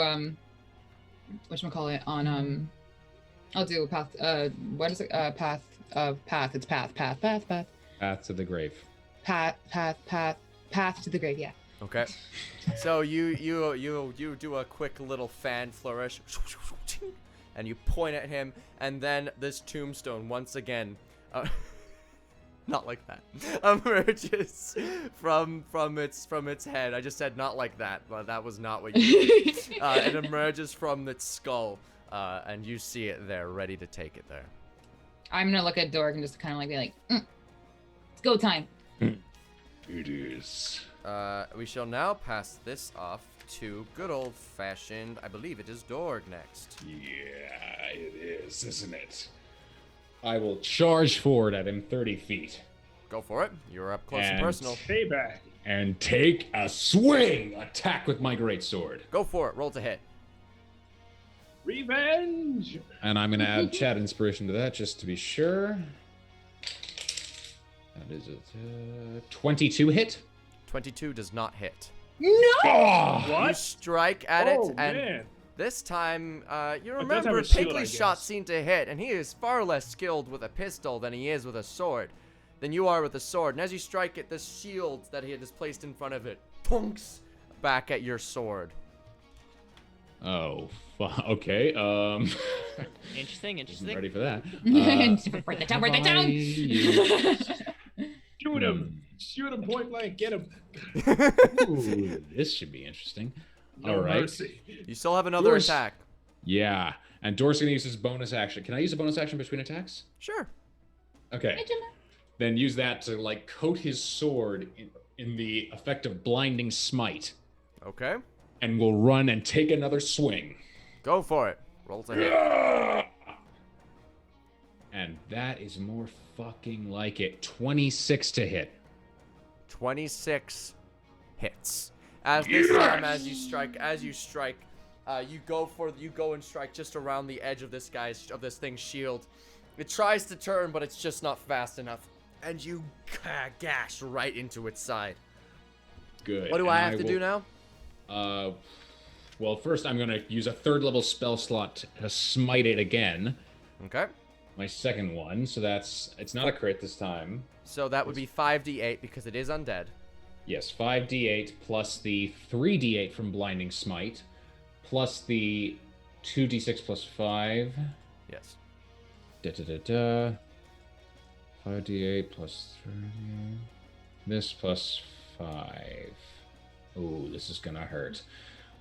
whatchamacallit on I'll do a path what is it? Path. It's path. Path to the grave. Path to the grave, yeah. Okay. So you do a quick little fan flourish, and you point at him, and then this tombstone once again, not like that, emerges from its head. I just said not like that, but that was not what you did. It emerges from its skull, and you see it there, ready to take it there. I'm gonna look at Dork and just kind of like be like, it's go time. It is. We shall now pass this off to good old-fashioned, I believe it is Dorg next. Yeah, it is, isn't it? I will charge forward at him 30 feet. Go for it. You're up close and And- personal. Payback. And take a swing! Attack with my greatsword. Go for it. Roll to hit. Revenge. And I'm going to add chat inspiration to that just to be sure. That is a 22 hit. 22 does not hit. Oh! You What? strike at Oh it, and man. this time, you does have remember a shield, I Pigley's shot guess. seemed to hit, and he is far less skilled with a pistol than he is with a sword. Than you are with a sword. And as you strike it, the shield that he had just placed in front of it punks back at your sword. Oh, okay. Interesting. Wasn't ready for that. Write that down. Shoot him. Shoot him point blank. Get him. Ooh, this should be interesting. No All right. mercy. You still have another Yours. attack. Yeah, and Dor's gonna use his bonus action. Can I use a bonus action between attacks? Sure. Okay. Then use that to like coat his sword in the effect of blinding smite, Okay. and we'll run and take another swing. Go for it. Roll to hit. And that is more fucking like it. 26 to hit. 26 hits. As this time, as you strike, you go and strike just around the edge of this thing's shield. It tries to turn, but it's just not fast enough, and you gash right into its side. Good. What do And I have to do will- now? Well, first I'm gonna use a 3rd level spell slot to smite it again. Okay. My second one, so it's not a crit this time. So that would be 5d8 because it is undead. Yes, 5d8 plus the 3d8 from blinding smite, plus the 2d6 plus 5. Yes. 5d8 plus 3. This plus 5. Oh, this is gonna hurt.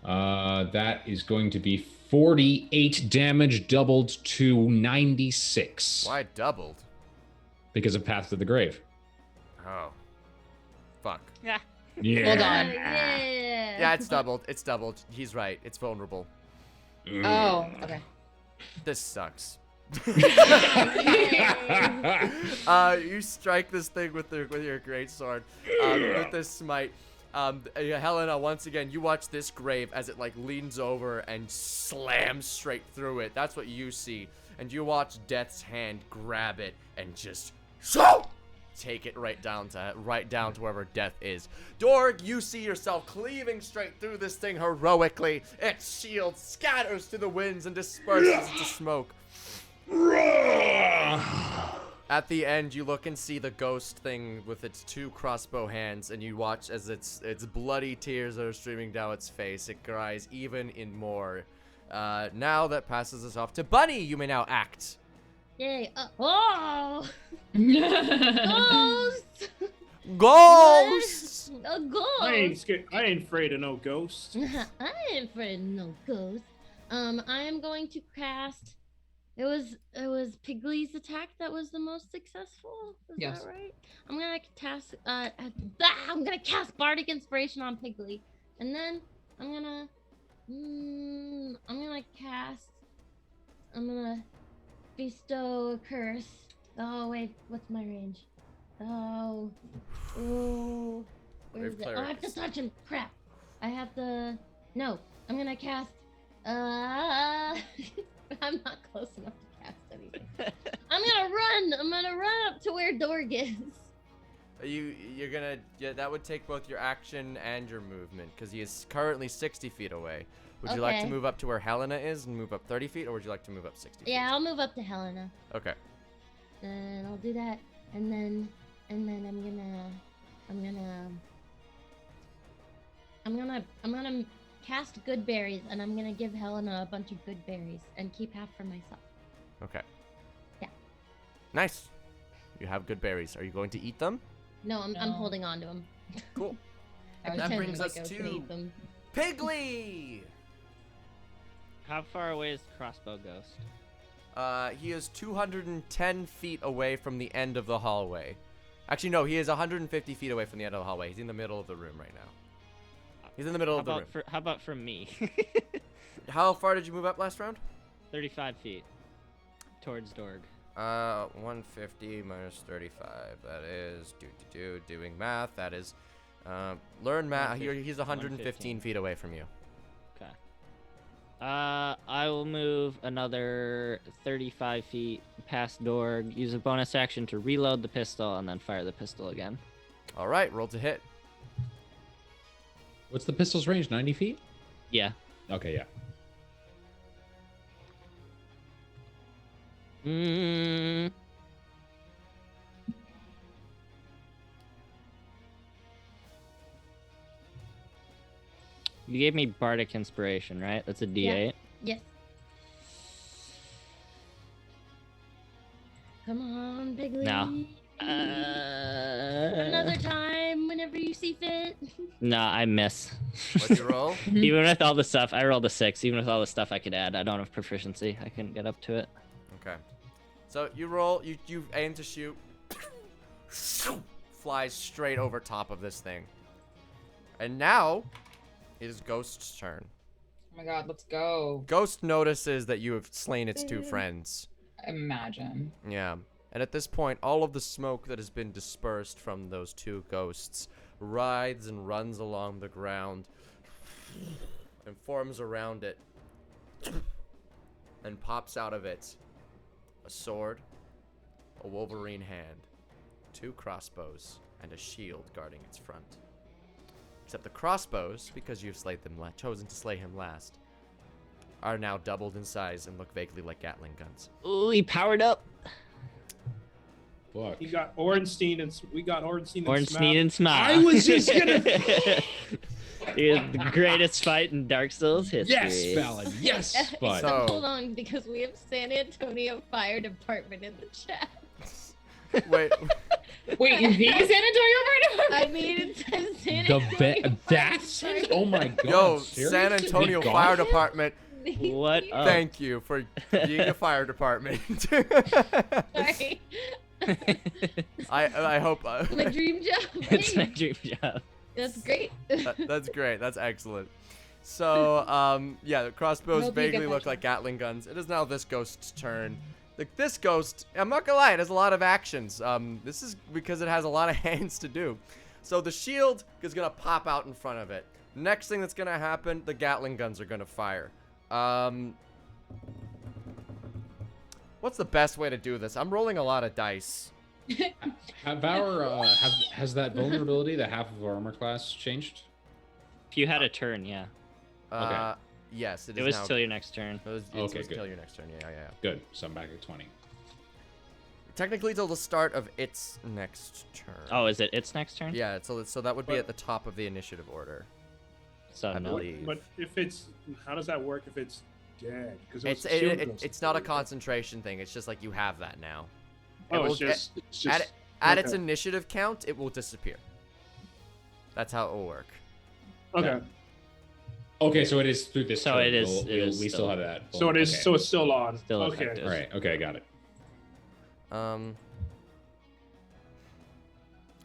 That is going to be 48 damage, doubled to 96. Why doubled? Because of Path to the Grave. Oh. Fuck. Yeah. Yeah. Hold on. Yeah. Yeah, it's doubled. It's doubled. He's right. It's vulnerable. Oh, okay. This sucks. You strike this thing with your great sword, with this smite. Helena, once again, you watch this grave as it like leans over and slams straight through it. That's what you see, and you watch Death's hand grab it and just take it right down to wherever Death is. Dorg, you see yourself cleaving straight through this thing heroically. Its shield scatters to the winds and disperses into smoke. At the end, you look and see the ghost thing with its 2 crossbow hands, and you watch as its bloody tears are streaming down its face. It cries even in more. Now that passes us off to Bunny. You may now act. Yay. Oh! Ghost! Ghosts! A ghost! I ain't scared. I ain't afraid of no ghosts. I ain't afraid of no ghost. I am going to cast. It was Pigley's attack that was the most successful. Is Yes. that right? I'm gonna cast Bardic Inspiration on Pigley, and then I'm gonna bestow a curse. Oh wait, what's my range? Oh, ooh, where is it? Oh, I have to touch him. Crap. I have to. No, I'm gonna cast. I'm not close enough to cast anything. I'm gonna run up to where Dorg is. You're gonna that would take both your action and your movement because he is currently 60 feet away. Would you like to Okay. move up to where Helena is and move up 30 feet, or would you like to move up 60 feet? Yeah, I'll move up to Helena. Okay. And I'll do that, and then I'm gonna cast good berries, and I'm gonna give Helena a bunch of good berries and keep half for myself. Okay. Yeah. Nice. You have good berries. Are you going to eat them? No, I'm No. holding on to them. Cool. I That pretend brings like us I was to- gonna eat them. Piggly! How far away is the crossbow ghost? He is 210 feet away from the end of the hallway. Actually, no, he is 150 feet away from the end of the hallway. He's in the middle of the room right now. He's in the middle How of the room. about how about from me? How far did you move up last round? 35 feet towards Dorg. 150 minus 35. That is doing math. That is learn math. He's 115 feet away from you. Okay. I will move another 35 feet past Dorg, use a bonus action to reload the pistol, and then fire the pistol again. All right, roll to hit. What's the pistol's range? 90 feet? Yeah. Okay, yeah. Mm. You gave me Bardic Inspiration, right? That's a D8. Yes. Come on, Bigley. No. Another time, whenever you see fit. No, I miss. What'd you roll? Even with all the stuff, I rolled a 6. Even with all the stuff I could add, I don't have proficiency. I couldn't get up to it. Okay. So you roll. You aim to shoot. Flies straight over top of this thing. And now, it is Ghost's turn. Oh my god, let's go. Ghost notices that you have slain its two friends. Imagine. Yeah. And at this point, all of the smoke that has been dispersed from those two ghosts writhes and runs along the ground and forms around it and pops out of it a sword, a wolverine hand, 2 crossbows, and a shield guarding its front. Except the crossbows, because you've chosen to slay him last, are now doubled in size and look vaguely like Gatling guns. Ooh, he powered up. Fuck. You got Ornstein and we got Ornstein and Ornstein and Smile. I was just gonna- The greatest fight in Dark Souls history. Yes, Ballad. Yes, bud. So- Hold on, because we have San Antonio Fire Department in the chat. Wait, Wait, the San Antonio Fire I mean, it says San The Antonio that's Fire oh my god. yo, seriously? San Antonio They got Fire it? Department, What up? thank you for being a fire department. Sorry. I hope My dream job. It's my Hey, dream job. that's great. that's great. That's excellent. So, yeah, the crossbows Hope you get vaguely that look job. like Gatling guns. It is now this ghost's turn. This ghost, I'm not gonna lie, it has a lot of actions. This is because it has a lot of hands to do. So the shield is gonna pop out in front of it. Next thing that's gonna happen, the Gatling guns are gonna fire. What's the best way to do this? I'm rolling a lot of dice. Have our has that vulnerability, the half of our armor class, changed? If you had a turn, yeah. Yes, It was till your next turn. It was Okay, good. till your next turn. Yeah. Good. So I'm back at 20. Technically, till the start of its next turn. Oh, is it its next turn? Yeah, so that would be at the top of the initiative order, So I no. believe. But if it's, how does that work if it's dead? Because It's not a concentration thing. It's just like you have that now. It Oh, will- it's just At its okay. initiative count, it will disappear. That's how it will work. Okay. Okay, so it is through this. So turn. it is- We'll- it is we still still- have that. So it is. Okay. So it's still on. Still okay. effective. All right. Okay, got it.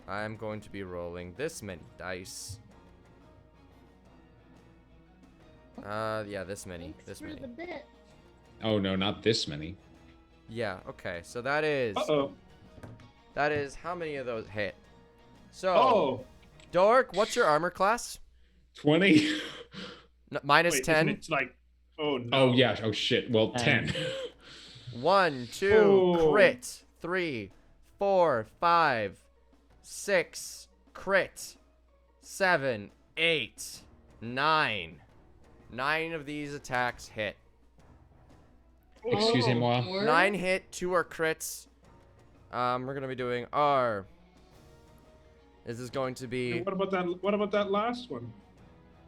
I'm going to be rolling this many dice. Yeah, this many. Thanks This for many. the bit. Oh no, not this many. Yeah. Okay. So that is. Uh-oh. That is how many of those hit. So. Oh. Dork, what's your armor class? 20. Minus Wait, 10. It's like. Oh no. Oh yeah. Oh shit. Well, 10. 1, 2, Oh. crit. 3, 4, 5, 6, crit, 7, 8, 9. 9 of these attacks hit. Excuse moi. 9 hit, 2 are crits. We're gonna be doing R. This is going to be. And what about that last one?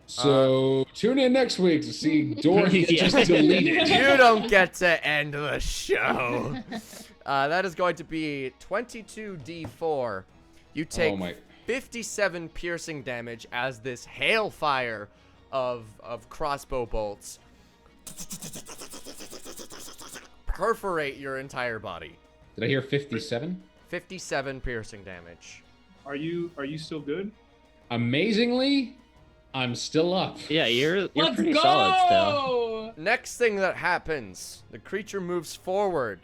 So tune in next week to see Doran get Yeah. just deleted. You don't get to end the show. That is going to be 22d4. You take Oh my. 57 piercing damage as this hailfire of crossbow bolts perforate your entire body. Did I hear 57? 57 piercing damage. Are you still good? Amazingly, I'm still up. Yeah, you're Let's pretty go! solid still. Next thing that happens, the creature moves forward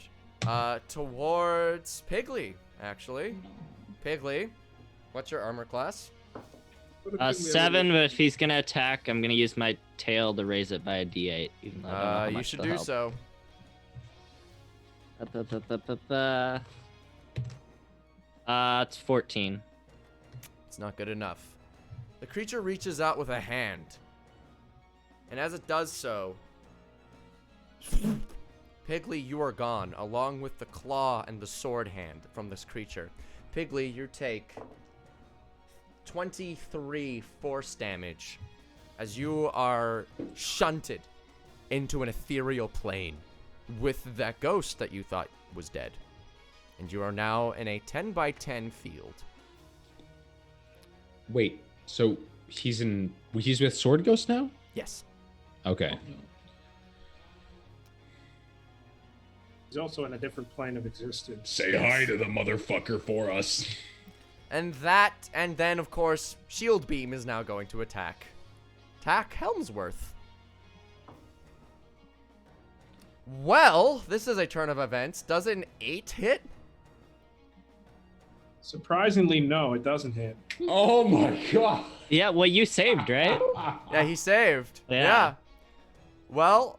towards Piggly, actually. Piggly, what's your armor class? What if we have 7, but if he's gonna attack, I'm gonna use my tail to raise it by a d8. Even though I don't know how You much should they'll do help. so. It's 14. It's not good enough. The creature reaches out with a hand. And as it does so, Piggly, you are gone, along with the claw and the sword hand from this creature. Piggly, you take 23 force damage as you are shunted into an ethereal plane with that ghost that you thought was dead. And you are now in a 10 by 10 field. Wait, so he's with Sword Ghost now? Yes. Okay. He's also in a different plane of existence. Say hi to the motherfucker for us. And then, of course, Shield Beam is now going to attack. Attack Helmsworth. Well, this is a turn of events. Does an 8 hit? Surprisingly, no, it doesn't hit. Oh my god. Yeah, well, you saved, right? Yeah, he saved. Yeah. Well,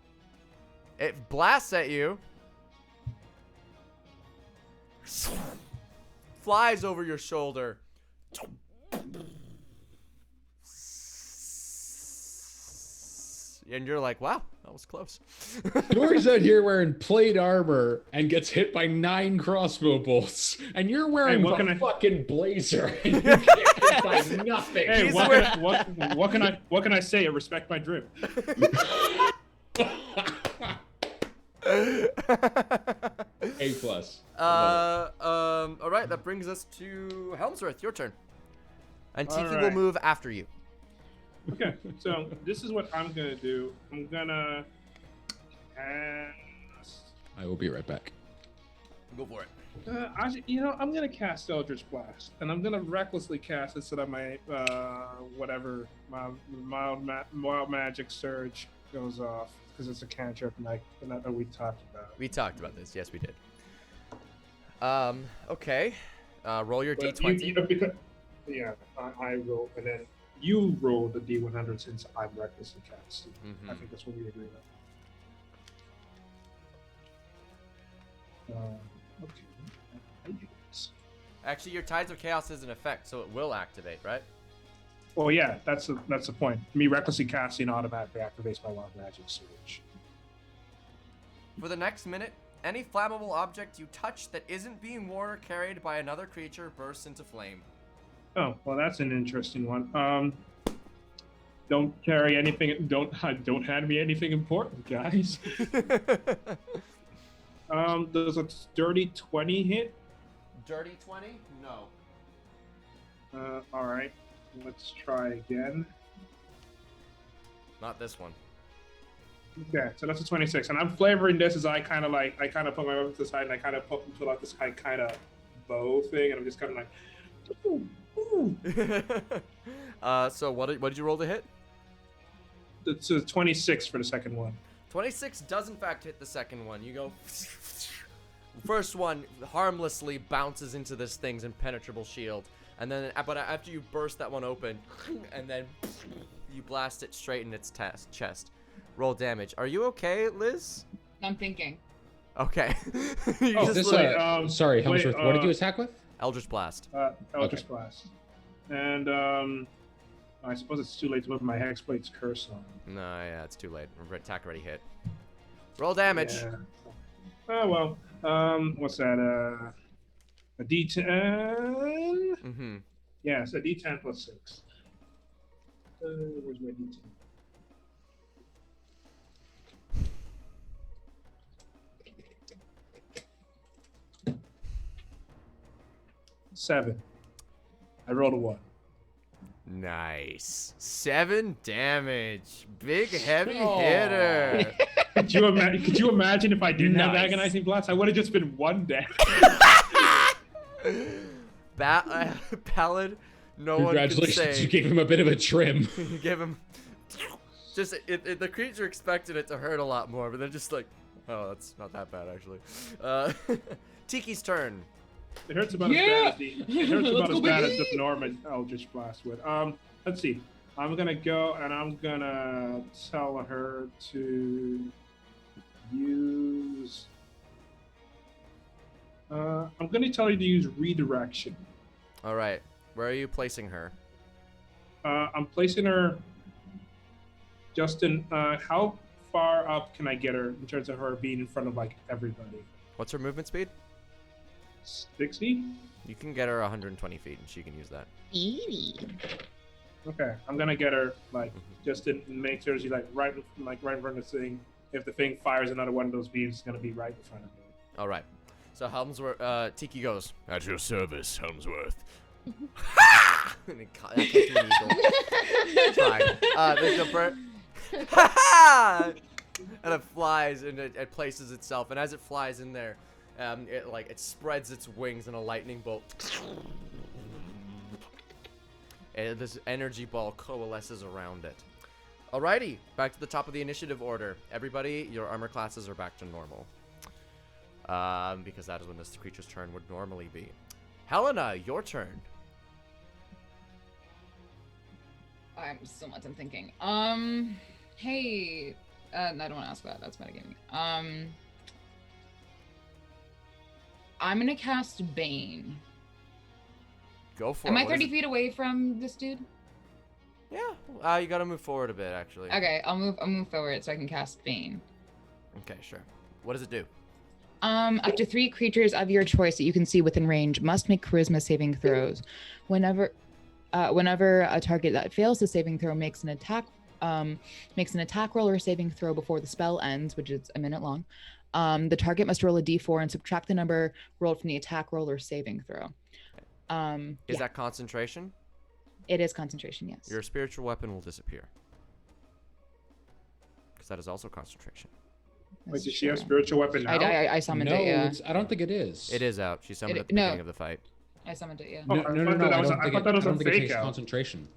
it blasts at you. Flies over your shoulder. And you're like, wow, that was close. Doran's out here wearing plate armor and gets hit by 9 crossbow bolts, and you're wearing what a can I- fucking blazer and you get hit by nothing. Hey, He's what can I say? I respect my drip. A plus. All right, that brings us to Helmsworth. Your turn. And Tiki will Alright. move after you. Okay, so this is what I'm gonna do. I'm gonna cast. I will be right back. Go for it. I'm gonna cast Eldritch Blast, and I'm gonna recklessly cast it so that my whatever my wild magic surge goes off because it's a cantrip, and that we talked about. We talked about this. Yes, we did. Okay. Roll your But d20. I roll, and then you roll the d100 since I'm recklessly casting. I Mhm. think that's what we agreed on. Okay. I do this. Actually, your Tides of Chaos is in effect, so it will activate, right? Well, yeah, that's the point. Me recklessly casting automatically activates my wild magic surge. For the next minute, any flammable object you touch that isn't being worn or carried by another creature bursts into flame. Oh, well, that's an interesting one. Don't carry anything. Don't hand me anything important, guys. Does a dirty 20 hit? Dirty 20? No. All right. Let's try again. Not this one. Okay, so that's a 26, and I'm flavoring this as I kind of put my weapon to the side, and I kind of pull out this kind of bow thing, and I'm just kind of like, ooh, ooh. So what did you roll to hit? It's a 26 for the second one. 26 does in fact hit the second one. You go. First one harmlessly bounces into this thing's impenetrable shield, and then but after you burst that one open, and then you blast it straight in its chest. Roll damage. Are you okay, Liz? I'm thinking. Okay. You Oh, just This, look- sorry, wait, Helmsworth, what did you attack with? Eldritch Blast. Eldritch Okay. Blast. And I suppose it's too late to put my Hexblade's curse on. No, yeah, it's too late. Attack already hit. Roll damage. Yeah. Oh well. What's that? A D10. Mm-hmm. Yeah, it's a D10 plus 6. Where's my D10? Seven. I rolled a 1. Nice. 7 damage. Big heavy Oh. hitter. Could you imagine if I didn't have Nice. agonizing blast? I would have just been 1 damage. Ballad, no one can Congratulations, say. you gave him a bit of a trim. You give him. Just the creature expected it to hurt a lot more, but they're just like, oh, that's not that bad actually. Tiki's turn. It hurts about Yeah! as bad as it hurts about Let's as go, bad as baby! the Norman Eldritch Blast would. Let's see. I'm gonna go and I'm gonna tell her to use. I'm gonna tell her to use redirection. All right, where are you placing her? I'm placing her. Justin, how far up can I get her in terms of her being in front of like everybody? What's her movement speed? 60. You can get her 120 feet, and she can use that. 80. Okay, I'm gonna get her like just to make sure she's right in front of the thing. If the thing fires another one of those beams, it's gonna be right in front of me. All right. So Helmsworth, Tiki goes, at your service, Helmsworth. And it that kicked an eagle. Fine. The bird. And it flies and it places itself. And as it flies in there, it spreads its wings and a lightning bolt. And this energy ball coalesces around it. Alrighty, back to the top of the initiative order. Everybody, your armor classes are back to normal. Because that is when this creature's turn would normally be. Helena, your turn. I'm so much I'm thinking. Hey, I don't want to ask that. That's metagaming. I'm gonna cast Bane. Go for it. Am I What is 30 it? feet away from this dude? Yeah. You gotta move forward a bit, actually. Okay, I'll move forward so I can cast Bane. Okay, sure. What does it do? Up to 3 creatures of your choice that you can see within range must make charisma saving throws. Whenever a target that fails the saving throw makes an attack roll or saving throw before the spell ends, which is a minute long, the target must roll a d4 and subtract the number rolled from the attack roll or saving throw. Is that concentration? It is concentration, yes. Your spiritual weapon will disappear. Because that is also concentration. Wait, does she have spiritual weapon now? I summoned No, it, yeah. I don't think it is. It is out. She summoned It- at the no. beginning of the fight. I summoned it, yeah. Oh, No, I no, thought no, that no. I was a- don't think I thought that was a it fake takes out. concentration.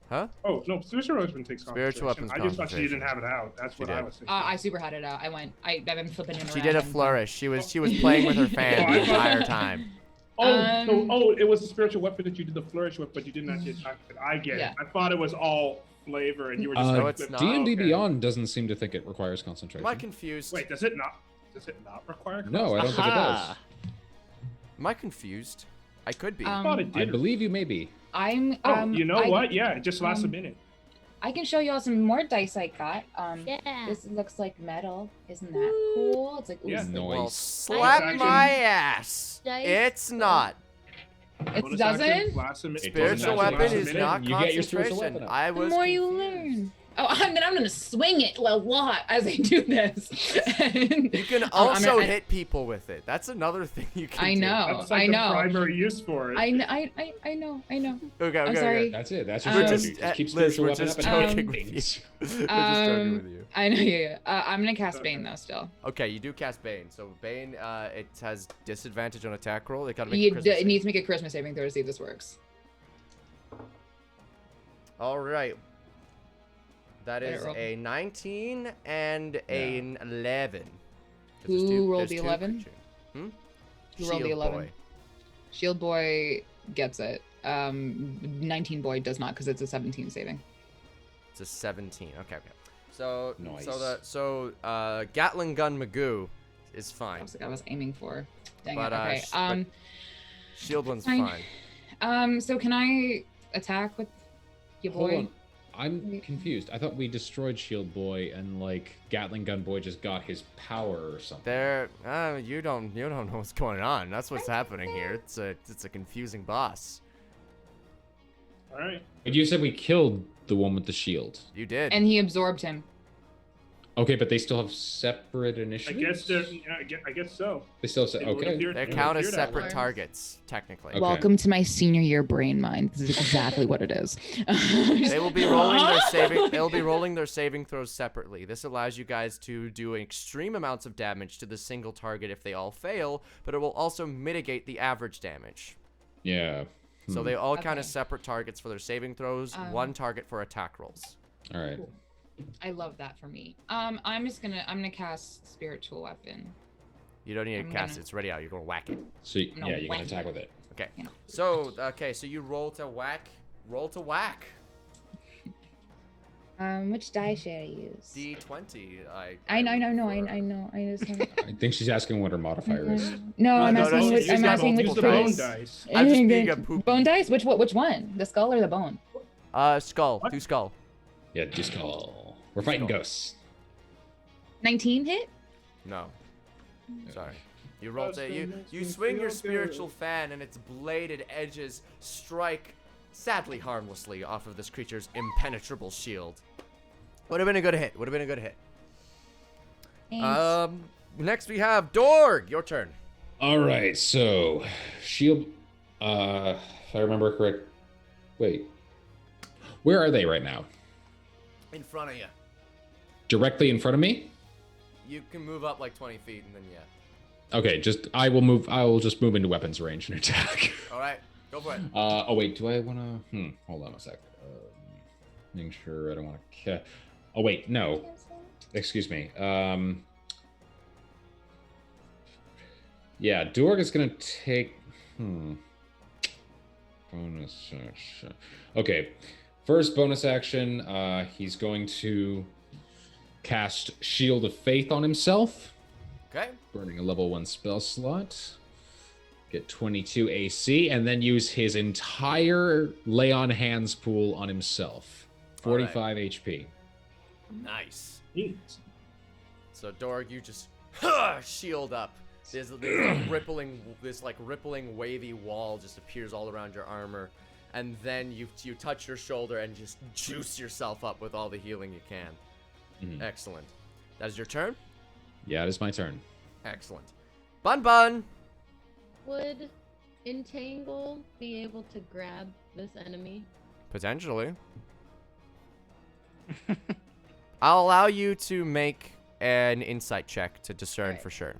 Huh? Oh no, spiritual weapon takes Spiritual concentration. weapon's I just thought she didn't concentration. have it out. That's She what I did. was thinking. I super had it out. I've been flipping it around. She did a flourish. She was playing with her fan the entire time. It was a spiritual weapon that you did the flourish with, but you didn't actually attack it. I get Yeah. it. I thought it was all flavor, and you were just No, like, it's not. D&D okay. Beyond doesn't seem to think it requires concentration. Am I confused? Wait, does it not? Does it not require? No, I don't think it does. Aha. Am I confused? I could be. I thought it I did. believe you may be. I'm Oh, you know I- what? Yeah, it just lasts a um, minute. I can show you all some more dice I got. Yeah. This looks like metal. Isn't that cool? It's like, ooh, Yeah. sick. Well, Nice. slap Dice. my ass. Dice. It's not. It Bonus doesn't? action lasts a minute. It Spiritual doesn't weapon last a is minute. not You get your spiritual concentration. weapon up. I The was more you confused. learn. Oh, I'm gonna swing it a lot as I do this. And- You can I'm also gonna- hit people with it. That's another thing you can I do. know. That's like I the know. primary use for it. I know. Okay, I'm okay, sorry. okay. That's it. That's your We're strategy. just- Just keep Liz, spiritual we're weapon just up and joking hit with things. We're just joking with you. I know. Yeah. I'm gonna cast Bane though. Still, Okay, you do cast Bane. So Bane, it has disadvantage on attack roll. It gotta make a Christmas it save. needs to make a charisma saving throw to see if this works. All right. That Let it is roll. a 19 and an 11. 'Cause Who there's rolled there's the two 11? creatures. Who rolled the Shield 11? boy. Shield Boy gets it. 19 Boy does not because it's a 17 saving. It's a 17. Okay, okay. So Nice. Gatling gun Magoo is fine. That was like I was aiming for. Dang But, it. Okay. but Shield one's Fine. fine. So can I attack with your Hold boy? on. I'm confused. I thought we destroyed Shield Boy and like Gatling Gun Boy just got his power or something. You don't know what's going on. That's what's happening here. It's a confusing boss. All right. But you said we killed the one with the shield. You did. And he absorbed him. Okay, but they still have separate I initiatives. guess they're. I guess so. They still say It would okay. appear- They it would count as appear that separate way. targets, technically. Okay. Welcome to my senior year brain mind. This is exactly what it is. They will be rolling their saving. They'll be rolling their saving throws separately. This allows you guys to do extreme amounts of damage to the single target if they all fail, but it will also mitigate the average damage. Yeah. So they all count Okay. as separate targets for their saving throws. One target for attack rolls. All right. Cool. I love that for me. I'm gonna cast spiritual weapon. You don't need to I'm cast gonna- it. It's ready out. You're gonna whack it. So No, yeah, you can whack attack it. with it. Okay. You know. So you roll to whack. Roll to whack. Which die should I use? D20. I know. I just want... I think she's asking what her modifier is. No, I'm no, asking no, which. use I'm the asking bone- which use the dice. bone dice. dice. I'm just being a poopy. Bone dice. Which one? The skull or the bone? Skull. What? Do skull. Yeah, just call. We're fighting Skull. ghosts. 19 hit. No. Sorry. You roll to you. makes You me swing your feel spiritual good. fan, and its bladed edges strike, sadly harmlessly, off of this creature's impenetrable shield. Would have been a good hit. Would have been a good hit. Thanks. Next we have Dorg. Your turn. All right, so shield. If I remember correct. Wait. Where are they right now? In front of you. Directly in front of me? You can move up like 20 feet, and then yeah. Okay, I will just move into weapons range and attack. All right. Go for it. Oh wait, do I want to? Hold on a sec. Make sure I don't want to. Oh wait, no. Excuse me. Yeah, Dorg is gonna take. Bonus action. Okay, first bonus action. He's going to cast Shield of Faith on himself, Okay. burning a level 1 spell slot. Get 22 AC, and then use his entire lay on hands pool on himself. 45 HP. Nice. Neat. So Dorg, you just shield up. This rippling wavy wall just appears all around your armor, and then you touch your shoulder and just juice yourself up with all the healing you can. Mhm. Excellent. That is your turn. Yeah, it is my turn. Excellent. Bun Bun. Would Entangle be able to grab this enemy? Potentially. I'll allow you to make an insight check to discern Alright. for sure.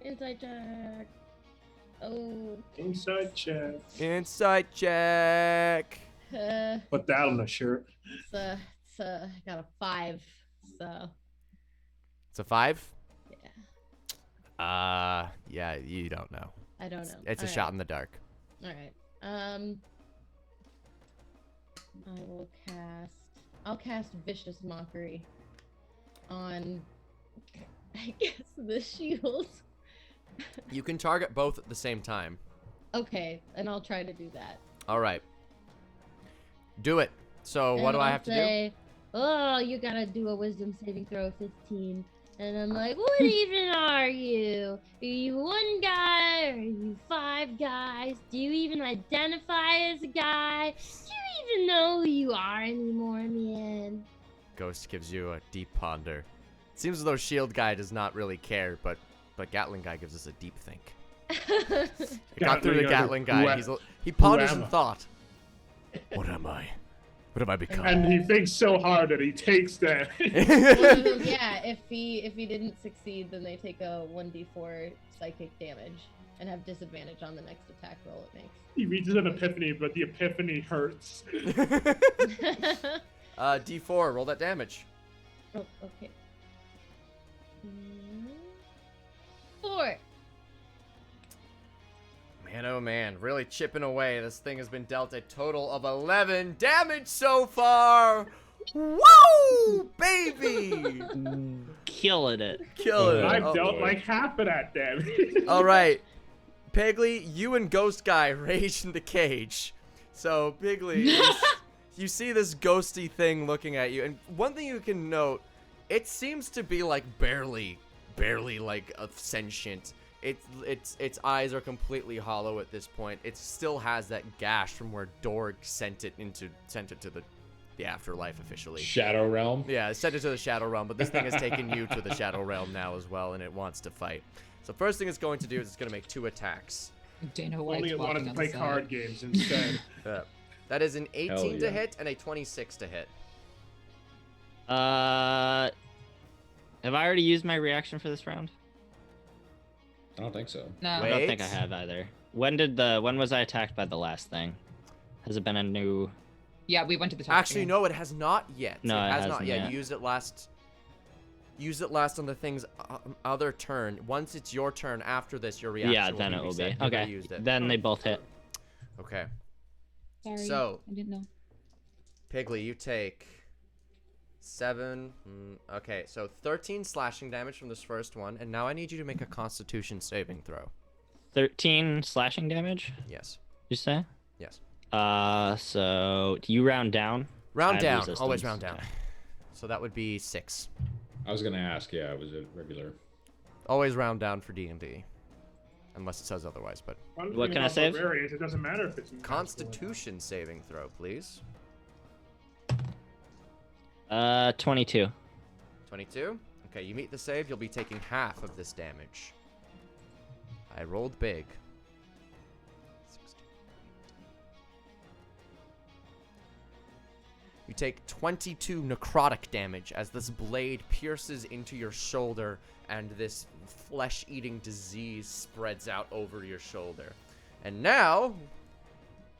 Insight check. Oh. Inside check. Insight check. Put that on a shirt. I got a 5. So It's a 5? yeah, Yeah, you don't know. I don't know. It's a shot in the dark. All right. I'll cast Vicious Mockery on, I guess, the shield. You can target both at the same time. Okay, and I'll try to do that. All right. Do it. So what And do I I'll have to do? say, oh, you gotta do a wisdom saving throw 15. And I'm like, what even are you? Are you one guy? Or are you 5 guys? Do you even identify as a guy? Do you even know who you are anymore in the end? Ghost gives you a deep ponder. It seems as though Shield Guy does not really care, but Gatling Guy gives us a deep think. It got through to Gatling Guy. He ponders am in I? thought. What am I? What have I become? And he thinks so hard that he takes that. Yeah, if he didn't succeed, then they take a 1d4 psychic damage and have disadvantage on the next attack roll it makes. He reaches an epiphany, but the epiphany hurts. D4, roll that damage. Oh, okay. 4. Man, oh man, really chipping away. This thing has been dealt a total of 11 damage so far. Woo, baby! Killing it. Killing it. I've Oh, dealt boy. like half of that damage. all right. Piggly, you and Ghost Guy rage in the cage. So, Piggly, you see this ghosty thing looking at you, and one thing you can note, it seems to be like barely like a sentient. Its eyes are completely hollow at this point. It still has that gash from where Dorg sent it to the afterlife officially. Shadow Realm. Yeah, it sent it to the Shadow Realm, but this thing has taken you to the Shadow Realm now as well, and it wants to fight. So first thing it's going to do is it's going to make 2 attacks. Dana Only White's it wanted walking to on play the side. card games instead. That is an 18 Hell to yeah. hit and a 26 to hit. Have I already used my reaction for this round? I don't think so. No. I don't think I Wait. have either. When was I attacked by the last thing? Has it been a new? Yeah, we went to the top. Actually, again. no, it has not yet. No, it it has hasn't not yet. yet. You used it last. Use it last on the thing's other turn. Once it's your turn after this, your reaction Yeah, will then be it will reset. be. You've already Okay. used it. Then they both hit. Okay. Sorry. So- I didn't know. Piggly, you take 7. Okay, so 13 slashing damage from this first one, and now I need you to make a Constitution saving throw. 13 slashing damage. Yes. You say? Yes. So do you round down? Round Add down. resistance. Always round down. Okay. So that would be 6. I was gonna ask. Yeah, was it regular? Always round down for D&D. Unless it says otherwise, but One What thing can I about save? barbarians, it doesn't matter if it's Constitution saving throw, please. 22. 22. Okay, you meet the save. You'll be taking half of this damage. I rolled big. 16. You take 22 necrotic damage as this blade pierces into your shoulder and this flesh-eating disease spreads out over your shoulder. And now,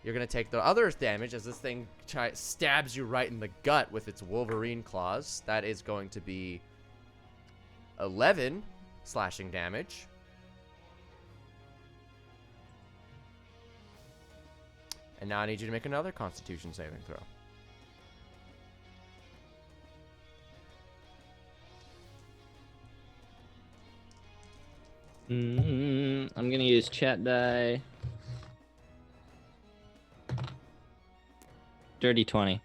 you're going to take the other damage as this thing stabs you right in the gut with its Wolverine claws. That is going to be 11 slashing damage. And now I need you to make another Constitution saving throw. I'm gonna use chat die. Dirty 20.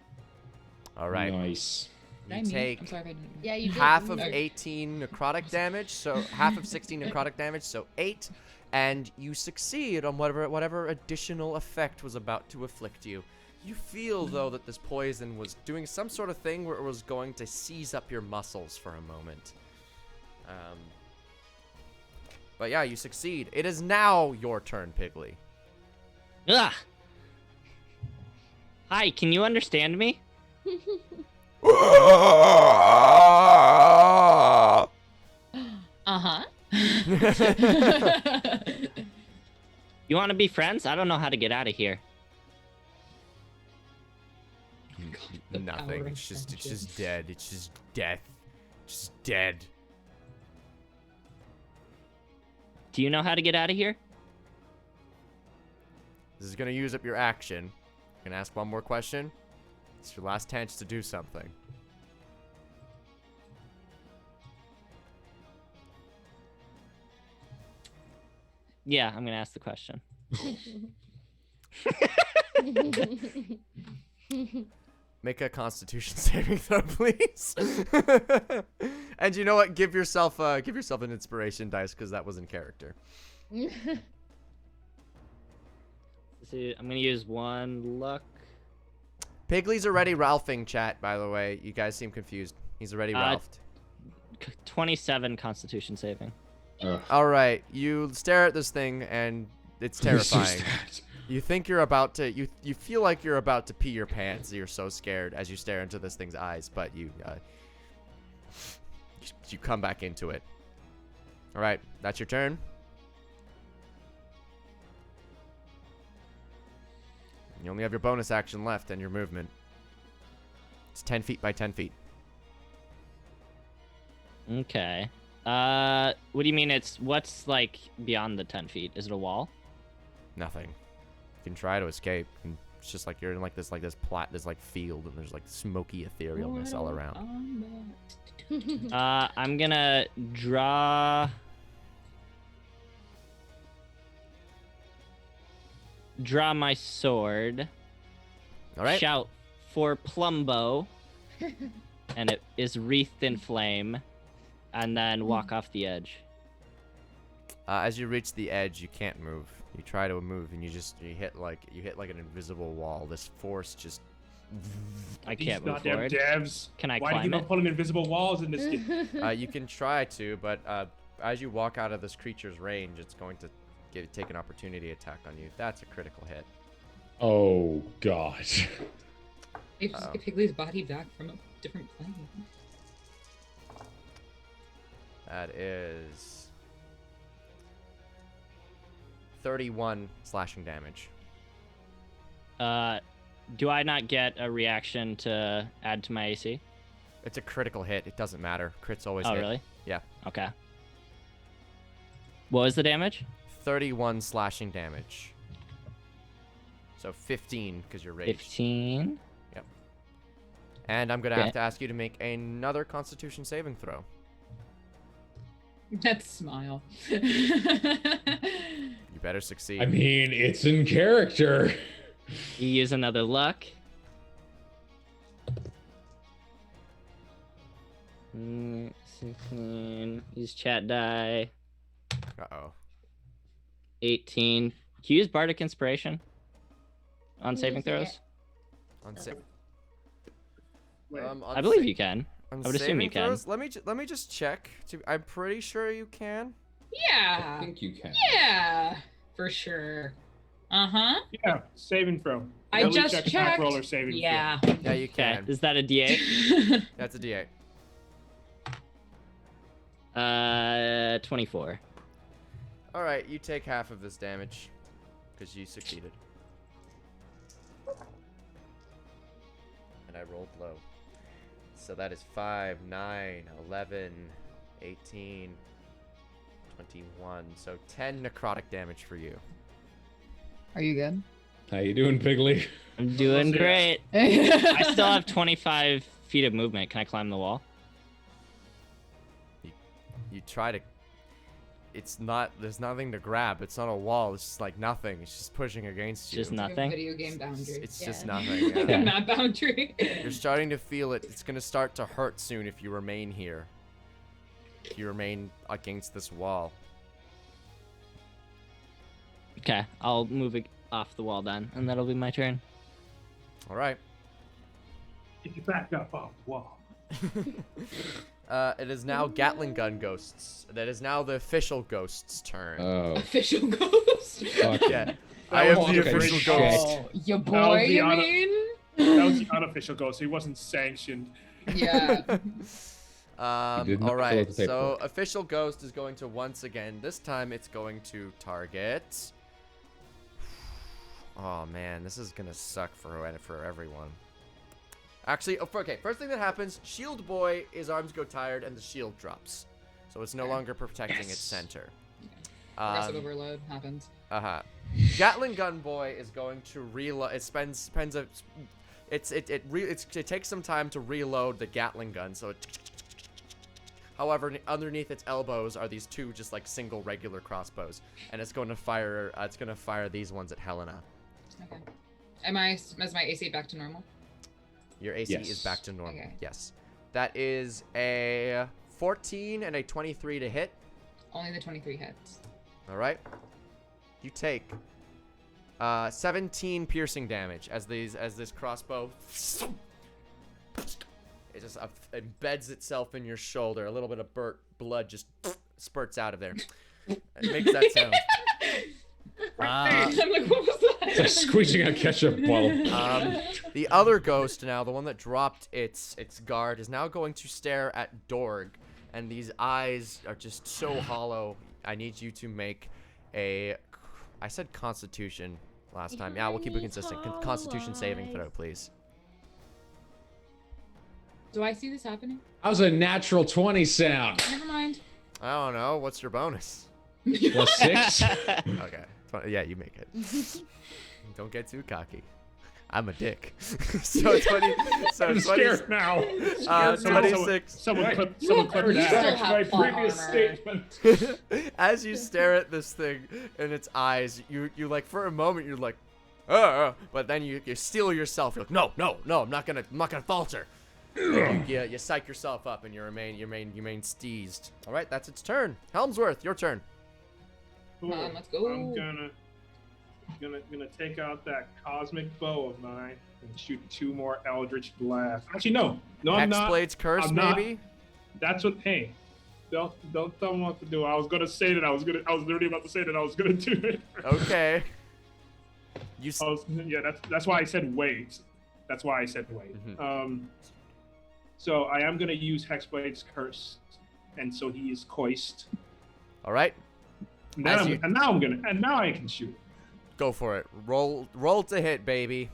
All right. Nice. Did I You mute? take I'm sorry if I didn't. Yeah, you did. half of Okay. 18 necrotic damage, so half of 16 necrotic damage, so 8, and you succeed on whatever additional effect was about to afflict you. You feel though that this poison was doing some sort of thing where it was going to seize up your muscles for a moment. But yeah, you succeed. It is now your turn, Piggly. Ugh. Hi, can you understand me? Uh-huh. You want to be friends? I don't know how to get out of here. The Nothing. power of It's just friendship. dead. It's just death. Just dead. Do you know how to get out of here? This is gonna use up your action. You can ask one more question. It's your last chance to do something. Yeah, I'm gonna ask the question. Make a Constitution saving throw, please. And you know what? Give yourself an inspiration dice because that was in character. See, I'm gonna use 1 luck. Piggly's already Ralphing chat, by the way. You guys seem confused. He's already Ralphed. 27 Constitution saving. All right, you stare at this thing and it's terrifying. You think you're about to you feel like you're about to pee your pants. You're so scared as you stare into this thing's eyes, but you come back into it. All right, that's your turn. You only have your bonus action left and your movement. It's 10 feet by 10 feet. Okay. What do you mean what's like beyond the 10 feet? Is it a wall? Nothing. You can try to escape. And it's just like you're in this field, and there's like smoky etherealness all around. I'm gonna draw draw my sword, All right. shout for Plumbo, and it is wreathed in flame, and then walk off the edge. As you reach the edge, you can't move. You try to move, and you hit like an invisible wall. This force just. I These can't move goddamn forward. devs. Can I Why do you climb not it? put in invisible walls in this game? You can try to, but as you walk out of this creature's range, it's going to take an opportunity attack on you. That's a critical hit. Oh God. They just get Piggly's body back from a different plane. That is 31 slashing damage. Do I not get a reaction to add to my AC? It's a critical hit. It doesn't matter. Crits always Oh, hit. really? Yeah. Okay. What was the damage? 31 slashing damage. So 15 because you're raged. 15. And I'm going to Okay. have to ask you to make another Constitution saving throw. That smile. You better succeed. I mean, it's in character. You use another luck. 16. Use chat die. Uh-oh. 18. Can you use Bardic Inspiration on saving Use it. throws? On sa- Wait, on I believe sa- you can. on I would assume you saving throws? can. Let me just check. I'm pretty sure you can. I Yeah. think you can. Yeah. For sure. Uh-huh. yeah, saving throw. I Ability just check, attack checked. roll, or saving Yeah. Yeah, you Okay. can. Is that a D8? That's a D8. 24. All right, you take half of this damage because you succeeded. And I rolled low. So that is 5, 9, 11, 18, 21. So 10 necrotic damage for you. Are you good? How you doing, Piggly? I'm doing see. great. I still have 25 feet of movement. Can I climb the wall? You try to. It's not. There's nothing to grab. It's not a wall. It's just like nothing. It's just pushing against you. Just Like a nothing. Video game boundary. It's Yeah. just nothing. Like Yeah. a map boundary. You're starting to feel it. It's gonna start to hurt soon if you remain here. If you remain against this wall. Okay, I'll move it off the wall then, and that'll be my turn. All right. Get you back up off the wall. It is now Gatling gun ghosts. That is now the official ghost's turn. Oh, Official ghost. fuck. Yeah, I am the fucking official shit. ghost. Oh, your That was boy, the you honor- mean? That was the unofficial ghost. He wasn't sanctioned. Yeah. did not All fill out right. the So paperwork. official ghost is going to once again. This time it's going to target. Oh man, this is gonna suck for everyone. Actually, okay. First thing that happens, Shield Boy, his arms go tired and the shield drops, so it's no Okay. longer protecting its Yes. center. Progressive overload happens. Gatling Gun Boy is going to reload. It it takes some time to reload the Gatling gun. So, however, underneath its elbows are these two just like single regular crossbows, and it's going to fire. It's going to fire these ones at Helena. Okay. Is my AC back to normal? Your AC is Yes. back to normal. Okay. Yes, that is a 14 and a 23 to hit. Only the 23 hits. All right. You take 17 piercing damage as this crossbow it just embeds itself in your shoulder. A little bit of blood just spurts out of there. It makes that sound. I'm like, what was that? It's like squeezing a ketchup bottle. The other ghost now, the one that dropped its guard, is now going to stare at Dorg, and these eyes are just so hollow. I need you to make a. I said Constitution last time. Yeah, we'll keep it consistent. Constitution saving throw, please. Do I see this happening? How's a natural 20 sound? Never mind. I don't know. What's your bonus? Plus 6? Okay. Yeah, you make it. Don't get too cocky. I'm a dick. So 20. So I'm 20. scared now. 26. Someone clip still that. have My plot previous armor. statement. As you stare at this thing in its eyes, you like for a moment you're like, but then you steel yourself. You're like, no, I'm not gonna falter. You psych yourself up and you remain steezed. All right, that's its turn. Helmsworth, your turn. Cool. Let's go. I'm gonna take out that cosmic bow of mine and shoot 2 more Eldritch blasts. Actually, no, I'm not. Hexblade's curse, I'm not. maybe. That's what. Hey, don't tell me what to do. I was literally about to say that I was gonna do it. Okay. That's why I said wait. That's why I said wait. Mhm. So I am gonna use Hexblade's curse, and so he is coist. All right. Now I can shoot. Go for it. Roll to hit, baby.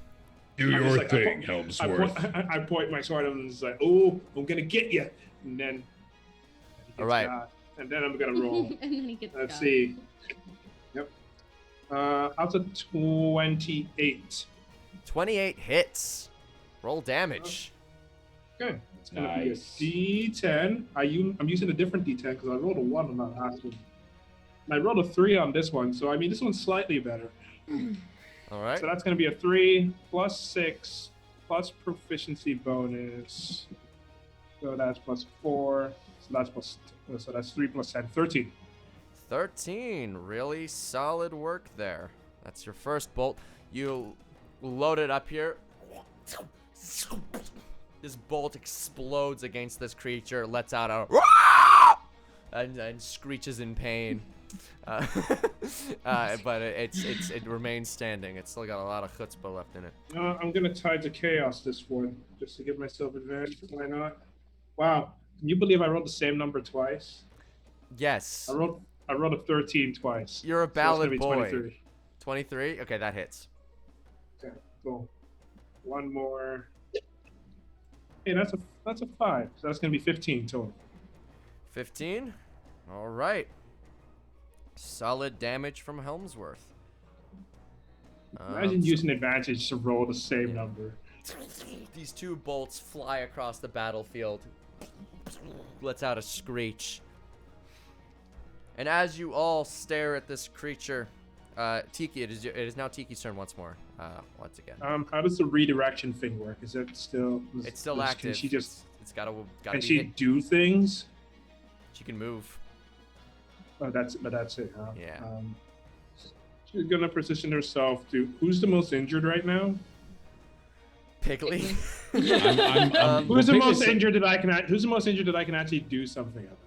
Do I'm your just like, thing, Helmsworth. I point my sword at him and it's like, oh, I'm gonna get you. And then he All right. got, and then I'm gonna roll. And then he gets Let's got. see. Yep. How's a 28? 28 hits. Roll damage. Good. It's gonna Nice. be a D10. I'm using a different D10 because I rolled a 1 on that last one. And I rolled a 3 on this one, so I mean this one's slightly better. All right. So that's gonna be a 3 plus 6 plus proficiency bonus. So that's plus 4. So that's 3 plus 10. 13. 13. Really solid work there. That's your first bolt. You load it up here. This bolt explodes against this creature, lets out a and screeches in pain. But it remains standing. It's still got a lot of chutzpah left in it. I'm gonna tide to chaos this one just to give myself advantage. Why not? Wow, can you believe I rolled the same number twice? Yes. I rolled a 13 twice. You're a So it's gonna ballad be boy. 23. 23? Okay, that hits. Okay, cool. One more. Hey, that's a 5. So that's gonna be 15 total. 15? All right. Solid damage from Helmsworth. Imagine using advantage to roll the same number. These 2 bolts fly across the battlefield. Lets out a screech. And as you all stare at this creature, Tiki, it is now Tiki's turn once more. Once again. How does the redirection thing work? Is it still? It's still active. Can she just? It's gotta Can be she hit. do things? She can move. Oh, that's it. Huh? Yeah. She's gonna position herself to. Who's the most injured right now? Piggly. Who's the Piggly's- most injured that I can? Who's the most injured that I can actually do something about?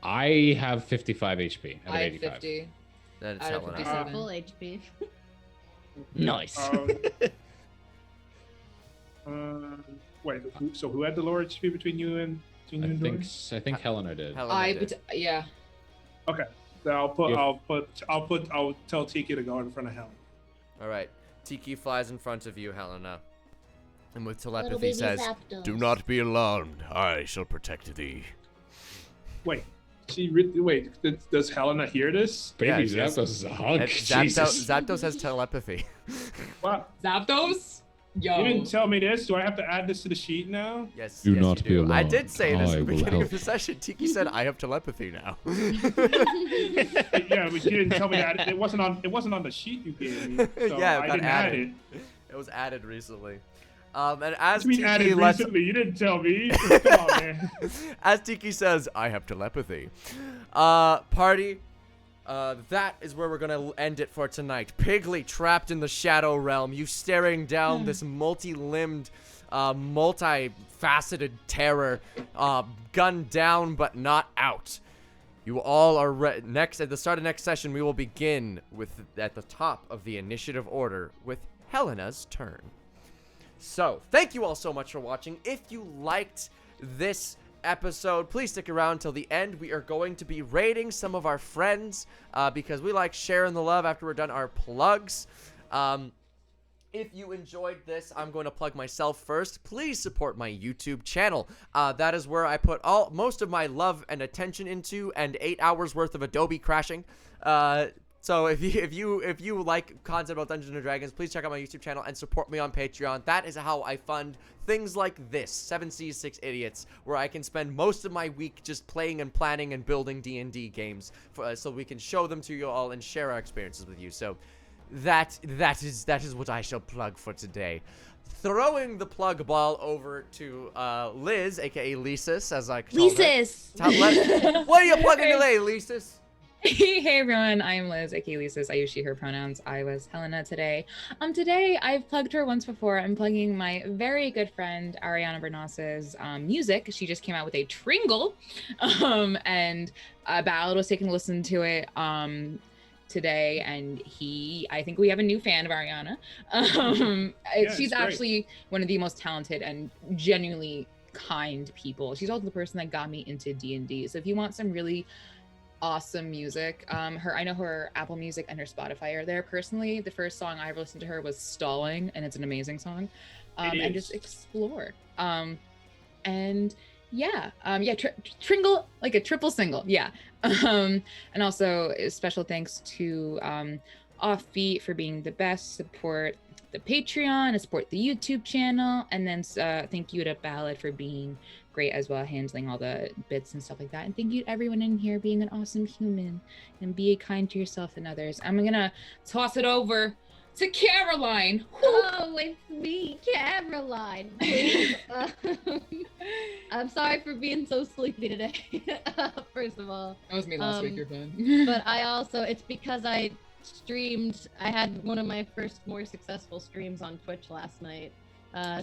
I have 55 HP. out of I had 85. 50. Then it's Out of Helena. 57. Full HP. Nice. Wait. Who had the lower HP between you and Dory? I think Helena did. Helena did. Yeah. Okay. So Yeah. I'll tell Tiki to go in front of Helen. All right. Tiki flies in front of you, Helena. And with Little telepathy baby says, Zapdos. "Do not be alarmed. I shall protect thee." Wait. Does Helena hear this? Baby Yeah, Zapdos is a hunk. And Jesus. Zapdos has telepathy. What? Zapdos? Yo. You didn't tell me this. Do I have to add this to the sheet now? Yes, Do yes, not you be do. I alarmed. did say this I at the will beginning of help. the session. Tiki said, "I have telepathy now." Yeah, but you didn't tell me that. It wasn't on the sheet you gave me. So Yeah, it I got didn't add added. it. It was added recently. And as What do you mean Tiki added lets, recently? You didn't tell me. Come on, man. as Tiki says, "I have telepathy." Party. That is where we're gonna end it for tonight. Piggly trapped in the shadow realm. You staring down this multi-limbed, multi-faceted terror, gunned down but not out. You all are next at the start of next session. We will begin with at the top of the initiative order with Helena's turn. So, thank you all so much for watching. If you liked this episode, please stick around till the end. We are going to be rating some of our friends because we like sharing the love after we're done our plugs. If you enjoyed this, I'm going to plug myself first. Please support my YouTube channel. That is where I put most of my love and attention into, and 8 hours worth of Adobe crashing. So if you like content about Dungeons and Dragons, please check out my YouTube channel and support me on Patreon. That is how I fund things like this, 7 Seas 6 Idiots, where I can spend most of my week just playing and planning and building D&D games so we can show them to you all and share our experiences with you. So that is what I shall plug for today. Throwing the plug ball over to Liz, aka Lisis, as I call her. Lisis! What are you plugging today, Lisis? Hey everyone, I'm Liz, aka Lisis. I use she, her pronouns. I was Helena today. Today I've plugged her once before. I'm plugging my very good friend Ariana Bernas's music. She just came out with a tringle, and Ballad was taking a listen to it today, and I think we have a new fan of Ariana. She's actually one of the most talented and genuinely kind people. She's also the person that got me into D&D. So if you want some really awesome music, I know her Apple Music and her Spotify are there. Personally, the first song I ever listened to her was Stalling, and it's an amazing song. And just explore. Tringle, like a triple single, yeah. And also special thanks to Offbeat for being the best. Support the Patreon and support the YouTube channel, and then thank you to Ballad for being great as well, handling all the bits and stuff like that. And thank you to everyone in here being an awesome human and be kind to yourself and others. I'm gonna toss it over to Caroline. Oh, it's me, Caroline. I'm sorry for being so sleepy today. First of all, That was me last week. You're fine. but it's because I had one of my first more successful streams on Twitch last night.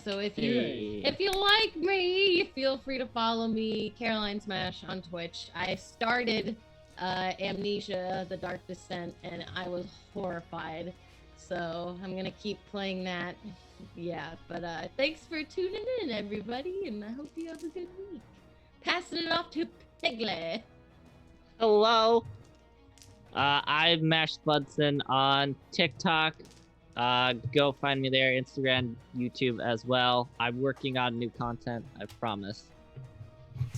So if you like me, feel free to follow me, Caroline Smash, on Twitch. I started Amnesia: The Dark Descent, and I was horrified. So I'm gonna keep playing that. Yeah, but thanks for tuning in, everybody, and I hope you have a good week. Passing it off to Piglet. Hello. I'm Mash Spudson on TikTok. Go find me there, Instagram, YouTube as well. I'm working on new content, I promise.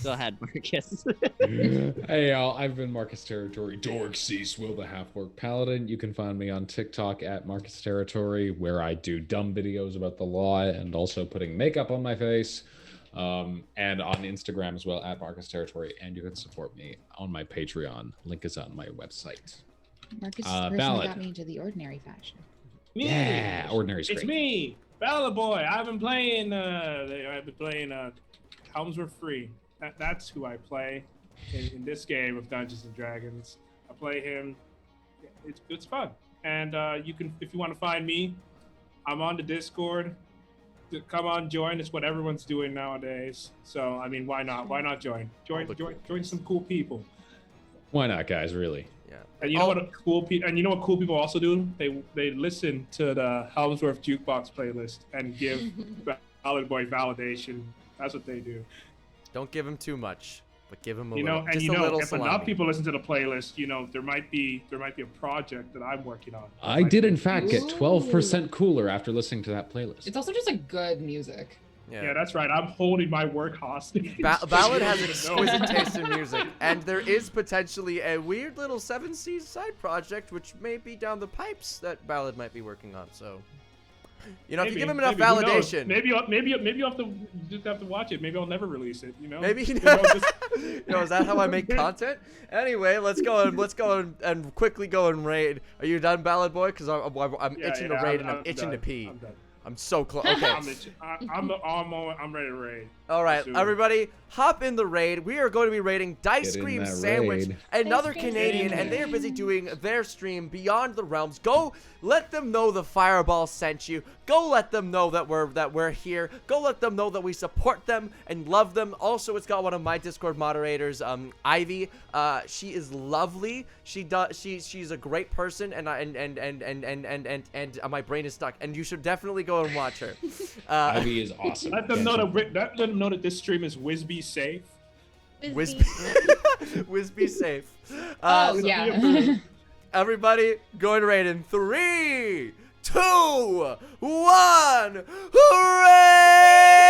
Go ahead, Marcus. Hey y'all, I've been Marcus Territory, Dork Cease, Will the Half-Orc Paladin. You can find me on TikTok at Marcus Territory, where I do dumb videos about the law and also putting makeup on my face. And on Instagram as well at Marcus Territory, and you can support me on my Patreon. Link is on my website. Marcus is the person Ballad. that got me into the ordinary fashion. Me. Yeah, Ordinary's great. It's me, Ballad Boi. I've been playing Helmsworth Free. That's who I play in this game of Dungeons and Dragons. I play him. It's fun, and you can, if you want to find me, I'm on the Discord. Come on, join. It's what everyone's doing nowadays. So I mean, why not? Why not join? Join some cool people. Why not, guys? Really? Yeah. And you know what cool people also do? They listen to the Helmsworth Jukebox playlist and give Ballad Boi validation. That's what they do. Don't give him too much, but give him a You little. know, and just you a know, little if salami. enough people listen to the playlist, you know, there might be a project that I'm working on. I did in fact get 12% cooler after listening to that playlist. It's also just like good music. Yeah, that's right. I'm holding my work hostage. Ballad has You exquisite know. taste in music, and there is potentially a weird little 7 Seas side project, which may be down the pipes that Ballad might be working on. So, you know, if you give him enough who knows? validation, maybe you have to just have to watch it. Maybe I'll never release it. You know. maybe You know, just- you know, is that how I make content? Anyway, let's go and quickly go and raid. Are you done, Ballad Boi? Because I'm itching to raid and I'm itching to pee. I'm done. I'm so close. Okay. I'm ready to raid. All right, Soon. everybody, hop in the raid. We are going to be raiding Dice Get in Cream that Sandwich, raid. another Dice Cream Canadian, and they are busy doing their stream Beyond the Realms. Go let them know the Fireball sent you. Go let them know that we're here. Go let them know that we support them and love them. Also, it's got one of my Discord moderators, Ivy. She is lovely. She's a great person, and my brain is stuck. And you should definitely go and watch her. Ivy is awesome. Let them know that this stream is Wisby safe. Wisby safe. Yeah. Everybody, going to raid in 3, 2, 1. Hooray!